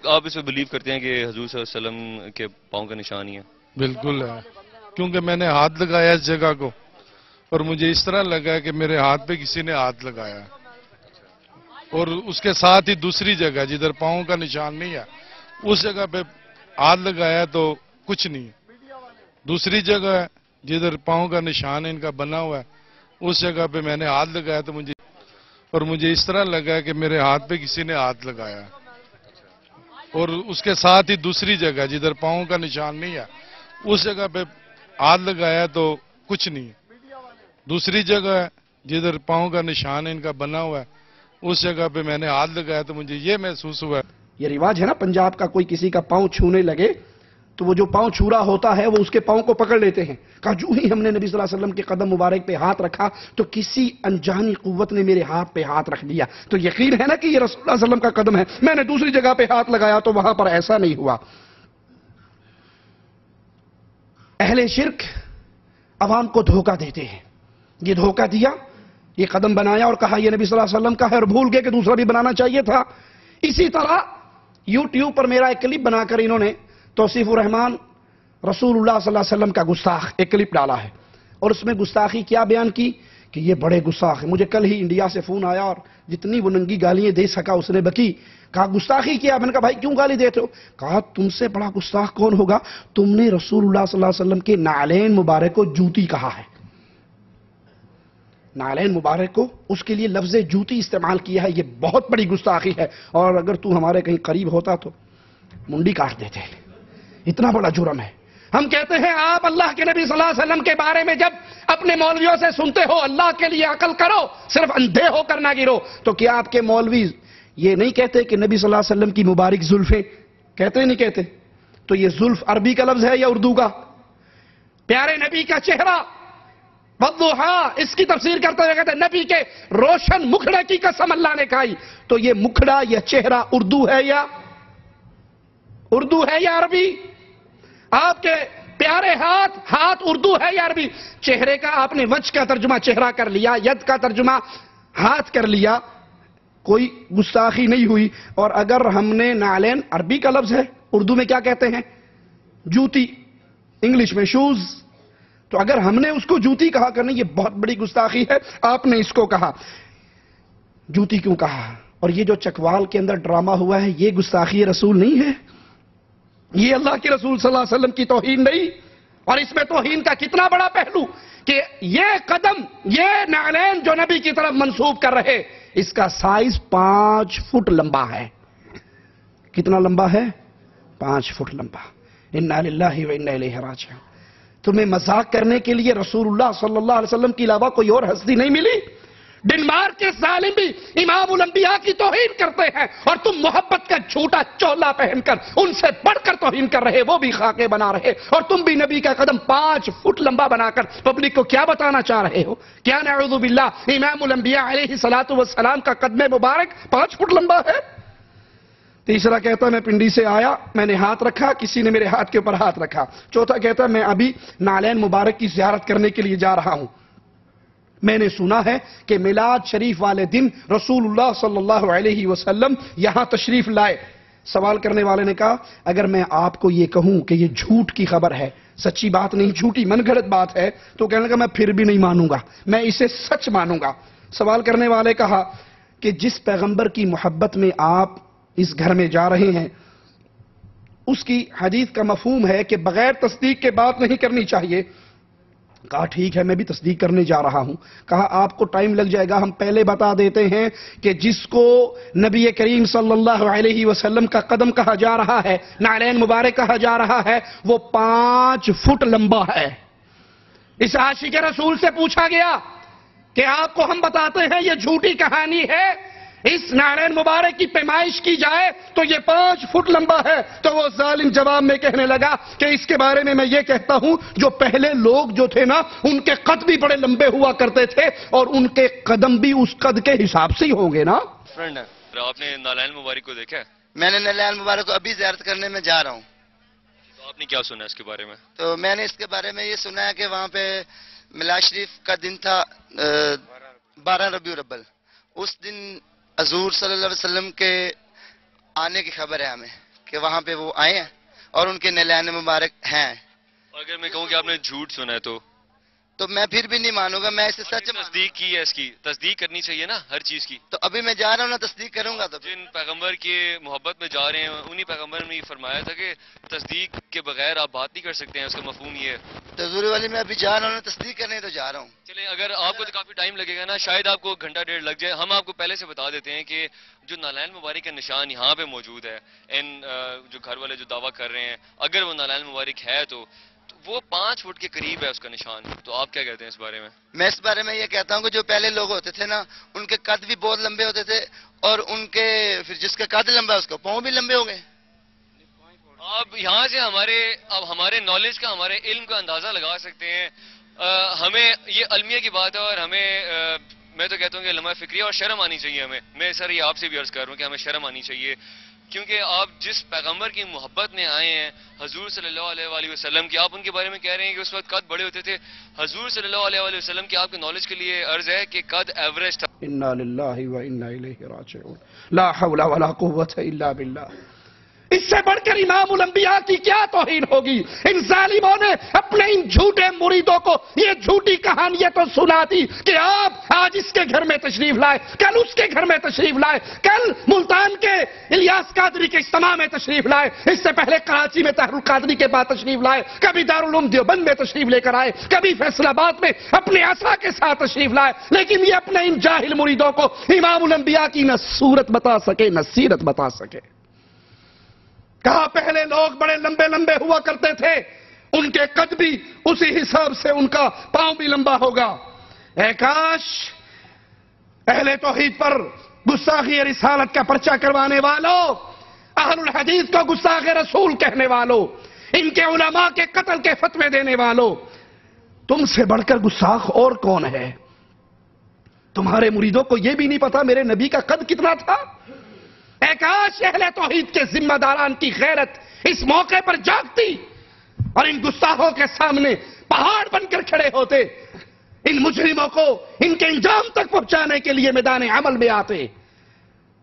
آپ اس پہ بلیو کرتے ہیں کہ حضور صلی اللہ علیہ وسلم کے پاؤں کا نشان ہی ہے؟ بالکل ہے، کیونکہ میں نے ہاتھ لگایا اس جگہ کو اور مجھے اس طرح لگا کہ میرے ہاتھ پہ کسی نے ہاتھ لگایا، اور اس کے ساتھ ہی دوسری جگہ جدھر پاؤں کا نشان نہیں ہے اس جگہ پہ ہاتھ لگایا تو کچھ نہیں. دوسری جگہ ہے جدھر پاؤں کا نشان ان کا بنا ہوا ہے اس جگہ پہ میں نے ہاتھ لگایا تو مجھے اس طرح لگا کہ میرے ہاتھ پہ کسی نے ہاتھ لگایا، اور اس کے ساتھ ہی دوسری جگہ جدھر پاؤں کا نشان نہیں ہے اس جگہ پہ ہاتھ لگایا تو کچھ نہیں. دوسری جگہ ہے جدھر پاؤں کا نشان ان کا بنا ہوا ہے اس جگہ پہ میں نے ہاتھ لگایا تو مجھے یہ محسوس ہوا. یہ رواج ہے نا پنجاب کا، کوئی کسی کا پاؤں چھونے لگے تو وہ جو پاؤں چھورا ہوتا ہے وہ اس کے پاؤں کو پکڑ لیتے ہیں. کہا جو ہی ہم نے نبی صلی اللہ علیہ وسلم کے قدم مبارک پہ ہاتھ رکھا تو کسی انجانی قوت نے میرے ہاتھ پہ ہاتھ رکھ دیا, تو یقین ہے نا کہ یہ رسول اللہ صلی اللہ علیہ وسلم کا قدم ہے. میں نے دوسری جگہ پہ ہاتھ لگایا تو وہاں پر ایسا نہیں ہوا. اہل شرک عوام کو دھوکہ دیتے ہیں. یہ دھوکہ دیا, یہ قدم بنایا اور کہا یہ نبی صلی اللہ علیہ وسلم کا ہے, اور بھول گئے کہ دوسرا بھی بنانا چاہیے تھا. اسی طرح یوٹیوب پر میرا ایک کلپ بنا کر انہوں نے توصیف الرحمان رسول اللہ صلی اللہ علیہ وسلم کا گستاخ ایک کلپ ڈالا ہے, اور اس میں گستاخی کیا بیان کی کہ یہ بڑے گستاخ ہیں. مجھے کل ہی انڈیا سے فون آیا اور جتنی وہ ننگی گالیاں دے سکا اس نے بکی. کہا گستاخی کیا؟ میں نے کہا بھائی کیوں گالی دیتے ہو؟ کہا تم سے بڑا گستاخ کون ہوگا, تم نے رسول اللہ صلی اللہ علیہ وسلم کے نعلین مبارک کو جوتی کہا ہے. نعلین مبارک کو اس کے لیے لفظ جوتی استعمال کیا ہے, یہ بہت بڑی گستاخی ہے, اور اگر تو ہمارے کہیں قریب ہوتا تو منڈی کاٹ دیتے. اتنا بڑا جرم ہے. ہم کہتے ہیں آپ اللہ کے نبی صلی اللہ علیہ وسلم کے بارے میں جب اپنے مولویوں سے سنتے ہو اللہ کے لیے عقل کرو, صرف اندھے ہو کر نہ گرو. تو کیا آپ کے مولوی یہ نہیں کہتے کہ نبی صلی اللہ علیہ وسلم کی مبارک زلفیں, کہتے نہیں کہتے؟ تو یہ زلف عربی کا لفظ ہے یا اردو کا؟ پیارے نبی کا چہرہ والضحیٰ, اس کی تفسیر کرتے ہوئے کہتے ہیں نبی کے روشن مکھڑے کی قسم اللہ نے کھائی. تو یہ مکھڑا, یہ چہرہ اردو ہے یا عربی؟ آپ کے پیارے ہاتھ اردو ہے یا عربی؟ چہرے کا آپ نے وجہ کا ترجمہ چہرہ کر لیا, ید کا ترجمہ ہاتھ کر لیا, کوئی گستاخی نہیں ہوئی. اور اگر ہم نے نعلین عربی کا لفظ ہے, اردو میں کیا کہتے ہیں؟ جوتی, انگلش میں شوز. تو اگر ہم نے اس کو جوتی کہا کرنے, یہ بہت بڑی گستاخی ہے. آپ نے اس کو کہا جوتی کیوں کہا؟ اور یہ جو چکوال کے اندر ڈرامہ ہوا ہے یہ گستاخی رسول نہیں ہے؟ یہ اللہ کے رسول صلی اللہ علیہ وسلم کی توہین نہیں؟ اور اس میں توہین کا کتنا بڑا پہلو کہ یہ قدم, یہ نعلین جو نبی کی طرف منسوب کر رہے, اس کا سائز 5 فٹ لمبا ہے. کتنا لمبا ہے؟ 5 فٹ لمبا. انا للہ و انا الیہ راجعون. تمہیں مذاق کرنے کے لیے رسول اللہ صلی اللہ علیہ وسلم کے علاوہ کوئی اور ہستی نہیں ملی؟ ڈنمارک کے ظالم بھی امام الانبیاء کی توہین کرتے ہیں, اور تم محبت کا جھوٹا چولا پہن کر ان سے بڑھ کر توہین کر رہے, وہ بھی خاکے بنا رہے, اور تم بھی نبی کا قدم 5 فٹ لمبا بنا کر پبلک کو کیا بتانا چاہ رہے ہو؟ کیا نعوذ باللہ امام الانبیاء علیہ الصلوۃ والسلام کا قدم مبارک 5 فٹ لمبا ہے؟ تیسرا کہتا میں پنڈی سے آیا, میں نے ہاتھ رکھا, کسی نے میرے ہاتھ کے اوپر ہاتھ رکھا. چوتھا کہتا میں ابھی نعلین مبارک کی زیارت کرنے کے لیے جا رہا ہوں, میں نے سنا ہے کہ میلاد شریف والے دن رسول اللہ صلی اللہ علیہ وسلم یہاں تشریف لائے. سوال کرنے والے نے کہا اگر میں آپ کو یہ کہوں کہ یہ جھوٹ کی خبر ہے, سچی بات نہیں, جھوٹی من گھڑت بات ہے, تو کہنے لگا میں پھر بھی نہیں مانوں گا, میں اسے سچ مانوں گا. سوال کرنے والے کہا کہ جس پیغمبر کی محبت میں آپ اس گھر میں جا رہے ہیں اس کی حدیث کا مفہوم ہے کہ بغیر تصدیق کے بات نہیں کرنی چاہیے. کہا ٹھیک ہے میں بھی تصدیق کرنے جا رہا ہوں. کہا آپ کو ٹائم لگ جائے گا, ہم پہلے بتا دیتے ہیں کہ جس کو نبی کریم صلی اللہ علیہ وسلم کا قدم کہا جا رہا ہے, نعلین مبارک کہا جا رہا ہے, وہ 5 فٹ لمبا ہے. اس عاشق رسول سے پوچھا گیا کہ آپ کو ہم بتاتے ہیں یہ جھوٹی کہانی ہے, اس نعلین مبارک کی پیمائش کی جائے تو یہ 5 فٹ لمبا ہے. تو وہ ظالم جواب میں کہنے لگا کہ اس کے بارے میں یہ کہتا ہوں جو پہلے لوگ جو تھے نا ان کے قد بھی بڑے لمبے ہوا کرتے تھے, اور ان کے قدم بھی اس قد کے حساب سے ہی ہوں گے نا. فرینڈ ہے, آپ نے نعلین مبارک کو دیکھا ہے؟ میں نے نعلین مبارک کو ابھی زیارت کرنے میں جا رہا ہوں. تو آپ نے کیا سنا اس کے بارے میں؟ تو میں نے اس کے بارے میں یہ سنا ہے کہ وہاں پہ میلاد شریف کا دن تھا 12 ربیع الاول. اس دن حضور صلی اللہ علیہ وسلم کے آنے کی خبر ہے ہمیں کہ وہاں پہ وہ آئے ہیں اور ان کے نعلین مبارک ہیں. اگر میں کہوں کہ آپ نے جھوٹ سنا ہے تو میں پھر بھی نہیں مانوں گا, میں اسے سچ تصدیق کی ہے, اس کی تصدیق کرنی چاہیے نا ہر چیز کی. تو ابھی میں جا رہا ہوں نا, تصدیق کروں گا. تو جن پیغمبر کے محبت میں جا رہے ہیں انہی پیغمبر نے یہ فرمایا تھا کہ تصدیق کے بغیر آپ بات نہیں کر سکتے ہیں, اس کا مفہوم یہ ہے. تو حضور والی میں ابھی جا رہا ہوں نا, تصدیق کرنے تو جا رہا ہوں. چلیں اگر آپ کو تو کافی ٹائم لگے گا نا, شاید آپ کو گھنٹہ ڈیڑھ لگ جائے, ہم آپ کو پہلے سے بتا دیتے ہیں کہ جو نعلین مبارک کا نشان یہاں پہ موجود ہے, ان جو گھر والے جو دعویٰ کر رہے ہیں اگر وہ نعلین مبارک ہے تو وہ 5 فٹ کے قریب ہے اس کا نشان. تو آپ کیا کہتے ہیں اس بارے میں؟ میں اس بارے میں یہ کہتا ہوں کہ جو پہلے لوگ ہوتے تھے نا ان کے قد بھی بہت لمبے ہوتے تھے, اور ان کے پھر جس کا قد لمبا ہے اس کا پاؤں بھی لمبے ہو گئے. اب یہاں سے ہمارے نالج کا، ہمارے علم کا اندازہ لگا سکتے ہیں. ہمیں یہ المیہ کی بات ہے اور ہمیں میں تو کہتا ہوں کہ لمحہ فکریہ اور شرم آنی چاہیے ہمیں. میں سر یہ آپ سے بھی عرض کر رہا ہوں کہ ہمیں شرم آنی چاہیے، کیونکہ آپ جس پیغمبر کی محبت میں آئے ہیں حضور صلی اللہ علیہ وآلہ وسلم کی، آپ ان کے بارے میں کہہ رہے ہیں کہ اس وقت قد بڑے ہوتے تھے. حضور صلی اللہ علیہ وآلہ وسلم کی آپ کے نالج کے لیے عرض ہے کہ قد ایوریج تھا. انا للہ و انا الیہ راجعون. لا حول ولا قوت الا باللہ. اس سے بڑھ کر امام الانبیاء کی کیا توہین ہوگی؟ ان ظالموں نے اپنے ان جھوٹے مریدوں کو یہ جھوٹی کہانیاں تو سنا دی کہ آپ آج اس کے گھر میں تشریف لائے، کل اس کے گھر میں تشریف لائے، کل ملتان کے الیاس قادری کے اجتماع میں تشریف لائے، اس سے پہلے کراچی میں طاہر القادری کے بعد تشریف لائے، کبھی دارالعلوم دیوبند میں تشریف لے کر آئے، کبھی فیصل آباد میں اپنے عصا کے ساتھ تشریف لائے، لیکن یہ اپنے ان جاہل مریدوں کو امام الانبیاء کی نہ صورت بتا سکے نہ سیرت بتا سکے. کہا پہلے لوگ بڑے لمبے لمبے ہوا کرتے تھے، ان کے قد بھی اسی حساب سے ان کا پاؤں بھی لمبا ہوگا. اے کاش اہل توحید پر گستاخی رسالت کا پرچہ کروانے والوں، اہل الحدیث کو گستاخ رسول کہنے والوں، ان کے علماء کے قتل کے فتوے دینے والوں، تم سے بڑھ کر گستاخ اور کون ہے؟ تمہارے مریدوں کو یہ بھی نہیں پتا میرے نبی کا قد کتنا تھا؟ اے کاش اہل توحید کے ذمہ داران کی غیرت اس موقع پر جاگتی اور ان گستاخوں کے سامنے پہاڑ بن کر کھڑے ہوتے، ان مجرموں کو ان کے انجام تک پہنچانے کے لیے میدان عمل میں آتے.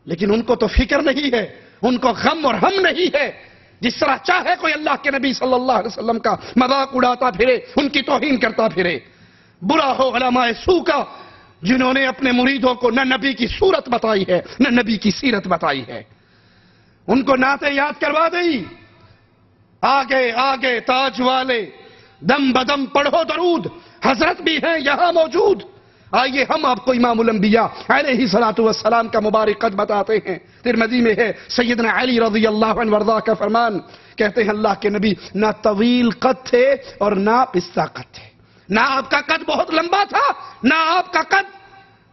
لیکن ان کو تو فکر نہیں ہے، ان کو غم اور ہم نہیں ہے. جس طرح چاہے کوئی اللہ کے نبی صلی اللہ علیہ وسلم کا مذاق اڑاتا پھرے، ان کی توہین کرتا پھرے. برا ہو علماء سو کا جنہوں نے اپنے مریدوں کو نہ نبی کی صورت بتائی ہے نہ نبی کی سیرت بتائی ہے. ان کو نعتیں یاد کروا دی، آگے آگے تاج والے دم بدم پڑھو درود، حضرت بھی ہیں یہاں موجود. آئیے ہم آپ کو امام الانبیاء علیہ الصلوۃ والسلام کا مبارک قد بتاتے ہیں. ترمذی میں ہے سیدنا علی رضی اللہ عنہ وارضاہ کا فرمان، کہتے ہیں اللہ کے نبی نہ طویل قد تھے اور نہ پستہ قد تھے. نہ آپ کا قد بہت لمبا تھا نہ آپ کا قد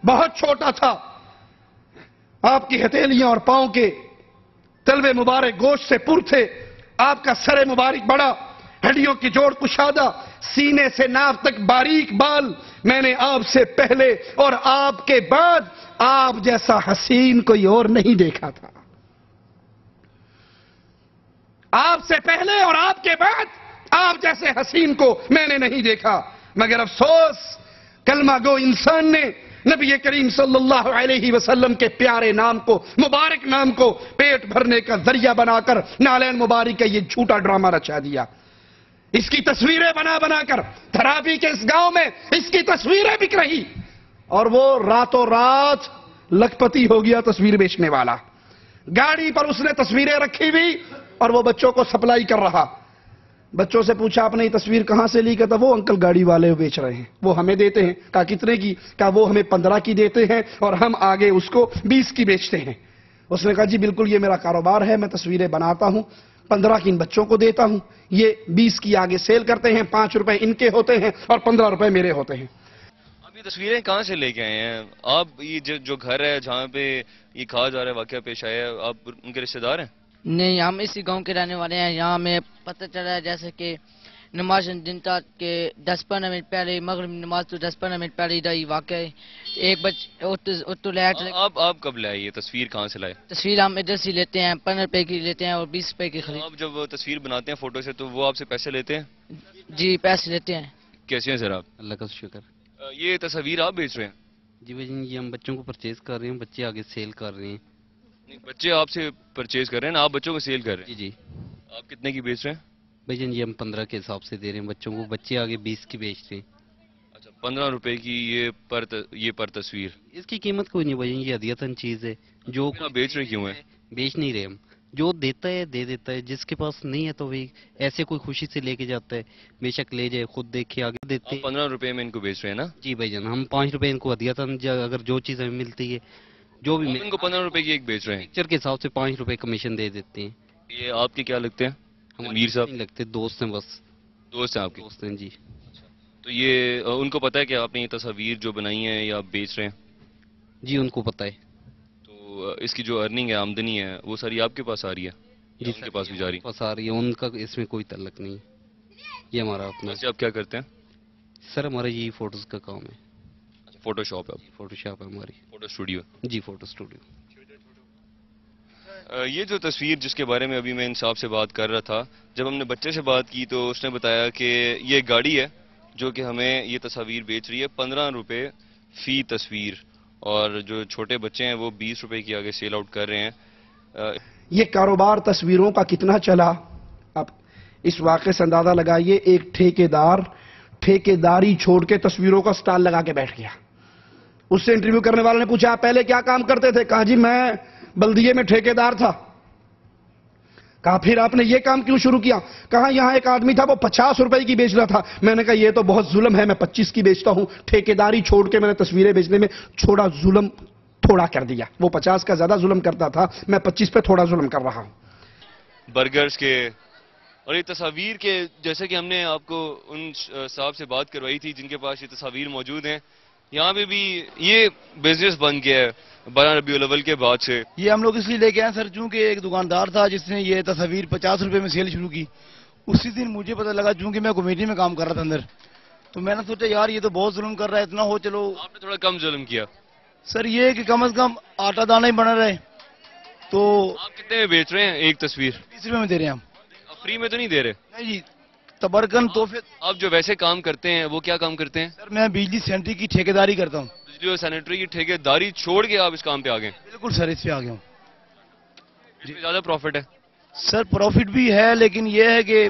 بہت چھوٹا تھا. آپ کی ہتھیلیاں اور پاؤں کے تلوے مبارک گوشت سے پر تھے. آپ کا سر مبارک بڑا، ہڈیوں کی جوڑ کشادہ، سینے سے ناف تک باریک بال. میں نے آپ سے پہلے اور آپ کے بعد آپ جیسا حسین کوئی اور نہیں دیکھا تھا. آپ سے پہلے اور آپ کے بعد آپ جیسے حسین کو میں نے نہیں دیکھا. مگر افسوس کلمہ گو انسان نے نبی کریم صلی اللہ علیہ وسلم کے پیارے نام کو، مبارک نام کو پیٹ بھرنے کا ذریعہ بنا کر نالین مبارک کا یہ جھوٹا ڈرامہ رچا دیا. اس کی تصویریں بنا بنا کر تھراپی کے اس گاؤں میں اس کی تصویریں بک رہی، اور وہ راتوں رات لکھپتی ہو گیا تصویر بیچنے والا. گاڑی پر اس نے تصویریں رکھی ہوئی اور وہ بچوں کو سپلائی کر رہا. بچوں سے پوچھا آپ نے یہ تصویر کہاں سے لی؟ کہتا وہ انکل گاڑی والے بیچ رہے ہیں، وہ ہمیں دیتے ہیں. کہا کتنے کی؟ کہا وہ ہمیں 15 کی دیتے ہیں اور ہم آگے اس کو 20 کی بیچتے ہیں. اس نے کہا جی بالکل یہ میرا کاروبار ہے، میں تصویریں بناتا ہوں، 15 کی ان بچوں کو دیتا ہوں، یہ 20 کی آگے سیل کرتے ہیں، 5 روپے ان کے ہوتے ہیں اور 15 روپے میرے ہوتے ہیں. اب یہ تصویریں کہاں سے لے کے آئے ہیں آپ؟ یہ جو گھر ہے جہاں پہ یہ کہا جا رہا ہے واقعہ پیش آیا ہے، آپ ان کے رشتہ دار ہیں؟ نہیں، ہم اسی گاؤں کے رہنے والے ہیں. یہاں ہمیں پتہ چلا ہے جیسے کہ نماز دن تک کے 10-15 منٹ پہلے، مغرب نماز تو 10-15 منٹ پہلے ادھر واقع ہے. ایک بچہ لائٹ. آپ کب لائے یہ تصویر؟ کہاں سے لائے تصویر؟ ہم ادھر سے لیتے ہیں، 15 روپے کی لیتے ہیں اور 20 روپے کی خرید. آپ جب تصویر بناتے ہیں فوٹو سے تو وہ آپ سے پیسے لیتے ہیں؟ جی پیسے لیتے ہیں. کیسے ہیں سر آپ؟ اللہ کا شکر. یہ تصویر آپ بیچ رہے ہیں؟ جی بھائی یہ ہم بچوں کو پرچیز کر رہے ہیں، بچے آگے سیل کر رہے ہیں. بچے آپ سے پرچیز کر رہے ہیں، آپ بچوں کو سیل کر رہے ہیں؟ جی. آپ کتنے کی بیچ رہے ہیں؟ بھائی جان یہ ہم 15 کے حساب سے دے رہے ہیں بچوں کو، بچے آگے 20 کی بیچتے ہیں. اچھا 15 روپے کی یہ پر تصویر؟ اس کی قیمت کوئی نہیں بھائی جان، یہ ہدیتاً چیز ہے. جو بیچ رہے کیوں ہے؟ بیچ نہیں رہے ہم، جو دیتا ہے دے دیتا ہے، جس کے پاس نہیں ہے تو وہ ایسے کوئی خوشی سے لے کے جاتا ہے، بے شک لے جائے، خود دیکھے آگے دیتے ہیں. 15 روپے میں ان کو بیچ رہے ہیں نا؟ جی بھائی جان ہم 5 روپے ان کو ہدیتاً اگر جو چیز ہمیں ملتی ہے جو بھی ان کو 15 روپے کی ایک بیچ رہے ہیں. پکچر کے حساب سے 5 روپے کمیشن دے دیتے ہیں. یہ آپ کے کیا لگتے ہیں؟ امیر صاحب نہیں لگتے، دوست ہیں بس. دوست ہیں آپ کے؟ دوست ہیں جی. تو یہ ان کو پتہ ہے کہ آپ نے یہ تصاویر جو بنائی ہیں یا آپ بیچ رہے ہیں؟ جی ان کو پتہ ہے. تو اس کی جو ارننگ ہے، آمدنی ہے، وہ ساری آپ کے پاس آ رہی ہے؟ جن کے پاس بھی جاری پاس آ رہی ہے، ان کا اس میں کوئی تعلق نہیں ہے، یہ ہمارا اپنا۔ ویسے آپ کیا کرتے ہیں؟ سر ہمارا یہی فوٹوز کا کام ہے۔ فوٹو شاپ ہے؟ فوٹو شاپ ہے ہماری، فوٹو اسٹوڈیو؟ جی فوٹو اسٹوڈیو۔ یہ جو تصویر جس کے بارے میں ابھی میں انصاف سے بات کر رہا تھا، جب ہم نے بچے سے بات کی تو اس نے بتایا کہ یہ گاڑی ہے جو کہ ہمیں یہ تصاویر بیچ رہی ہے 15 روپے فی تصویر، اور جو چھوٹے بچے ہیں وہ 20 روپے کی آگے سیل آؤٹ کر رہے ہیں۔ یہ کاروبار تصویروں کا کتنا چلا، اب اس واقعے سے اندازہ لگائیے۔ ایک ٹھیکیداری چھوڑ کے تصویروں کا سٹال لگا کے بیٹھ گیا۔ اس سے انٹرویو کرنے والے نے پوچھا آپ پہلے کیا کام کرتے تھے؟ کہا جی میں بلدیے میں ٹھیکیدار تھا۔ کہا پھر آپ نے یہ کام کیوں شروع کیا؟ کہا یہاں ایک آدمی تھا وہ 50 روپے کی بیچ رہا تھا، میں نے کہا یہ تو بہت ظلم ہے، میں 25 کی بیچتا ہوں۔ ٹھیکیداری چھوڑ کے میں نے تصویریں بیچنے میں ظلم تھوڑا کر دیا، وہ 50 کا زیادہ ظلم کرتا تھا، میں 25 پہ تھوڑا ظلم کر رہا ہوں۔ برگرز کے اور یہ تصاویر کے، جیسے کہ ہم نے آپ کو ان صاحب سے بات کروائی تھی جن کے پاس یہ تصاویر موجود ہیں، یہاں پہ بھی یہ بزنس بن گیا ہے 12 ربیع الاول کے بعد سے۔ یہ ہم لوگ اس لیے لے کے آئے سر، چونکہ ایک دکاندار تھا جس نے یہ تصاویر 50 روپے میں سیل شروع کی، اسی دن مجھے پتہ لگا، چونکہ میں کمیٹی میں کام کر رہا تھا اندر، تو میں نے سوچا یار یہ تو بہت ظلم کر رہا ہے، اتنا ہو چلو۔ آپ نے تھوڑا کم ظلم کیا سر، یہ کہ کم از کم آٹا دانہ ہی بنا رہے۔ تو آپ کتنے میں بیچ رہے ہیں ایک تصویر؟ 20 روپے میں دے رہے ہیں ہم۔ فری میں تو نہیں دے رہے؟ نہیں جی، تبرکن تحفے۔ آپ جو ویسے کام کرتے ہیں وہ کیا کام کرتے ہیں؟ سر میں بجلی سینٹری کی ٹھیکیداری کرتا ہوں۔ بجلی اور سینیٹری کی ٹھیکیداری چھوڑ کے آپ اس کام پہ آ گئے؟ بالکل سر، اس پہ آ گیا ہوں۔ اس میں زیادہ پروفٹ ہے؟ سر پروفٹ بھی ہے، لیکن یہ ہے کہ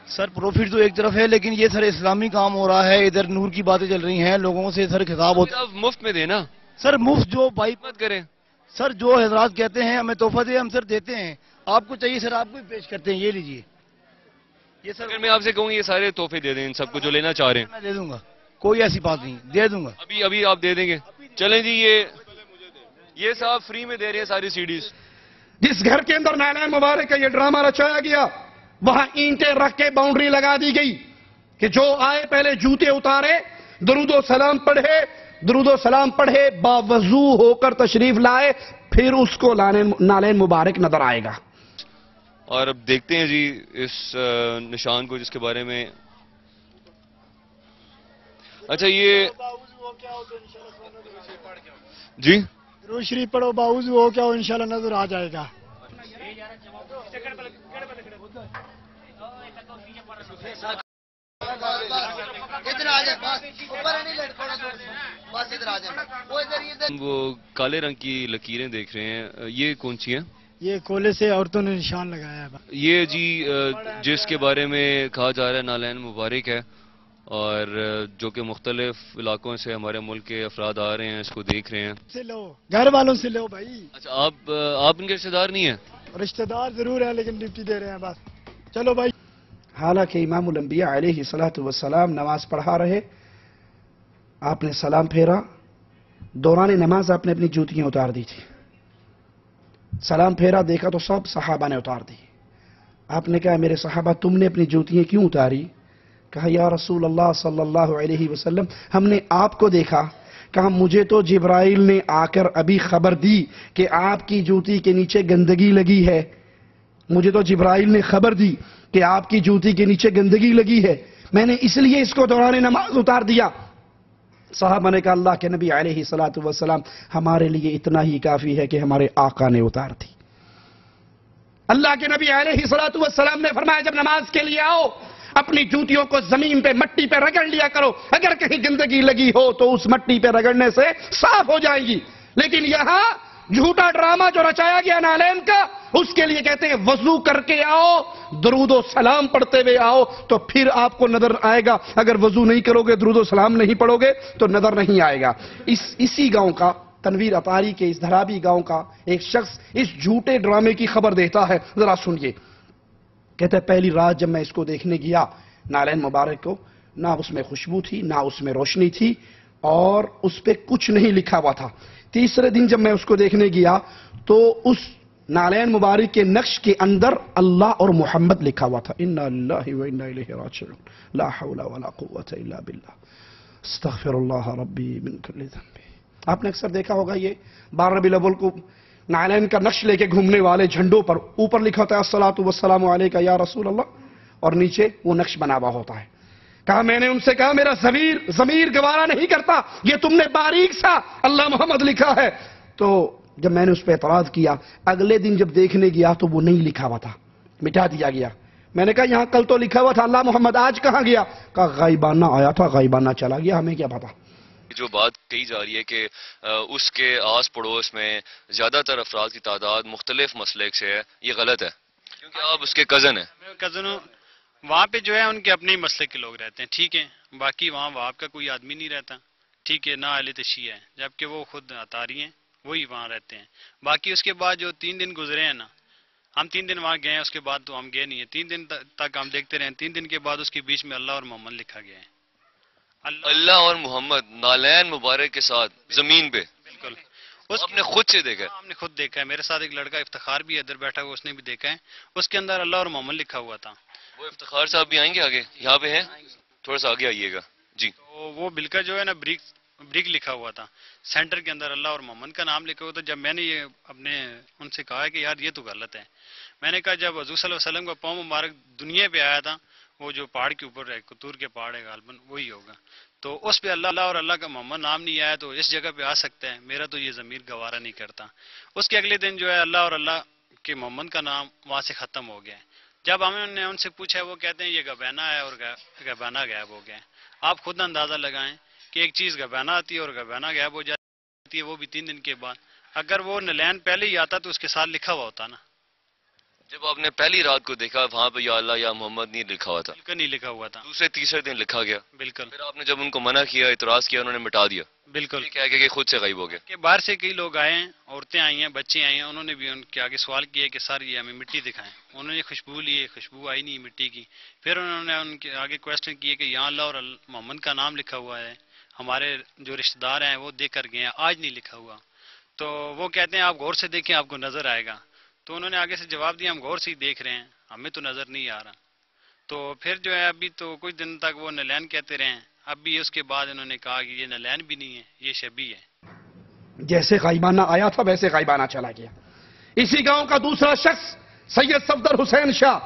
سر پروفٹ تو ایک طرف ہے، لیکن یہ سر اسلامی کام ہو رہا ہے، ادھر نور کی باتیں چل رہی ہیں، لوگوں سے سر خطاب ہوتا ہے۔ آپ مفت میں دینا سر مفت جو بھائی مت کریں سر، جو حضرات کہتے ہیں ہمیں تحفہ دے، ہم سر دیتے ہیں۔ آپ کو چاہیے سر، آپ کو بھی پیش کرتے ہیں، یہ لیجئے۔ یہ سر اگر میں آپ سے کہوں یہ سارے تحفے دے دیں ان سب کو جو لینا چاہ رہے ہیں؟ میں دے دوں گا، کوئی ایسی بات نہیں، دے دوں گا۔ ابھی آپ دے دیں گے؟ چلیں جی، یہ صاحب فری میں دے رہے ہیں ساری سیڈیز۔ جس گھر کے اندر نالین مبارک کا یہ ڈرامہ رچایا گیا، وہاں اینٹیں رکھ کے باؤنڈری لگا دی گئی کہ جو آئے پہلے جوتے اتارے، درود و سلام پڑھے، باوضو ہو کر تشریف لائے، پھر اس کو نالین مبارک نظر آئے گا۔ اور اب دیکھتے ہیں جی اس نشان کو جس کے بارے میں، اچھا یہ جی درود شریف پڑھو، باوضو ہو کیا انشاءاللہ نظر آ جائے گا۔ وہ کالے رنگ کی لکیریں دیکھ رہے ہیں، یہ کون سی ہیں؟ یہ کولے سے عورتوں نے نشان لگایا ہے۔ یہ جی جس کے بارے میں کہا جا رہا ہے نالین مبارک ہے، اور جو کہ مختلف علاقوں سے ہمارے ملک کے افراد آ رہے ہیں، اس کو دیکھ رہے ہیں۔ سے لو، گھر والوں سے لو بھائی۔ اچھا آپ ان کے رشتہ دار نہیں ہیں؟ رشتہ دار ضرور ہیں، لیکن ڈپٹی دے رہے ہیں بس۔ چلو بھائی۔ حالانکہ امام الانبیاء علیہ الصلوۃ والسلام نماز پڑھا رہے، آپ نے سلام پھیرا، دوران نماز آپ نے اپنی جوتیاں اتار دی تھی۔ سلام پھیرا، دیکھا تو سب صحابہ نے اتار دی۔ آپ نے کہا میرے صحابہ تم نے اپنی جوتیاں کیوں اتاری؟ کہا یا رسول اللہ صلی اللہ علیہ وسلم ہم نے آپ کو دیکھا۔ کہا مجھے تو جبرائیل نے آ کر ابھی خبر دی کہ آپ کی جوتی کے نیچے گندگی لگی ہے، مجھے تو جبرائیل نے خبر دی کہ آپ کی جوتی کے نیچے گندگی لگی ہے، میں نے اس لیے اس کو دوران نماز اتار دیا۔ صحابہ نے کہا اللہ کے نبی علیہ الصلوۃ والسلام ہمارے لیے اتنا ہی کافی ہے کہ ہمارے آقا نے اتار دی۔ اللہ کے نبی علیہ الصلوۃ والسلام نے فرمایا جب نماز کے لیے آؤ اپنی جوتیوں کو زمین پہ مٹی پہ رگڑ لیا کرو، اگر کہیں گندگی لگی ہو تو اس مٹی پہ رگڑنے سے صاف ہو جائے گی۔ لیکن یہاں جھوٹا ڈرامہ جو رچایا گیا نالین کا، اس کے لیے کہتے ہیں وضو کر کے آؤ، درود و سلام پڑھتے ہوئے آؤ تو پھر آپ کو نظر آئے گا، اگر وضو نہیں کرو گے، درود و سلام نہیں پڑھو گے تو نظر نہیں آئے گا۔ اسی گاؤں کا، تنویر اطاری کے اس دھرابی گاؤں کا ایک شخص اس جھوٹے ڈرامے کی خبر دیتا ہے، ذرا سنیے۔ کہتے ہیں پہلی رات جب میں اس کو دیکھنے گیا نالین مبارک کو، نہ اس میں خوشبو تھی نہ اس میں روشنی تھی اور اس پہ کچھ نہیں لکھا ہوا تھا۔ تیسرے دن جب میں اس کو دیکھنے گیا تو اس نالین مبارک کے نقش کے اندر اللہ اور محمد لکھا ہوا تھا، انا للہ و انا الیہ راجعون، لا حول ولا قوة الا باللہ، استغفر اللہ ربی من کل ذنب۔ آپ نے اکثر دیکھا ہوگا یہ 12 ربیع الاول کو نالین کا نقش لے کے گھومنے والے جھنڈوں پر اوپر لکھا ہوتا ہے الصلاۃ والسلام علیک یا رسول اللہ، اور نیچے وہ نقش بنا ہوا ہوتا ہے. کہا میں نے ان سے کہا میرا ضمیر گوارا نہیں کرتا، یہ تم نے باریک سا اللہ محمد لکھا ہے. تو جب میں نے اس پہ اعتراض کیا، اگلے دن جب دیکھنے گیا تو وہ نہیں لکھا ہوا تھا، مٹا دیا گیا. میں نے کہا یہاں کل تو لکھا ہوا تھا اللہ محمد، آج کہاں گیا؟ کہا غائبانہ آیا تھا، غائبانہ چلا گیا، ہمیں کیا پتا. جو بات کہی جا رہی ہے کہ اس کے آس پڑوس میں زیادہ تر افراد کی تعداد مختلف مسلک سے ہے، یہ غلط ہے کیونکہ آپ اس کے کزن ہیں. کزن وہاں پہ جو ہے ان کے اپنے مسلک کے لوگ رہتے ہیں، ٹھیک ہے، باقی وہاں وہاں کا کوئی آدمی نہیں رہتا، ٹھیک ہے، نہ اہل تشیع ہے، جبکہ وہ خود اطاری ہیں، وہی وہاں رہتے ہیں. باقی اس کے بعد جو 3 دن گزرے ہیں نا، ہم 3 دن وہاں گئے ہیں، اس کے بعد تو ہم گئے نہیں ہیں. 3 دن تک ہم دیکھتے رہے ہیں. 3 دن کے بعد اس کے بیچ میں اللہ اور محمد لکھا گیا ہے. اللہ اور محمد نالین مبارک کے ساتھ زمین پہ بالکل آپ نے خود سے دیکھا ہے؟ ہم نے خود دیکھا ہے. میرے ساتھ ایک لڑکا افتخار بھی ادھر بیٹھا ہوا، اس نے بھی دیکھا ہے. اس کے اندر اللہ اور محمد لکھا ہوا تھا. وہ افتخار صاحب بھی آئیں گے آگے، یہاں پہ ہیں، تھوڑا سا آگے آئیے گا جی. تو وہ بل کا جو ہے نا بریک لکھا ہوا تھا، سینٹر کے اندر اللہ اور محمد کا نام لکھا ہوا تھا. جب میں نے یہ اپنے ان سے کہا کہ یار یہ تو غلط ہے، میں نے کہا جب حضور صلی اللہ علیہ وسلم کا پاؤں مبارک دنیا پہ آیا تھا، وہ جو پہاڑ کے اوپر ہے، کتور کے پہاڑ ہے غالباً وہی ہوگا، تو اس پہ اللہ اور اللہ کا محمد نام نہیں آیا، تو اس جگہ پہ آ سکتا ہے. میرا تو یہ ضمیر گوارا نہیں کرتا. اس کے اگلے دن جو ہے اللہ اور اللہ کے محمد کا نام وہاں سے ختم ہو گیا ہے. جب ہمیں نے ان سے پوچھا، وہ کہتے ہیں یہ گبینہ ہے اور گبینہ غائب ہو گیا ہے. آپ خود اندازہ لگائیں کہ ایک چیز گبینہ آتی ہے اور گبینہ غائب ہو جاتی ہے، وہ بھی 3 دن کے بعد. اگر وہ نلین پہلے ہی آتا تو اس کے ساتھ لکھا ہوا ہوتا نا. جب آپ نے پہلی رات کو دیکھا وہاں پہ یا اللہ یا محمد نہیں لکھا ہوا تھا، بالکل نہیں لکھا ہوا تھا. دوسرے تیسرے دن لکھا گیا. بالکل. پھر آپ نے جب ان کو منع کیا، اعتراض کیا، انہوں نے مٹا دیا. بالکل. کہہ کہ خود سے غائب ہو گیا. کہ باہر سے کئی لوگ آئے ہیں، عورتیں آئی ہیں، بچے آئے ہیں، انہوں نے بھی ان کے آگے سوال کیا کہ سر یہ ہمیں مٹی دکھائیں. انہوں نے خوشبو لی، خوشبو آئی نہیں مٹی کی. پھر انہوں نے ان کے آگے کوشچن کیے کہ یہاں اللہ اور محمد کا نام لکھا ہوا ہے، ہمارے جو رشتہ دار ہیں وہ دیکھ کر گئے ہیں، آج نہیں لکھا ہوا. تو وہ کہتے ہیں آپ غور سے دیکھیں آپ کو نظر آئے گا. تو انہوں نے آگے سے جواب دیا ہم غور سے ہی دیکھ رہے ہیں، ہمیں تو نظر نہیں آ رہا. تو پھر جو ہے ابھی تو کچھ دن تک وہ نلین کہتے رہے ہیں. اب بھی اس کے بعد انہوں نے کہا کہ یہ نلین بھی نہیں ہے، یہ شبی ہے. جیسے غائبانہ آیا تھا ویسے غائبانہ چلا گیا. اسی گاؤں کا دوسرا شخص سید صفدر حسین شاہ،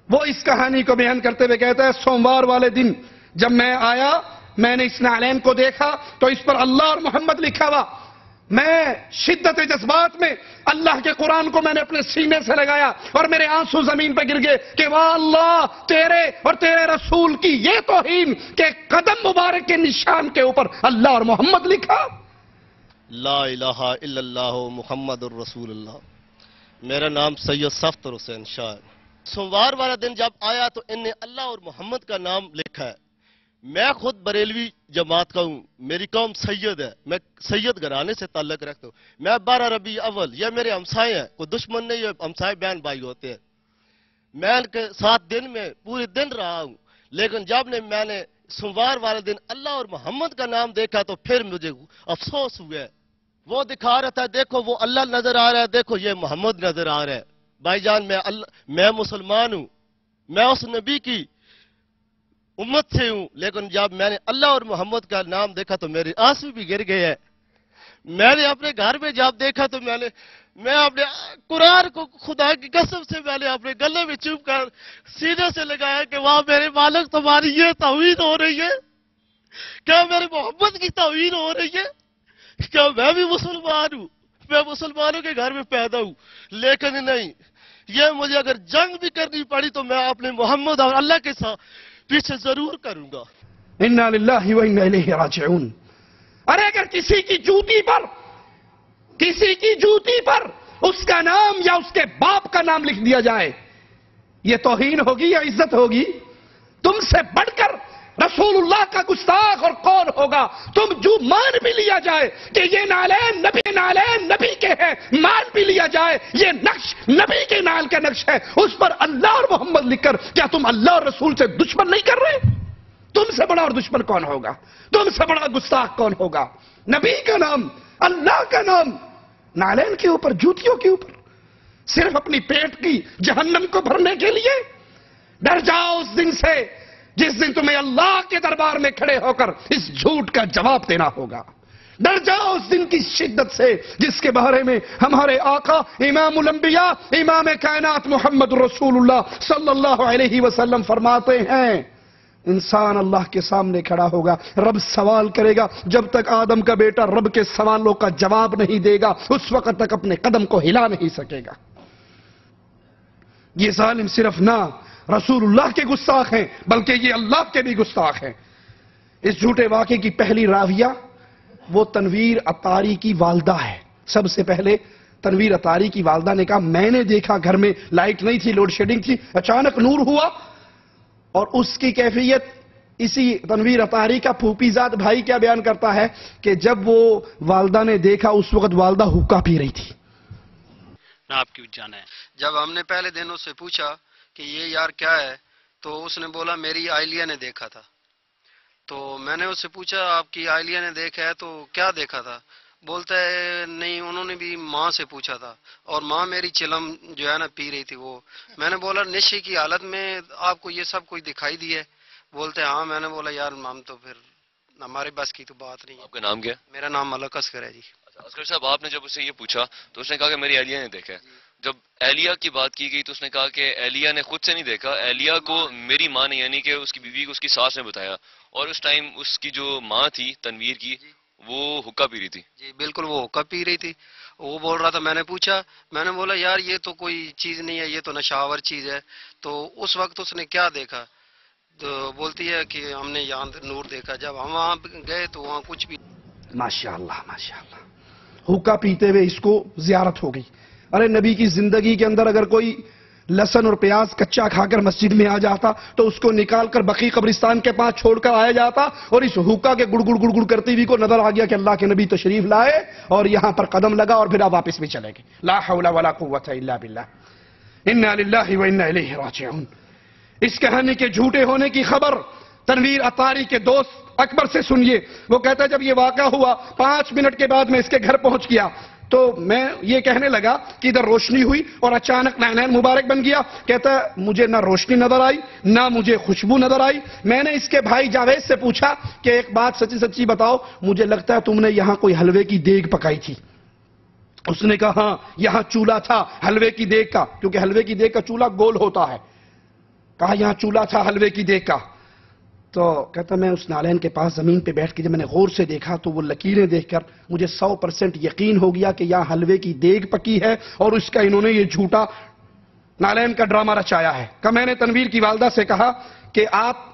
وہ اس کہانی کو بیان کرتے ہوئے کہتا ہے سوموار والے دن جب میں آیا، میں نے اس نالین کو دیکھا تو اس پر اللہ اور محمد لکھا ہوا. میں شدت جذبات میں اللہ کے قرآن کو میں نے اپنے سینے سے لگایا اور میرے آنسو زمین پہ گر گئے کہ واہ اللہ، تیرے اور تیرے رسول کی یہ توہین کہ قدم مبارک کے نشان کے اوپر اللہ اور محمد لکھا. لا الہ الا اللہ محمد الرسول اللہ. میرا نام سید صفدر حسین شاہ ہے. سوموار والا دن جب آیا تو ان نے اللہ اور محمد کا نام لکھا ہے. میں خود بریلوی جماعت کا ہوں، میری قوم سید ہے، میں سید گھرانے سے تعلق رکھتا ہوں. میں 12 ربیع اول، یہ میرے ہمسائے ہیں، کوئی دشمن نہیں، یہ ہمسائے بہن بھائی ہوتے ہیں. میں ان کے ساتھ دن میں پورے دن رہا ہوں، لیکن جب میں نے سوموار والے دن اللہ اور محمد کا نام دیکھا تو پھر مجھے افسوس ہوا. وہ دکھا رہا تھا دیکھو وہ اللہ نظر آ رہا ہے، دیکھو یہ محمد نظر آ رہا ہے. بھائی جان میں مسلمان ہوں، میں اس نبی کی امت سے ہوں، لیکن جب میں نے اللہ اور محمد کا نام دیکھا تو میرے آنسو بھی گر گئے ہیں. میں نے اپنے گھر میں جب دیکھا تو میں اپنے قرآن کو خدا کی قسم سے میں نے اپنے گلے میں چوب کر سینے سے لگایا کہ وہاں میرے مالک تمہاری یہ توہین ہو رہی ہے، کیا میرے محمد کی توہین ہو رہی ہے؟ کیا میں بھی مسلمان ہوں؟ میں مسلمانوں کے گھر میں پیدا ہوں، لیکن نہیں، یہ مجھے اگر جنگ بھی کرنی پڑی تو میں اپنے محمد اور اللہ کے ساتھ پیچھے ضرور کروں گا. انا للہ و انا الیہ راجعون. ارے اگر کسی کی جوتی پر اس کا نام یا اس کے باپ کا نام لکھ دیا جائے، یہ توہین ہوگی یا عزت ہوگی؟ تم سے بڑھ کر رسول اللہ کا گستاخ اور کون ہوگا؟ تم جو مان بھی لیا جائے کہ یہ نالین نبی کے ہیں، مان بھی لیا جائے یہ نقش نبی کے نال کا نقش ہے، اس پر اللہ اور محمد لکھ کر کیا تم اللہ اور رسول سے دشمن نہیں کر رہے؟ تم سے بڑا اور دشمن کون ہوگا؟ تم سے بڑا گستاخ کون ہوگا؟ نبی کا نام، اللہ کا نام نالین کے اوپر، جوتیوں کے اوپر، صرف اپنی پیٹ کی جہنم کو بھرنے کے لیے. ڈر جاؤ اس دن سے جس دن تمہیں اللہ کے دربار میں کھڑے ہو کر اس جھوٹ کا جواب دینا ہوگا. ڈر جاؤ اس دن کی شدت سے جس کے بارے میں ہمارے آقا امام الانبیاء امام کائنات محمد رسول اللہ صلی اللہ علیہ وسلم فرماتے ہیں انسان اللہ کے سامنے کھڑا ہوگا، رب سوال کرے گا، جب تک آدم کا بیٹا رب کے سوالوں کا جواب نہیں دے گا اس وقت تک اپنے قدم کو ہلا نہیں سکے گا۔ یہ ظالم صرف نہ رسول اللہ کے گستاخ ہیں بلکہ یہ اللہ کے بھی گستاخ ہیں۔ اس جھوٹے واقعے کی پہلی راویہ وہ تنویر عطاری کی والدہ ہے۔ سب سے پہلے تنویر عطاری کی والدہ نے کہا میں نے دیکھا گھر میں لائٹ نہیں تھی، لوڈ شیڈنگ تھی، اچانک نور ہوا، اور اس کی کیفیت اسی تنویر عطاری کا پھوپھی زاد بھائی کیا بیان کرتا ہے کہ جب وہ والدہ نے دیکھا اس وقت والدہ حقہ پی رہی تھی۔ آپ کی جانا ہے جب ہم نے پہلے دن اس سے پوچھا کہ یہ یار کیا ہے تو اس نے بولا میری اہلیہ نے دیکھا تھا۔ تو میں نے اس سے پوچھا آپ کی اہلیہ نے دیکھا ہے تو کیا دیکھا تھا؟ بولتا ہے نہیں انہوں نے بھی ماں سے پوچھا تھا اور ماں میری چلم جو ہے نا پی رہی تھی وہ۔ میں نے بولا نشے کی حالت میں آپ کو یہ سب کچھ دکھائی دی ہے؟ بولتے ہیں ہاں۔ میں نے بولا یار ہم تو پھر ہمارے بس کی تو بات نہیں ہے۔ آپ کا نام کیا؟ میرا نام ملک اصغر ہے جی۔ اصغر صاحب آپ نے جب اسے یہ پوچھا تو اس نے کہا کہ میری اہلیہ نے دیکھا ہے۔ جب اہلیہ کی بات کی گئی تو اس نے کہا کہ اہلیہ نے خود سے نہیں دیکھا، اہلیہ کو میری ماں نے یعنی کہ اس کی بیوی کو اس کی ساس نے بتایا، اور اس ٹائم اس کی جو ماں تھی تنویر کی وہ حقہ پی رہی تھی۔ جی بالکل وہ حقہ پی رہی تھی۔ وہ بول رہا تھا، میں نے پوچھا، میں نے بولا یار یہ تو کوئی چیز نہیں ہے، یہ تو نشاور چیز ہے۔ تو اس وقت اس نے کیا دیکھا؟ تو بولتی ہے کہ ہم نے یہاں نور دیکھا۔ جب ہم وہاں گئے تو وہاں کچھ بھی۔ ماشاءاللہ ماشاءاللہ، حقہ پیتے ہوئے اس کو زیارت ہو گئی۔ ارے نبی کی زندگی کے اندر اگر کوئی لہسن اور پیاز کچا کھا کر مسجد میں آ جاتا تو اس کو نکال کر بقیع قبرستان کے پاس چھوڑ کر آیا جاتا، اور اس حقہ کے گڑ گڑ گڑ گڑ کرتی ہوئی کو نظر آ گیا کہ اللہ کے نبی تشریف لائے اور یہاں پر قدم لگا اور پھر آپ واپس بھی چلے گئے۔ لا حول ولا قوت الا باللہ، انا للہ وانا الیہ راجعون۔ اس کہانی کے جھوٹے ہونے کی خبر تنویر عطاری کے دوست اکبر سے سنیے۔ وہ کہتا ہے جب یہ واقعہ ہوا 5 منٹ کے بعد میں اس کے گھر پہنچ گیا تو میں یہ کہنے لگا کہ ادھر روشنی ہوئی اور اچانک نینین مبارک بن گیا۔ کہتا ہے مجھے نہ روشنی نظر آئی نہ مجھے خوشبو نظر آئی۔ میں نے اس کے بھائی جاوید سے پوچھا کہ ایک بات سچی سچی بتاؤ، مجھے لگتا ہے تم نے یہاں کوئی حلوے کی دیگ پکائی تھی۔ اس نے کہا ہاں یہاں چولہا تھا حلوے کی دیگ کا، کیونکہ حلوے کی دیگ کا چولہا گول ہوتا ہے۔ کہا یہاں چولہا تھا حلوے کی دیگ کا۔ تو کہتا میں اس نالین کے پاس زمین پہ بیٹھ کے جب میں نے غور سے دیکھا تو وہ لکیریں دیکھ کر مجھے 100% یقین ہو گیا کہ یہاں حلوے کی دیگ پکی ہے اور اس کا انہوں نے یہ جھوٹا نالین کا ڈرامہ رچایا ہے۔ کہ میں نے تنویر کی والدہ سے کہا کہ آپ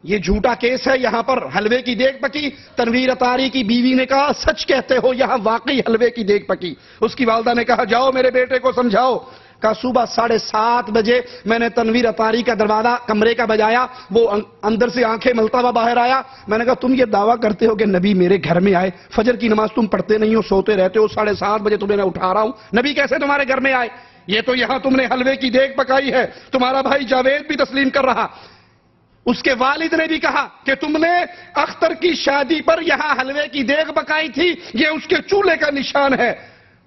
یہ جھوٹا کیس ہے، یہاں پر حلوے کی دیگ پکی۔ تنویر عطاری کی بیوی نے کہا سچ کہتے ہو یہاں واقعی حلوے کی دیگ پکی۔ اس کی والدہ نے کہا جاؤ میرے بیٹے کو سمجھاؤ۔ کہ صبح 7:30 بجے میں نے تنویر عطاری کا دروازہ کمرے کا بجایا، وہ اندر سے آنکھیں ملتا ہوا باہر آیا۔ میں نے کہا تم یہ دعویٰ کرتے ہو کہ نبی میرے گھر میں آئے، فجر کی نماز تم پڑھتے نہیں ہو، سوتے رہتے ہو، 7:30 بجے تمہیں میں اٹھا رہا ہوں، نبی کیسے تمہارے گھر میں آئے؟ یہ تو یہاں تم نے حلوے کی دیگ پکائی ہے۔ تمہارا بھائی جاوید بھی تسلیم کر رہا، اس کے والد نے بھی کہا کہ تم نے اختر کی شادی پر یہاں حلوے کی دیگ پکائی تھی، یہ اس کے چولہے کا نشان ہے۔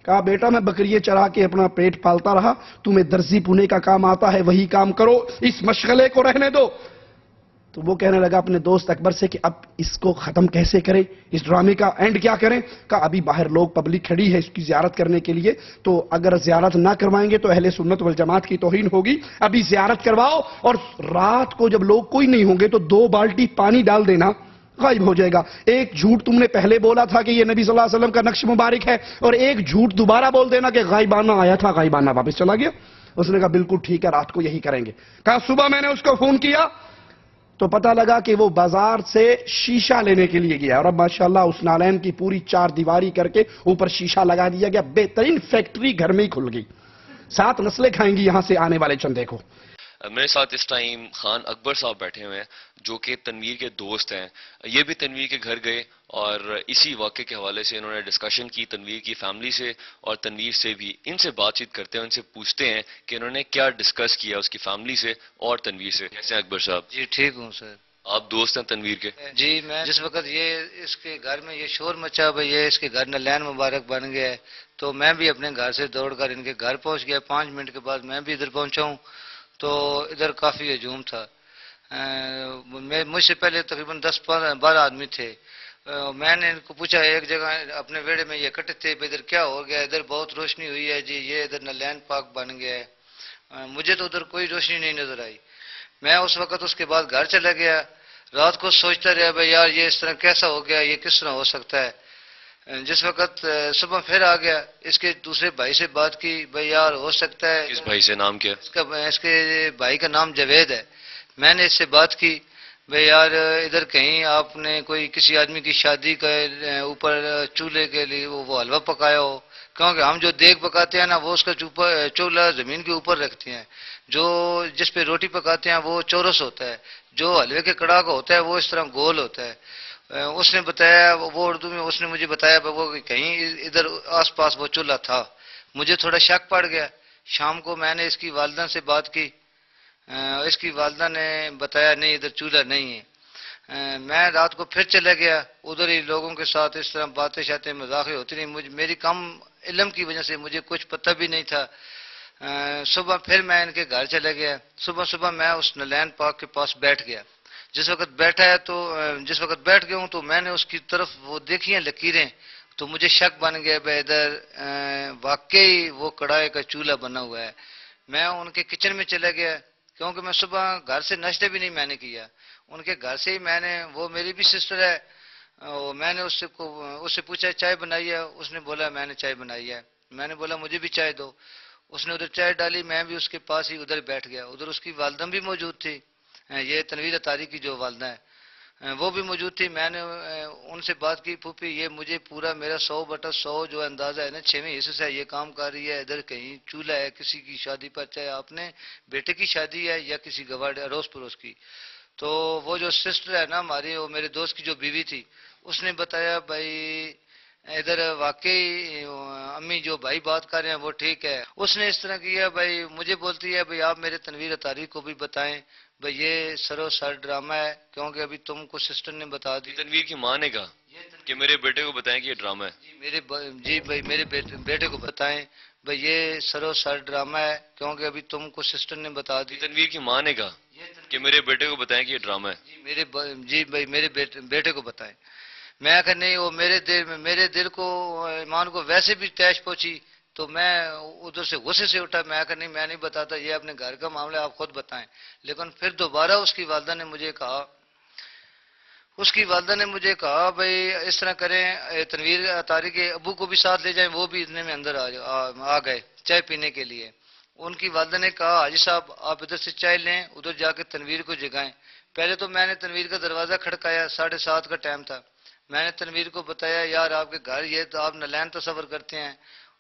کہا بیٹا میں بکریے چرا کے اپنا پیٹ پالتا رہا، تمہیں درزی پونے کا کام آتا ہے وہی کام کرو، اس مشغلے کو رہنے دو۔ تو وہ کہنے لگا اپنے دوست اکبر سے کہ اب اس کو ختم کیسے کریں، اس ڈرامے کا اینڈ کیا کریں؟ کہا ابھی باہر لوگ پبلک کھڑی ہے اس کی زیارت کرنے کے لیے، تو اگر زیارت نہ کروائیں گے تو اہل سنت والجماعت کی توہین ہوگی، ابھی زیارت کرواؤ اور رات کو جب لوگ کوئی نہیں ہوں گے تو 2 بالٹی پانی ڈال دینا، غائب ہو جائے گا۔ ایک جھوٹ تم نے پہلے بولا تھا کہ یہ نبی صلی اللہ علیہ وسلم کا نقش مبارک ہے، اور ایک جھوٹ دوبارہ بول دینا کہ غائبانہ آیا تھا، غائبانہ واپس چلا گیا۔ اس نے کہا بالکل ٹھیک ہے رات کو یہی کریں گے۔ کہا صبح میں نے اس کو فون کیا تو پتہ لگا کہ وہ بازار سے شیشہ لینے کے لیے گیا، اور اب ماشاءاللہ اس نالین کی پوری 4 دیواری کر کے اوپر شیشہ لگا دیا گیا، بہترین فیکٹری گھر میں ہی کھل گئی، 7 نسلیں کھائیں گی یہاں سے آنے والے چندے کو۔ میرے ساتھ اس ٹائم خان اکبر صاحب بیٹھے ہوئے ہیں جو کہ تنویر کے دوست ہیں۔ یہ بھی تنویر کے گھر گئے اور اسی واقعے کے حوالے سے انہوں نے ڈسکشن کی تنویر کی فیملی سے اور تنویر سے بھی۔ ان سے بات چیت کرتے ہیں، ان سے پوچھتے ہیں کہ انہوں نے کیا ڈسکس کیا اس کی فیملی سے اور تنویر سے۔ کیسے ہیں اکبر صاحب؟ جی ٹھیک ہوں سر۔ آپ دوست ہیں تنویر کے؟ جی میں جس وقت یہ اس کے گھر میں یہ شور مچا بھائی یہ اس کے گھر نالین مبارک بن گیا ہے تو میں بھی اپنے گھر سے دوڑ کر ان کے گھر پہنچ گیا۔ 5 منٹ کے بعد میں بھی ادھر پہنچا ہوں تو ادھر کافی ہجوم تھا۔ مجھ سے پہلے تقریباً 10-12 آدمی تھے، میں نے ان کو پوچھا ایک جگہ اپنے ویڑے میں یہ کٹے تھے ادھر کیا ہو گیا، ادھر بہت روشنی ہوئی ہے جی، یہ ادھر نلین پاک بن گیا ہے. مجھے تو ادھر کوئی روشنی نہیں نظر آئی. میں اس وقت اس کے بعد گھر چلا گیا، رات کو سوچتا رہا بھائی یار یہ اس طرح کیسا ہو گیا، یہ کس طرح ہو سکتا ہے. جس وقت صبح پھر آ گیا، اس کے دوسرے بھائی سے بات کی، بھائی یار ہو سکتا ہے. کس بھائی سے؟ نام کیا؟ اس کے بھائی کا نام جاوید ہے. میں نے اس سے بات کی، بھائی یار ادھر کہیں آپ نے کوئی کسی آدمی کی شادی کے اوپر چولہے کے لیے وہ حلوہ پکایا ہو، کیونکہ ہم جو دیگ پکاتے ہیں نا وہ اس کا چولہا زمین کے اوپر رکھتے ہیں، جو جس پہ روٹی پکاتے ہیں وہ چورس ہوتا ہے، جو حلوے کے کڑا کا ہوتا ہے وہ اس طرح گول ہوتا ہے. اس نے بتایا، وہ اردو میں اس نے مجھے بتایا وہ کہیں ادھر آس پاس وہ چولہا تھا. مجھے تھوڑا شک پڑ گیا. شام کو میں نے اس کی والدہ سے بات کی، اس کی والدہ نے بتایا نہیں ادھر چولہا نہیں ہے. میں رات کو پھر چلا گیا، ادھر ہی لوگوں کے ساتھ اس طرح باتیں شاتیں مذاقیں ہوتی نہیں، میری کم علم کی وجہ سے مجھے کچھ پتہ بھی نہیں تھا. صبح پھر میں ان کے گھر چلا گیا. صبح میں اس نلین پاک کے پاس بیٹھ گیا. جس وقت بیٹھ گیا ہوں تو میں نے اس کی طرف وہ دیکھی ہیں لکیریں، تو مجھے شک بن گیا بھائی ادھر واقعی وہ کڑھائی کا چولہا بنا ہوا ہے. میں ان کے کچن میں چلا گیا، کیونکہ میں صبح گھر سے ناشتہ بھی نہیں میں نے کیا. ان کے گھر سے ہی میں نے، وہ میری بھی سسٹر ہے، میں نے اس سے پوچھا چائے بنائی ہے؟ اس نے بولا میں نے چائے بنائی ہے. میں نے بولا مجھے بھی چائے دو. اس نے ادھر چائے ڈالی، میں بھی اس کے پاس ہی ادھر بیٹھ گیا. ادھر اس کی والدہ بھی موجود تھی، یہ تنویر اطاری کی جو والدہ ہے وہ بھی موجود تھی. میں نے ان سے بات کی، پھوپھی یہ مجھے پورا میرا 100/100 جو اندازہ ہے نا 6ویں حصے سے یہ کام کر رہی ہے. ادھر کہیں چولہا ہے کسی کی شادی پر، چاہے آپ نے بیٹے کی شادی ہے یا کسی گواڑ اڑوس پڑوس کی. تو وہ جو سسٹر ہے نا ہماری، وہ میرے دوست کی جو بیوی تھی، اس نے بتایا بھائی ادھر واقعی امی جو بھائی بات کر رہے ہیں وہ ٹھیک ہے. اس نے اس طرح کیا بھائی، مجھے بولتی ہے بھائی آپ میرے تنویر اطاری کو بھی بتائیں بھئی یہ سرو سر ڈرامہ ہے، کیونکہ ابھی تم کو سسٹر نے بتا دی. تنویر کی ماں نے کہا کہ میرے بیٹے کو بتائیں کہ یہ ڈرامہ ہے. جی بھائی میرے بیٹے کو بتائیں بھئی یہ سرو سر ڈرامہ ہے، کیونکہ ابھی تم کو سسٹر نے بتا دی. تنویر کی ماں نے کہا کہ میرے بیٹے کو بتائیں کہ یہ ڈرامہ ہے. جی بھائی میرے بیٹے کو بتائیں. میں کہ نہیں، وہ میرے دل کو ایمان کو ویسے بھی تیش پہنچی، تو میں ادھر سے غصے سے اٹھا. میں کہ نہیں میں نہیں بتاتا، یہ اپنے گھر کا معاملہ آپ خود بتائیں. لیکن پھر دوبارہ اس کی والدہ نے مجھے کہا بھئی اس طرح کریں، تنویر اطاری کے ابو کو بھی ساتھ لے جائیں، وہ بھی اتنے میں اندر آ گئے چائے پینے کے لیے. ان کی والدہ نے کہا حاجی صاحب آپ ادھر سے چائے لیں، ادھر جا کے تنویر کو جگائیں. پہلے تو میں نے تنویر کا دروازہ کھڑکایا، 7:30 کا ٹائم تھا. میں نے تنویر کو بتایا یار آپ کے گھر یہ تو آپ نلین تصور کرتے ہیں،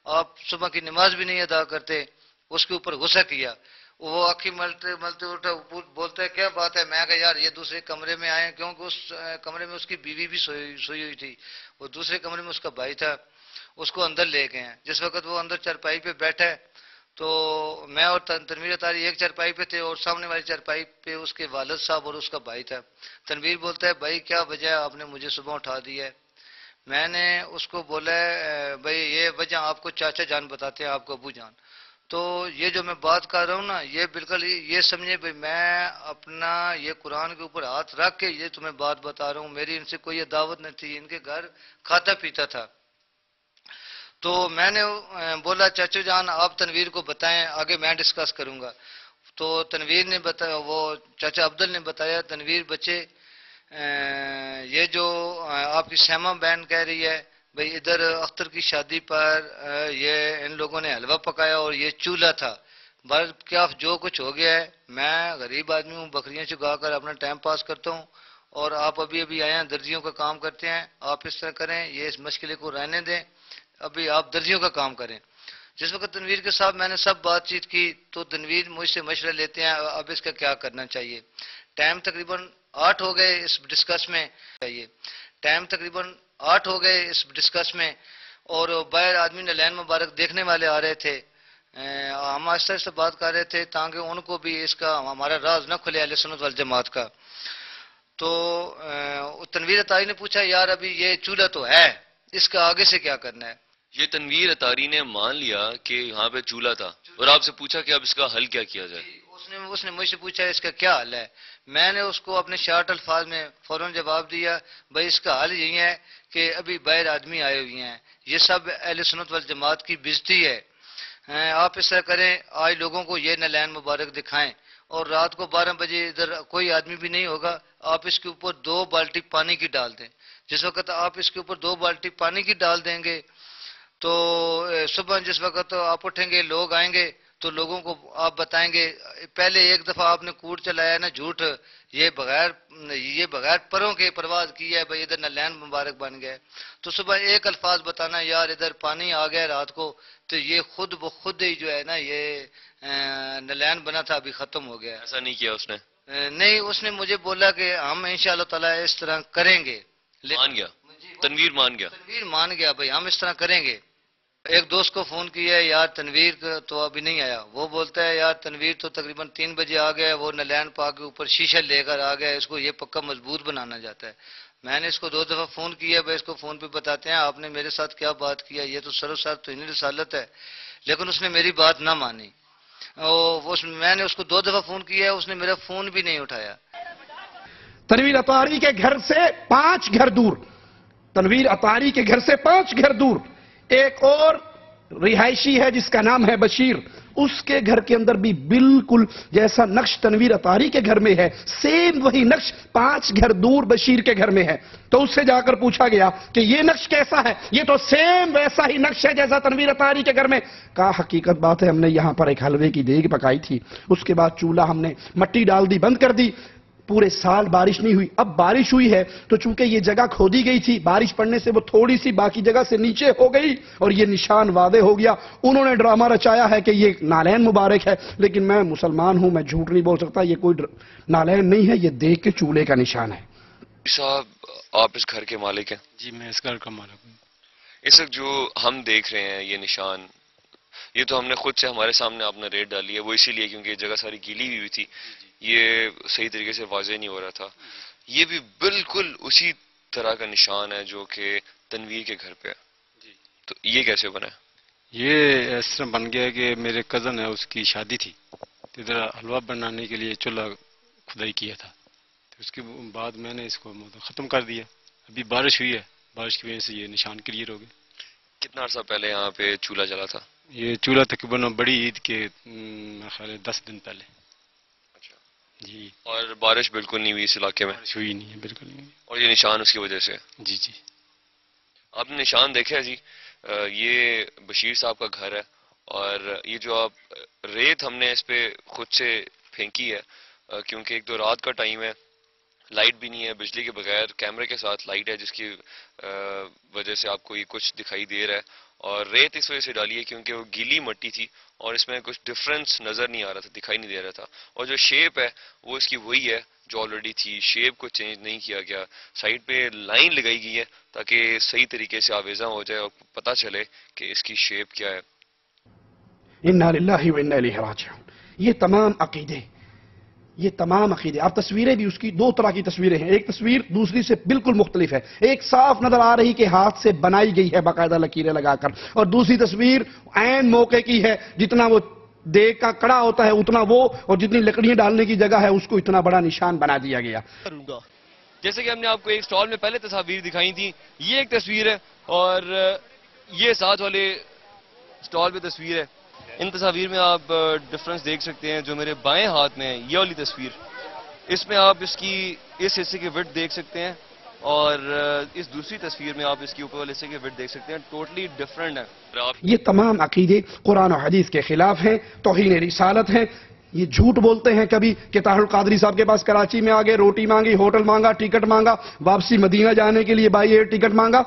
آپ صبح کی نماز بھی نہیں ادا کرتے. اس کے اوپر غصہ کیا، وہ آنکھیں ملتے اٹھا بولتا ہے کیا بات ہے. میں کہا یار یہ دوسرے کمرے میں آئے، کیونکہ اس کمرے میں اس کی بیوی بھی سوئی ہوئی تھی، وہ دوسرے کمرے میں اس کا بھائی تھا، اس کو اندر لے گئے ہیں. جس وقت وہ اندر چارپائی پہ بیٹھا ہے تو میں اور تنویر اطاری ایک چارپائی پہ تھے، اور سامنے والی چارپائی پہ اس کے والد صاحب اور اس کا بھائی تھا. تنویر بولتا ہے بھائی کیا وجہ ہے آپ نے مجھے صبح اٹھا دی ہے. میں نے اس کو بولا بھائی یہ وجہ آپ کو چاچا جان بتاتے ہیں، آپ کو ابو جان. تو یہ جو میں بات کر رہا ہوں نا، یہ بالکل یہ سمجھے بھائی میں اپنا یہ قرآن کے اوپر ہاتھ رکھ کے یہ تمہیں بات بتا رہا ہوں. میری ان سے کوئی دعوت نہیں تھی، ان کے گھر کھاتا پیتا تھا. تو میں نے بولا چاچو جان آپ تنویر کو بتائیں، آگے میں ڈسکس کروں گا. تو تنویر نے بتایا، وہ چاچا عبدل نے بتایا تنویر بچے یہ جو آپ کی سیما بہن کہہ رہی ہے بھئی ادھر اختر کی شادی پر یہ ان لوگوں نے حلوہ پکایا اور یہ چولہا تھا. بس کیا جو کچھ ہو گیا ہے، میں غریب آدمی ہوں، بکریاں چگا کر اپنا ٹائم پاس کرتا ہوں، اور آپ ابھی آئے ہیں درزیوں کا کام کرتے ہیں. آپ اس طرح کریں، یہ اس مشکلے کو رہنے دیں، ابھی آپ درزیوں کا کام کریں. جس وقت تنویر کے ساتھ میں نے سب بات چیت کی تو تنویر مجھ سے مشورہ لیتے ہیں اب اس کا کیا کرنا چاہیے. ٹائم تقریباً 8 ہو گئے اس ڈسکس میں اور باہر آدمی نلین مبارک دیکھنے والے آ رہے تھے. ہم آہستہ آہستہ بات کر رہے تھے تاکہ ان کو بھی اس کا ہمارا راز نہ کھلے اہل سنت والجماعت کا. تو تنویر اطاری نے پوچھا یار ابھی یہ چولہا تو ہے، اس کا آگے سے کیا کرنا ہے. یہ تنویر اطاری نے مان لیا کہ یہاں پہ چولہا تھا اور آپ سے پوچھا کہ اب اس کا حل کیا کیا جائے. اس نے مجھ سے پوچھا اس کا کیا حل ہے. میں نے اس کو اپنے شارٹ الفاظ میں فوراً جواب دیا بھائی اس کا حل یہی ہے کہ ابھی باہر آدمی آئے ہوئے ہیں, یہ سب اہل سنت والجماعت کی بےزتی ہے. آپ اس طرح کریں, آج لوگوں کو یہ نلین مبارک دکھائیں اور رات کو 12 بجے ادھر کوئی آدمی بھی نہیں ہوگا, آپ اس کے اوپر 2 بالٹی پانی کی ڈال دیں. جس وقت آپ اس کے اوپر 2 بالٹی پانی کی ڈال دیں گے تو صبح جس وقت آپ اٹھیں گے لوگ آئیں گے تو لوگوں کو آپ بتائیں گے پہلے ایک دفعہ آپ نے کوڑ چلایا نا جھوٹ, یہ بغیر پروں کے پرواز کی ہے بھائی ادھر نلین مبارک بن گئے. تو صبح ایک الفاظ بتانا یار ادھر پانی آ گیا رات کو, تو یہ خود بخود ہی جو ہے نا یہ نلین بنا تھا ابھی ختم ہو گیا. ایسا نہیں کیا اس نے؟ نہیں, اس نے مجھے بولا کہ ہم انشاءاللہ تعالی اس طرح کریں گے. مان گیا, تنویر مان گیا. تنویر مان گیا بھائی ہم اس طرح کریں گے. ایک دوست کو فون کیا ہے یار تنویر تو ابھی نہیں آیا, وہ بولتا ہے یار تنویر تو تقریباً 3 بجے آ گیا, وہ نلین پا کے اوپر شیشہ لے کر آ گیا, اس کو یہ پکا مضبوط بنانا جاتا ہے. میں نے اس کو 2 دفعہ فون کیا, بھائی اس کو فون پہ بتاتے ہیں آپ نے میرے ساتھ کیا بات کیا, یہ تو سروسار تو انہیں رسالت ہے, لیکن اس نے میری بات نہ مانی. میں نے اس کو 2 دفعہ فون کیا, اس نے میرا فون بھی نہیں اٹھایا. تنویر اطاری کے گھر سے 5 گھر دور, تنویر اطاری کے گھر سے 5 گھر دور ایک اور رہائشی ہے جس کا نام ہے بشیر, اس کے گھر کے اندر بھی بالکل جیسا نقش تنویر اطاری کے گھر میں ہے سیم وہی نقش 5 گھر دور بشیر کے گھر میں ہے. تو اس سے جا کر پوچھا گیا کہ یہ نقش کیسا ہے, یہ تو سیم ویسا ہی نقش ہے جیسا تنویر اطاری کے گھر میں. کہا حقیقت بات ہے, ہم نے یہاں پر ایک حلوے کی دیگ پکائی تھی, اس کے بعد چولہا ہم نے مٹی ڈال دی بند کر دی, پورے سال بارش نہیں ہوئی, اب بارش ہوئی ہے تو چونکہ یہ جگہ کھودی گئی تھی بارش پڑنے سے وہ تھوڑی سی باقی جگہ سے نیچے ہو گئی اور یہ نشان واضح ہو گیا. انہوں نے ڈرامہ رچایا ہے کہ یہ نالین مبارک ہے, لیکن میں مسلمان ہوں, میں جھوٹ نہیں بول سکتا, یہ کوئی نالین نہیں ہے, یہ دیکھ کے چولہے کا نشان ہے. صاحب آپ اس گھر کے مالک ہیں؟ جی میں اس گھر کا مالک ہوں. اس وقت جو ہم دیکھ رہے ہیں یہ نشان, یہ تو ہم نے خود سے ہمارے سامنے آپ نے ریٹ ڈالی ہے, وہ اسی لیے کیونکہ یہ جگہ ساری گیلی ہوئی تھی, یہ صحیح طریقے سے واضح نہیں ہو رہا تھا. یہ بھی بالکل اسی طرح کا نشان ہے جو کہ تنویر کے گھر پہ ہے. تو یہ کیسے بنا ہے؟ یہ اس طرح بن گیا کہ میرے کزن ہے اس کی شادی تھی, تو ادھر حلوہ بنانے کے لیے چولہا کھدائی کیا تھا, تو اس کے بعد میں نے اس کو ختم کر دیا. ابھی بارش ہوئی ہے, بارش کی وجہ سے یہ نشان کلیئر ہو گیا. کتنا عرصہ پہلے یہاں پہ چولہا جلا تھا؟ یہ چولہا تقریباً بڑی عید کے میرے خیال ہے 10 دن پہلے. جی. اور بارش بالکل نہیں ہوئی اس علاقے میں؟ بارش ہوئی نہیں ہے, بالکل نہیں. اور یہ نشان اس کی وجہ سے؟ جی جی. آپ نے نشان دیکھا ہے جی, یہ بشیر صاحب کا گھر ہے, اور یہ جو آپ ریت ہم نے اس پہ خود سے پھینکی ہے, کیونکہ ایک تو رات کا ٹائم ہے, لائٹ بھی نہیں ہے, بجلی کے بغیر کیمرے کے ساتھ لائٹ ہے جس کی وجہ سے آپ کو یہ کچھ دکھائی دے رہا ہے, اور ریت اس وجہ سے ڈالی ہے کیونکہ وہ گیلی مٹی تھی اور اس میں کچھ ڈفرنس نظر نہیں آ رہا تھا, دکھائی نہیں دے رہا تھا. اور جو شیپ ہے وہ اس کی وہی ہے جو آلریڈی تھی, شیپ کو چینج نہیں کیا گیا. سائڈ پہ لائن لگائی گئی ہے تاکہ صحیح طریقے سے آویزاں ہو جائے اور پتہ چلے کہ اس کی شیپ کیا ہے. انا للہ و انا الیہ راجعون. یہ تمام عقیدے آپ تصویریں بھی اس کی 2 طرح کی تصویریں ہیں, ایک تصویر دوسری سے بالکل مختلف ہے, ایک صاف نظر آ رہی کہ ہاتھ سے بنائی گئی ہے باقاعدہ لکیریں لگا کر, اور دوسری تصویر عین موقع کی ہے, جتنا وہ دیگ کا کڑا ہوتا ہے اتنا وہ, اور جتنی لکڑیاں ڈالنے کی جگہ ہے اس کو اتنا بڑا نشان بنا دیا گیا. جیسے کہ ہم نے آپ کو ایک سٹال میں پہلے تصاویر دکھائی تھی, یہ ایک تصویر ہے اور یہ ساتھ والے سٹال پہ تصویر ہے. ان تصاویر میں آپ ڈفرنس دیکھ سکتے ہیں. جو میرے بائیں ہاتھ میں ہے یہ والی تصویر, اس میں آپ اس کی اس حصے کی وڈتھ دیکھ سکتے ہیں, اور اس دوسری تصویر میں آپ اس کے اوپر والے حصے کی وڈتھ دیکھ سکتے ہیں, ٹوٹلی ڈفرنٹ ہے. یہ تمام عقیدے قرآن و حدیث کے خلاف ہیں, توہین رسالت ہیں. یہ جھوٹ بولتے ہیں کبھی کہ طاہر القادری صاحب کے پاس کراچی میں آگے روٹی مانگی, ہوٹل مانگا, ٹکٹ مانگا, واپسی مدینہ جانے کے لیے بائی ایئر ٹکٹ مانگا.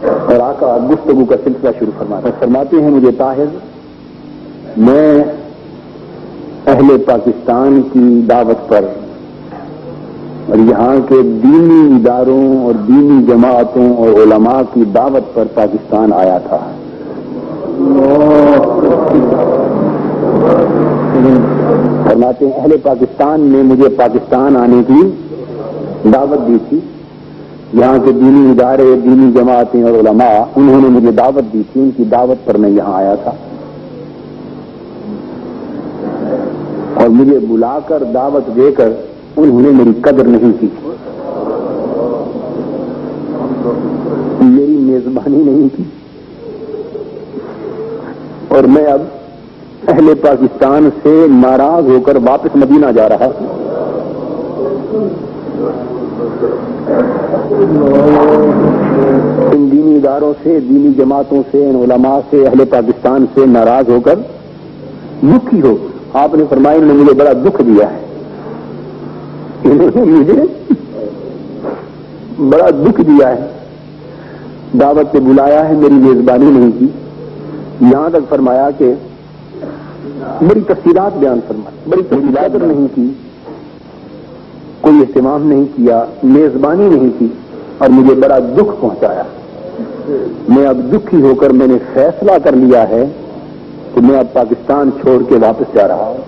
اور آقا گفتگو کا سلسلہ شروع فرماتے ہیں مجھے طاہر, میں اہل پاکستان کی دعوت پر اور یہاں کے دینی اداروں اور دینی جماعتوں اور علماء کی دعوت پر پاکستان آیا تھا. فرماتے ہیں اہل پاکستان نے مجھے پاکستان آنے کی دعوت دی تھی. یہاں کے دینی ادارے, دینی جماعتیں اور علماء, انہوں نے مجھے دعوت دی تھی, ان کی دعوت پر میں یہاں آیا تھا. اور مجھے بلا کر دعوت دے کر انہوں نے میری قدر نہیں کی، میری میزبانی نہیں کی، اور میں اب اہل پاکستان سے ناراض ہو کر واپس مدینہ جا رہا ہوں۔ ان دینی اداروں سے، دینی جماعتوں سے، ان علماء سے، اہل پاکستان سے ناراض ہو کر دکھی ہو۔ آپ نے فرمایا انہوں نے مجھے بڑا دکھ دیا ہے، انہوں نے مجھے بڑا دکھ دیا ہے، دعوت سے بلایا ہے، میری میزبانی نہیں کی، یہاں تک فرمایا کہ بڑی تفصیلات بیان فرمائی، بڑی تفصیلات نہیں کی، کوئی اہتمام نہیں کیا، میزبانی نہیں کی، اور مجھے بڑا دکھ پہنچایا۔ میں اب دکھی ہو کر میں نے فیصلہ کر لیا ہے کہ میں اب پاکستان چھوڑ کے واپس جا رہا ہوں،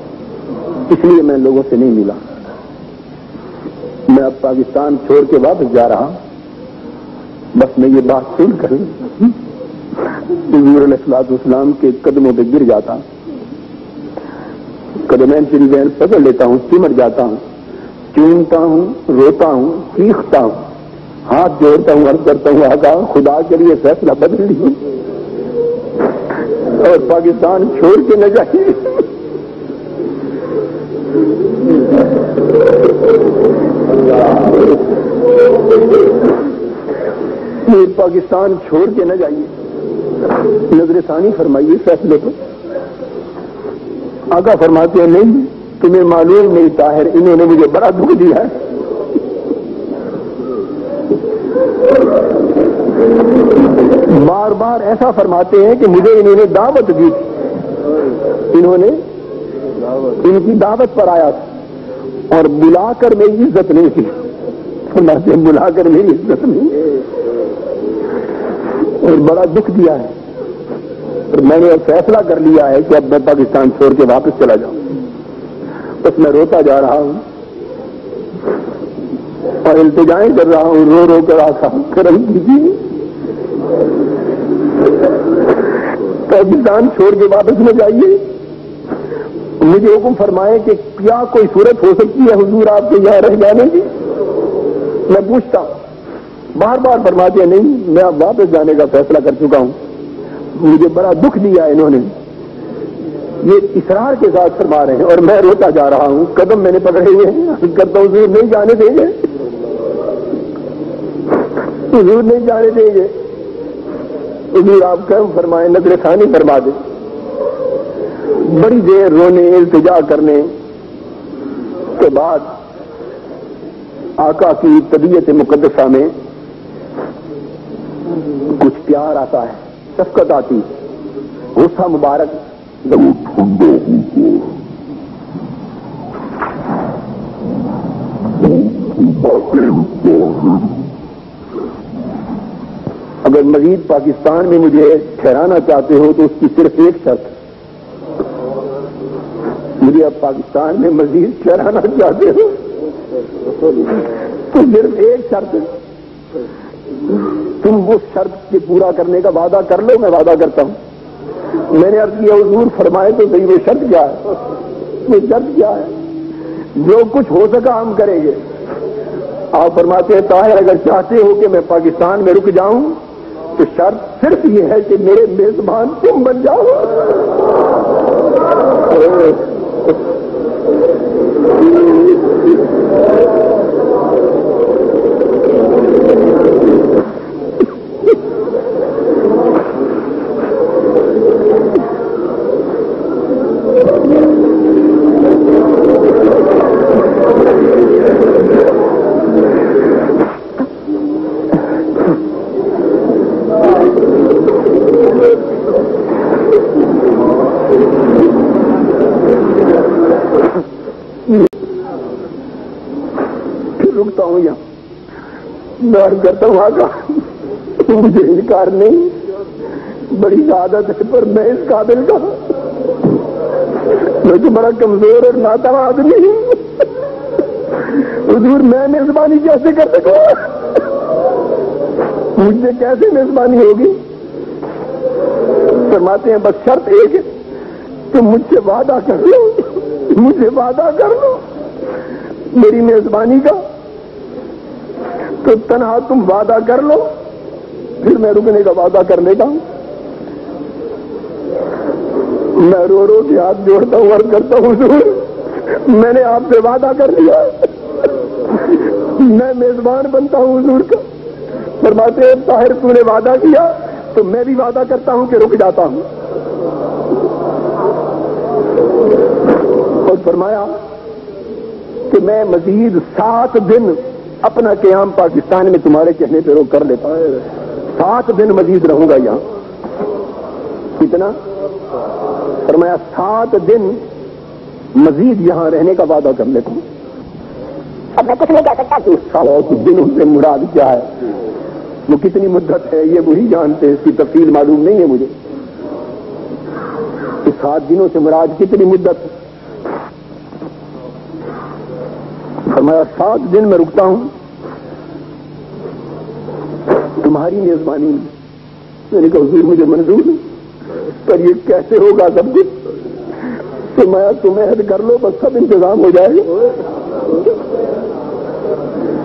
اس لیے میں لوگوں سے نہیں ملا، میں اب پاکستان چھوڑ کے واپس جا رہا ہوں۔ بس میں یہ بات سن کر حضور علیہ الصلوۃ والسلام کے قدموں پہ گر جاتا ہوں، قدمین شریفین پکڑ لیتا ہوں، سمٹ جاتا ہوں، چومتا ہوں، روتا ہوں، چیختا ہوں، ہاتھ جوڑتا ہوں، عرض کرتا ہوں آقا خدا کے لیے فیصلہ بدل لیجیے اور پاکستان چھوڑ کے نہ جائیے۔ پاکستان چھوڑ کے نہ جائیے، نظر ثانی فرمائیے فیصلے کو۔ آقا فرماتے ہیں نہیں، تمہیں معلوم نہیں طاہر، انہوں نے مجھے بڑا دکھ دیا ہے، بار بار ایسا فرماتے ہیں کہ مجھے انہوں نے دعوت دی تھی، انہوں نے ان کی دعوت پر آیا تھا اور بلا کر میری عزت نہیں کی، فرماتے ہیں بلا کر میری عزت نہیں اور بڑا دکھ دیا ہے، اور میں نے اب فیصلہ کر لیا ہے کہ اب میں پاکستان چھوڑ کے واپس چلا جاؤں۔ بس میں روتا جا رہا ہوں اور التجائیں کر رہا ہوں، رو رو کر آقا کرم کیجیے، پاکستان چھوڑ کے واپس نہ جائیے، مجھے حکم فرمائے کہ کیا کوئی صورت ہو سکتی ہے حضور آپ کے یہاں رہ جانے کی؟ میں پوچھتا ہوں، بار بار فرماتے ہیں نہیں، میں اب واپس جانے کا فیصلہ کر چکا ہوں، مجھے بڑا دکھ دیا انہوں نے، یہ اصرار کے ساتھ فرما رہے ہیں اور میں روتا جا رہا ہوں، قدم میں نے پکڑے ہوئے ہیں، کرتا ہوں حضور نہیں جانے دیں گے، حضور نہیں جانے دیں گے، حضور آپ کرم فرمائیں، نظر ثانی فرما دیں۔ بڑی دیر رونے التجا کرنے کے بعد آقا کی طبیعت مقدسہ میں کچھ پیار آتا ہے، شفقت آتی، غصہ مبارک اگر مزید پاکستان میں مجھے ٹھہرانا چاہتے ہو تو اس کی صرف ایک شرط، مجھے اب پاکستان میں مزید ٹھہرانا چاہتے ہو تو صرف ایک شرط، تم اس شرط کے پورا کرنے کا وعدہ کر لو، میں وعدہ کرتا ہوں۔ میں نے عرض کیا حضور فرمائے تو صحیح وہ شرط کیا ہے؟ وہ شرط کیا ہے؟ جو کچھ ہو سکا ہم کریں گے۔ آپ فرماتے ہیں طاہر اگر چاہتے ہو کہ میں پاکستان میں رک جاؤں تو شرط صرف یہ ہے کہ میرے میزبان تم بن جاؤ۔ رکتا ہوں یہاں، میں عرض کرتا ہوں آقا مجھے انکار نہیں، بڑی عادت ہے پر میں اس قابل کا، میں تو بڑا کمزور اور ناتواں آدمی ہوں، حضور میں میزبانی کیسے کر سکوں؟ مجھ سے کیسے میزبانی ہوگی؟ فرماتے ہیں بس شرط ایک ہے، تم مجھ سے وعدہ کر لو مجھے وعدہ کر لو میری میزبانی کا، تو تنہا تم وعدہ کر لو، پھر میں رکنے کا وعدہ کر لیتا ہوں۔ میں رو رو کے ہاتھ جوڑتا ہوں اور کرتا ہوں حضور میں نے آپ سے وعدہ کر لیا، میں میزبان بنتا ہوں حضور کا۔ فرماتے ہیں طاہر تو نے وعدہ کیا تو میں بھی وعدہ کرتا ہوں کہ رک جاتا ہوں۔ اور فرمایا کہ میں مزید 7 دن اپنا قیام پاکستان میں تمہارے کہنے پہ روک کر لیتا ہوں، 7 دن مزید رہوں گا یہاں۔ کتنا؟ فرمایا 7 دن مزید یہاں رہنے کا وعدہ کر لیتا ہوں۔ اب میں کچھ نہیں کہہ سکتا کہ 7 دنوں سے مراد کیا ہے، وہ کتنی مدت ہے یہ وہی جانتے ہیں، اس کی تفصیل معلوم نہیں ہے مجھے کہ 7 دنوں سے مراد کتنی مدت ہے۔ فرمایا 7 دن میں رکتا ہوں تمہاری میزبانی میں۔ میں نے کہا حضور مجھے منظور ہے، پر یہ کیسے ہوگا سب کچھ؟ فرمایا تم عہد کر لو، بس سب انتظام ہو جائے گا،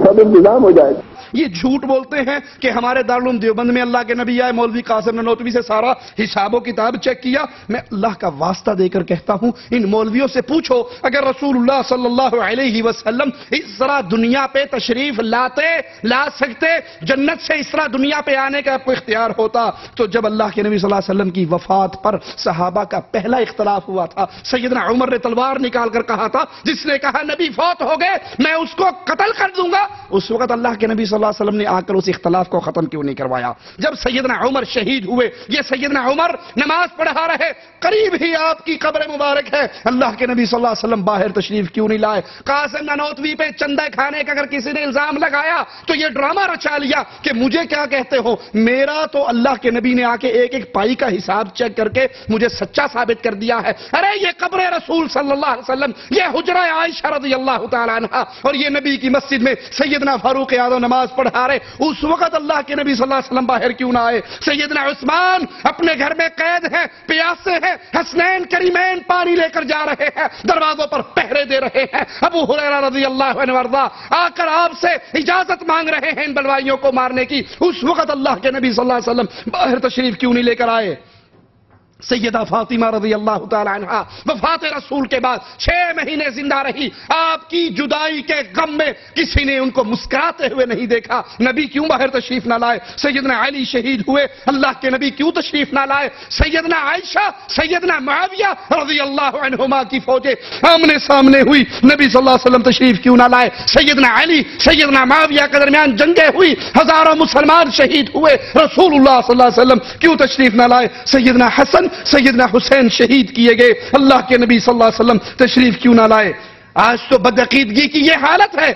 سب انتظام ہو جائے گا۔ یہ جھوٹ بولتے ہیں کہ ہمارے دارالعلوم دیوبند میں اللہ کے نبی آئے، مولوی قاسم نانوتوی سے سارا حساب و کتاب چیک کیا۔ میں اللہ کا واسطہ دے کر کہتا ہوں ان مولویوں سے پوچھو اگر رسول اللہ صلی اللہ علیہ وسلم اس طرح دنیا پہ تشریف لا سکتے، جنت سے اس طرح دنیا پہ آنے کا آپ کو اختیار ہوتا، تو جب اللہ کے نبی صلی اللہ علیہ وسلم کی وفات پر صحابہ کا پہلا اختلاف ہوا تھا، سیدنا عمر نے تلوار نکال کر کہا تھا، جس نے کہا نبی فوت ہو گئے میں اس کو قتل کر دوں گا، اس وقت اللہ کے نبی صلی اللہ علیہ وسلم نے آ کر اس اختلاف کو ختم کیوں نہیں کروایا؟ جب سیدنا عمر شہید ہوئے، یہ سیدنا عمر نماز پڑھا رہے، قریب ہی آپ کی قبر مبارک ہے، اللہ کے نبی صلی اللہ علیہ وسلم باہر تشریف کیوں نہیں لائے؟ قاسم نانوتوی پہ چندہ کھانے کا اگر کسی نے الزام لگایا تو یہ ڈرامہ رچا لیا کہ مجھے کیا کہتے ہو، میرا تو اللہ کے نبی نے آ کے ایک ایک پائی کا حساب چیک کر کے مجھے سچا ثابت کر دیا ہے۔ ارے یہ قبر رسول صلی اللہ علیہ وسلم، یہ حجرہ عائشہ رضی اللہ تعالی عنہا، اور یہ نبی کی مسجد میں سیدنا فاروق اعظم نماز پڑھا رہے، اس وقت اللہ کے نبی صلی اللہ علیہ وسلم باہر کیوں نہ آئے؟ سیدنا عثمان اپنے گھر میں قید ہیں، پیاسے ہیں، حسنین کریمین پانی لے کر جا رہے ہیں، دروازوں پر پہرے دے رہے ہیں، ابو ہریرہ رضی اللہ عنہ وارضا آ کر آپ سے اجازت مانگ رہے ہیں ان بلوائیوں کو مارنے کی، اس وقت اللہ کے نبی صلی اللہ علیہ وسلم باہر تشریف کیوں نہیں لے کر آئے؟ سیدہ فاطمہ رضی اللہ تعالی عنہا وفات رسول کے بعد 6 مہینے زندہ رہی، آپ کی جدائی کے غم میں کسی نے ان کو مسکراتے ہوئے نہیں دیکھا، نبی کیوں باہر تشریف نہ لائے؟ سیدنا علی شہید ہوئے، اللہ کے نبی کیوں تشریف نہ لائے؟ سیدنا عائشہ، سیدنا معاویہ رضی اللہ عنہما کی فوجیں آمنے سامنے ہوئی، نبی صلی اللہ علیہ وسلم تشریف کیوں نہ لائے؟ سیدنا علی، سیدنا معاویہ کے درمیان جنگیں ہوئی، ہزاروں مسلمان شہید ہوئے، رسول اللہ صلی اللہ علیہ وسلم کیوں تشریف نہ لائے؟ سیدنا حسن، سیدنا حسین شہید کیے گئے، اللہ کے نبی صلی اللہ علیہ وسلم تشریف کیوں نہ لائے؟ آج تو بدعقیدگی کی یہ حالت ہے،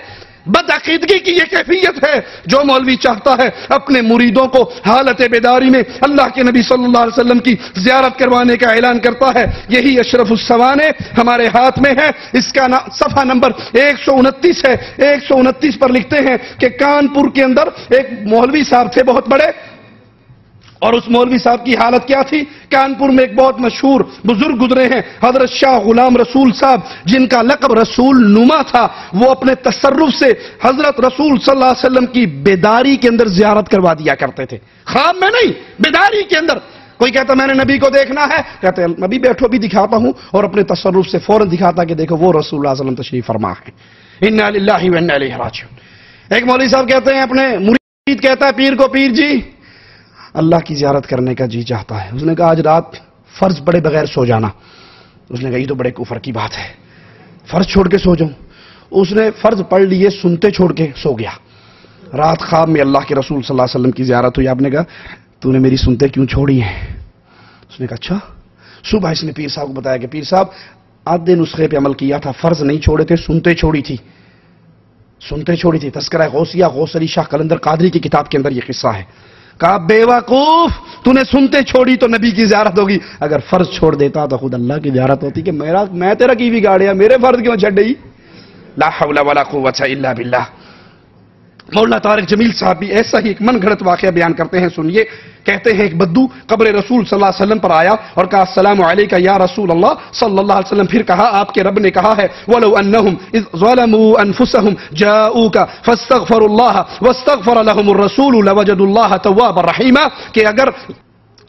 بدعقیدگی کی یہ کیفیت ہے، جو مولوی چاہتا ہے اپنے مریدوں کو حالت بیداری میں اللہ کے نبی صلی اللہ علیہ وسلم کی زیارت کروانے کا اعلان کرتا ہے۔ یہی اشرف السوانح ہمارے ہاتھ میں ہے، اس کا صفحہ نمبر 129 ہے، 129 پر لکھتے ہیں کہ کانپور کے اندر ایک مولوی صاحب تھے بہت بڑے، اور اس مولوی صاحب کی حالت کیا تھی؟ کانپور میں ایک بہت مشہور بزرگ گزرے ہیں حضرت شاہ غلام رسول صاحب، جن کا لقب رسول نما تھا، وہ اپنے تصرف سے حضرت رسول صلی اللہ علیہ وسلم کی بیداری کے اندر زیارت کروا دیا کرتے تھے، خواب میں نہیں، بیداری کے اندر۔ کوئی کہتا میں نے نبی کو دیکھنا ہے، کہتے نبی بیٹھو بھی دکھاتا ہوں، اور اپنے تصرف سے فوراً دکھاتا کہ دیکھو وہ رسول اللہ صلی اللہ علیہ وسلم تشریف فرما ہے۔ انا للہ و انا الیہ راجعون۔ ایک مولوی صاحب کہتے ہیں اپنے مرید کہتا ہے پیر کو، پیر جی اللہ کی زیارت کرنے کا جی چاہتا ہے۔ اس نے کہا آج رات فرض پڑے بغیر سو جانا۔ اس نے کہا یہ تو بڑے کفر کی بات ہے، فرض چھوڑ کے سو جاؤں۔ اس نے فرض پڑھ لیے، سنتے چھوڑ کے سو گیا۔ رات خواب میں اللہ کے رسول صلی اللہ علیہ وسلم کی زیارت ہوئی، آپ نے کہا تو نے میری سنتے کیوں چھوڑی ہیں؟ اس نے کہا اچھا۔ صبح اس نے پیر صاحب کو بتایا کہ پیر صاحب آدھے نسخے پہ عمل کیا تھا، فرض نہیں چھوڑے تھے، سنتے چھوڑی تھی، سنتے چھوڑی تھی۔ تذکرہ غوثیہ غوث علی شاہ قلندر قادری کی کتاب کے اندر یہ قصہ ہے۔ کہا بے وقوف، تو نے سنتے چھوڑی تو نبی کی زیارت ہوگی، اگر فرض چھوڑ دیتا تو خود اللہ کی زیارت ہوتی کہ میں تیرا کی بگاڑیا، میرے فرض کیوں چھڑ گئی؟ لا حول ولا قوت الا باللہ۔ مولانا طارق جمیل صاحب بھی ایسا ہی ایک من گھڑت واقعہ بیان کرتے ہیں، سنیے. کہتے ہیں ایک بدو قبر رسول صلی اللہ علیہ وسلم پر آیا اور کہا السلام علیکہ یا رسول اللہ صلی اللہ علیہ وسلم. پھر کہا آپ کے رب نے کہا ہے وَلَوْ أَنَّهُمْ إِذْ ظَلَمُوا أَنفُسَهُمْ جَاءُوكَ فَاسْتَغْفَرُوا اللَّهَ وَاسْتَغْفَرَ لَهُمُ الرَّسُولُ لَوَجَدُوا اللَّهَ تَوَّابًا رَحِيمًا. کہ اگر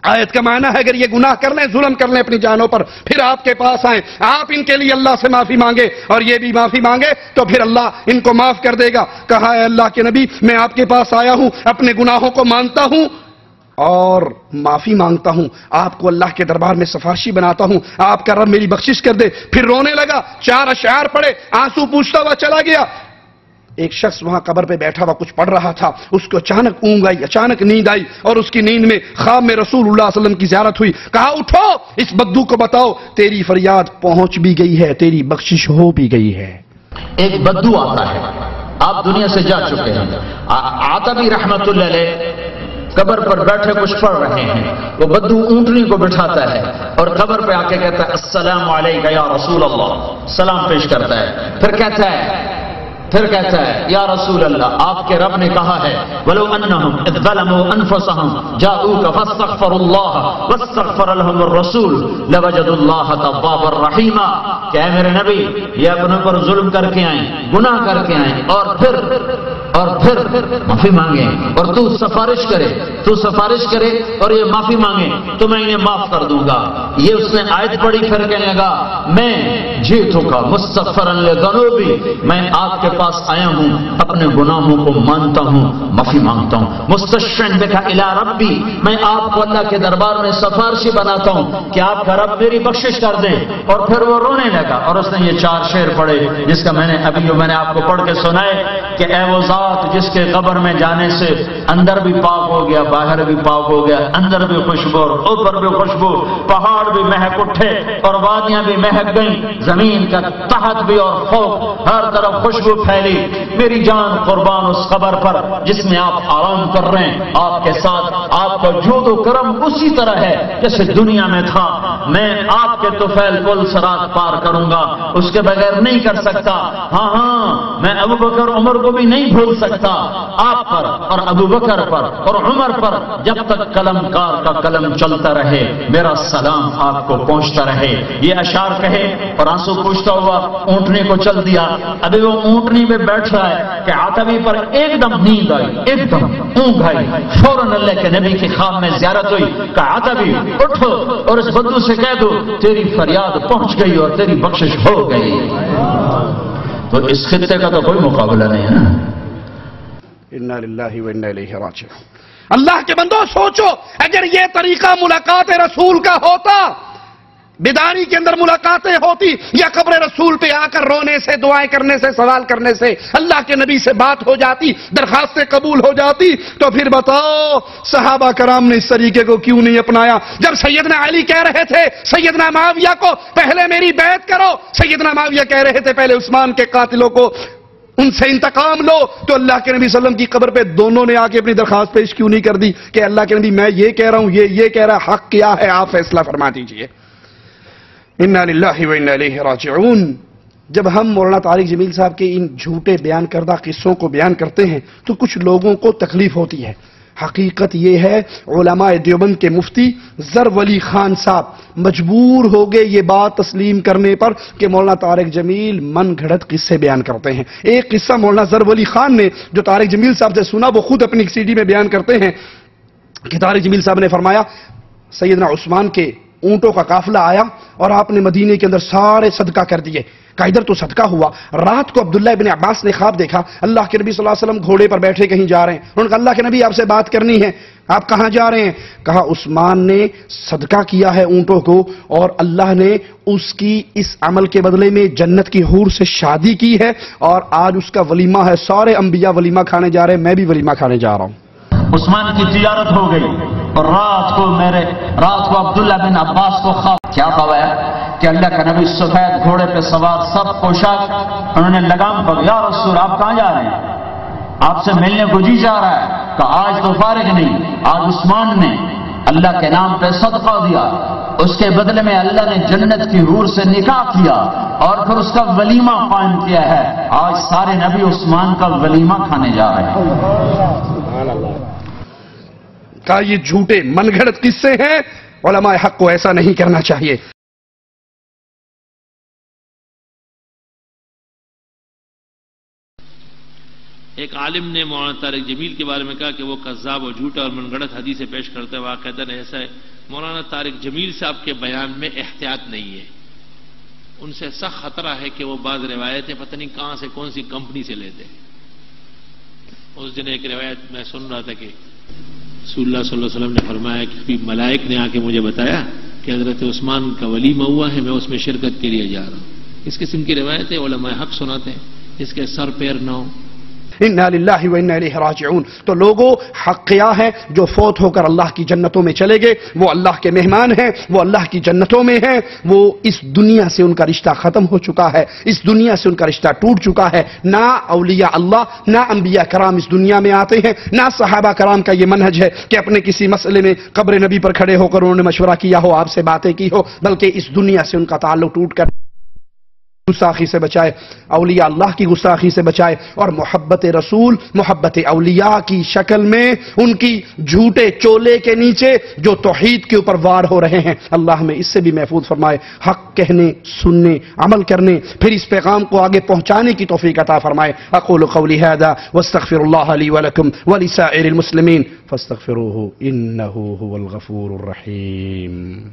آیت کا معنی ہے اگر یہ گناہ کر لیں، ظلم کر لیں اپنی جانوں پر، پھر آپ کے پاس آئیں، آپ ان کے لیے اللہ سے معافی مانگے اور یہ بھی معافی مانگے تو پھر اللہ ان کو معاف کر دے گا. کہا ہے اللہ کے نبی میں آپ کے پاس آیا ہوں، اپنے گناہوں کو مانتا ہوں اور معافی مانگتا ہوں، آپ کو اللہ کے دربار میں سفارشی بناتا ہوں، آپ کا رب میری بخشش کر دے. پھر رونے لگا، 4 اشعار پڑھے، آنسو پوچھتا ہوا چلا گیا. ایک شخص وہاں قبر پہ بیٹھا ہوا کچھ پڑھ رہا تھا، اس کو اچانک اونگ آئی، اچانک نیند آئی اور اس کی نیند میں خواب میں رسول اللہ صلی اللہ علیہ وسلم کی زیارت ہوئی. کہا اٹھو اس بدو کو بتاؤ تیری فریاد پہنچ بھی گئی ہے، تیری بخشش ہو بھی گئی ہے. ایک بدو آتا ہے، آپ دنیا سے جا چکے ہیں، عاتبی رحمت اللہ علیہ قبر پر بیٹھے کچھ پڑھ رہے ہیں. وہ بدو اونٹنی کو بٹھاتا ہے اور قبر پہ آ کے کہتا ہے السلام علیکہ یا رسول اللہ، سلام پیش کرتا ہے. پھر کہتا ہے یا رسول اللہ آپ کے رب نے کہا ہے وَلَوْ أَنَّهُمْ إِذْ ظَلَمُوا أَنفُسَهُمْ جَاءُوكَ فَاسْتَغْفَرُوا اللَّهَ وَاسْتَغْفَرَ لَهُمُ الرَّسُولُ لَوَجَدُوا اللَّهَ تَوَّابًا رَحِيمًا. کہ اے میرے نبی یہ اپنے پر ظلم کر کے آئیں، گناہ کر کے آئیں اور پھر معافی مانگیں اور تو سفارش کرے اور یہ معافی مانگیں تو میں انہیں معاف کر دوں گا. یہ اس نے آیت پڑھی، پھر کہنے لگا میں جیتوں کا مستغفراً لذنوبی، میں آپ کے پاس آیا ہوں، اپنے گناہوں کو مانتا ہوں، معافی مانگتا ہوں. مستشفعاً بک الی ربی، میں آپ کو اللہ کے دربار میں سفارشی بناتا ہوں کہ آپ کا رب میری بخشش کر دے. اور پھر وہ رونے لگا اور اس نے یہ 4 شعر پڑھے جس کا میں نے آپ کو پڑھ کے سنائے کہ اے وہ ذات جس کے قبر میں جانے سے اندر بھی پاک ہو گیا، باہر بھی پاک ہو گیا، اندر بھی خوشبو اور اوپر بھی خوشبو، پہاڑ بھی مہک اٹھے اور وادیاں بھی مہک گئیں، زمین کا تحت بھی اور فوق ہر طرف خوشبو پھیلی. میری جان قربان اس قبر پر جس میں آپ آرام کر رہے ہیں، آپ کے ساتھ آپ کا جود و کرم اسی طرح ہے جیسے دنیا میں تھا. میں آپ کے طفیل پل صراط پار کروں گا، اس کے بغیر نہیں کر سکتا. ہاں میں ابو بکر عمر کو بھی نہیں بھول سکتا. آپ پر اور ابو بکر پر اور عمر پر جب تک قلم کار کا قلم چلتا رہے میرا سلام آپ کو پہنچتا رہے. یہ اشعار کہے اور آنسو پوچھتا ہوا اونٹنے کو چل دیا. ابھی وہ اونٹنی پہ بیٹھ رہا ہے کہ عاتبی پر ایک دم نیند آئی، ایک دم اونگ آئی. فوراً اللہ کے نبی کے خواب میں زیارت ہوئی کہ عاتبی اٹھو اور اس بدو سے کہہ دو تیری فریاد پہنچ گئی اور تیری بخشش ہو گئی. تو اس خطے کا تو کوئی مقابلہ نہیں ہے. انا للہ و انا الیہ راجعون. اللہ کے بندو سوچو اگر یہ طریقہ ملاقات رسول کا ہوتا، بیداری کے اندر ملاقاتیں ہوتی یا قبر رسول پہ آ کر رونے سے، دعائیں کرنے سے، سوال کرنے سے اللہ کے نبی سے بات ہو جاتی، درخواستیں قبول ہو جاتی، تو پھر بتاؤ صحابہ کرام نے اس طریقے کو کیوں نہیں اپنایا؟ جب سیدنا علی کہہ رہے تھے سیدنا معاویہ کو پہلے میری بیعت کرو، سیدنا معاویہ کہہ رہے تھے پہلے عثمان کے قاتلوں کو ان سے انتقام لو، تو اللہ کے نبی صلی اللہ علیہ وسلم کی قبر پہ دونوں نے آ کے اپنی درخواست پیش کیوں نہیں کر دی کہ اللہ کے نبی میں یہ کہہ رہا ہوں، یہ کہہ رہا، حق کیا ہے آپ فیصلہ فرما دیجئے. انا للہ و انا الیہ راجعون. جب ہم مولانا طارق جمیل صاحب کے ان جھوٹے بیان کردہ قصوں کو بیان کرتے ہیں تو کچھ لوگوں کو تکلیف ہوتی ہے. حقیقت یہ ہے علماء دیوبند کے مفتی زر ولی خان صاحب مجبور ہو گئے یہ بات تسلیم کرنے پر کہ مولانا طارق جمیل من گھڑت قصے بیان کرتے ہیں. ایک قصہ مولانا زر ولی خان نے جو طارق جمیل صاحب سے سنا وہ خود اپنی CD میں بیان کرتے ہیں کہ طارق جمیل صاحب نے فرمایا سیدنا عثمان کے اونٹوں کا قافلہ آیا اور آپ نے مدینے کے اندر سارے صدقہ کر دیے. کہا ادھر تو صدقہ ہوا. رات کو عبداللہ ابن عباس نے خواب دیکھا اللہ کے نبی صلی اللہ علیہ وسلم گھوڑے پر بیٹھے کہیں جا رہے ہیں. انہوں نے کہا اللہ کے نبی آپ سے بات کرنی ہے. آپ کہاں جا رہے ہیں؟ کہا عثمان نے صدقہ کیا ہے اونٹوں کو اور اللہ نے اس کی اس عمل کے بدلے میں جنت کی حور سے شادی کی ہے اور آج اس کا ولیمہ ہے. سارے انبیاء ولیمہ کھانے جا رہے ہیں، میں بھی ولیمہ کھانے جا رہا ہوں. عثمان کی تجارت ہو گئی اور رات کو عبداللہ بن عباس کو خواب کیا ہوا ہے کہ اللہ کا نبی سفید گھوڑے پہ سوار سب پوشاک انہوں نے لگام پکڑ. یا رسول آپ کہاں جا رہے ہیں؟ آپ سے ملنے کو جی جا رہا ہے. کہ آج تو فارغ نہیں، آج عثمان نے اللہ کے نام پہ صدقہ دیا، اس کے بدلے میں اللہ نے جنت کی حور سے نکاح کیا اور پھر اس کا ولیمہ قائم کیا ہے۔ آج سارے نبی عثمان کا ولیمہ کھانے جا رہے ہیں۔ کہا یہ جھوٹے من گھڑت قصے ہیں، علماء حق کو ایسا نہیں کرنا چاہیے۔ ایک عالم نے مولانا طارق جمیل کے بارے میں کہا کہ وہ کذاب اور جھوٹا اور من گھڑت حدیثیں پیش کرتے ہیں، واقعتاً ایسا ہے۔ مولانا طارق جمیل صاحب کے بیان میں احتیاط نہیں ہے، ان سے سخت خطرہ ہے کہ وہ بعض روایتیں پتہ نہیں کہاں سے کون سی کمپنی سے لیتے ہیں۔ اس دن ایک روایت میں سن رہا تھا کہ رسول اللہ صلی اللہ علیہ وسلم نے فرمایا کہ ملائک نے آ کے مجھے بتایا کہ حضرت عثمان کا ولیمہ ہوا ہے، میں اس میں شرکت کے لیے جا رہا ہوں۔ اس قسم کی روایتیں علماء حق سناتے ہیں، اس کے سر پیر نہ ہو۔ انا للہ و انا الیہ راجعون۔ تو لوگوں، حق کیا ہے؟ جو فوت ہو کر اللہ کی جنتوں میں چلے گئے وہ اللہ کے مہمان ہیں، وہ اللہ کی جنتوں میں ہیں، وہ اس دنیا سے ان کا رشتہ ختم ہو چکا ہے، اس دنیا سے ان کا رشتہ ٹوٹ چکا ہے۔ نہ اولیاء اللہ، نہ انبیاء کرام اس دنیا میں آتے ہیں، نہ صحابہ کرام کا یہ منہج ہے کہ اپنے کسی مسئلے میں قبر نبی پر کھڑے ہو کر انہوں نے مشورہ کیا ہو، آپ سے باتیں کی ہو، بلکہ اس دنیا سے ان کا تعلق ٹوٹ کر گستاخی سے بچائے، اولیاء اللہ کی گستاخی سے بچائے، اور محبت رسول، محبت اولیاء کی شکل میں ان کی جھوٹے چولے کے نیچے جو توحید کے اوپر وار ہو رہے ہیں، اللہ ہمیں اس سے بھی محفوظ فرمائے۔ حق کہنے، سننے، عمل کرنے، پھر اس پیغام کو آگے پہنچانے کی توفیق عطا فرمائے۔ اقول قولی ھذا واستغفر اللہ لی ولکم ولسائر المسلمین فاستغفروہ انہ ھو الغفور الرحیم۔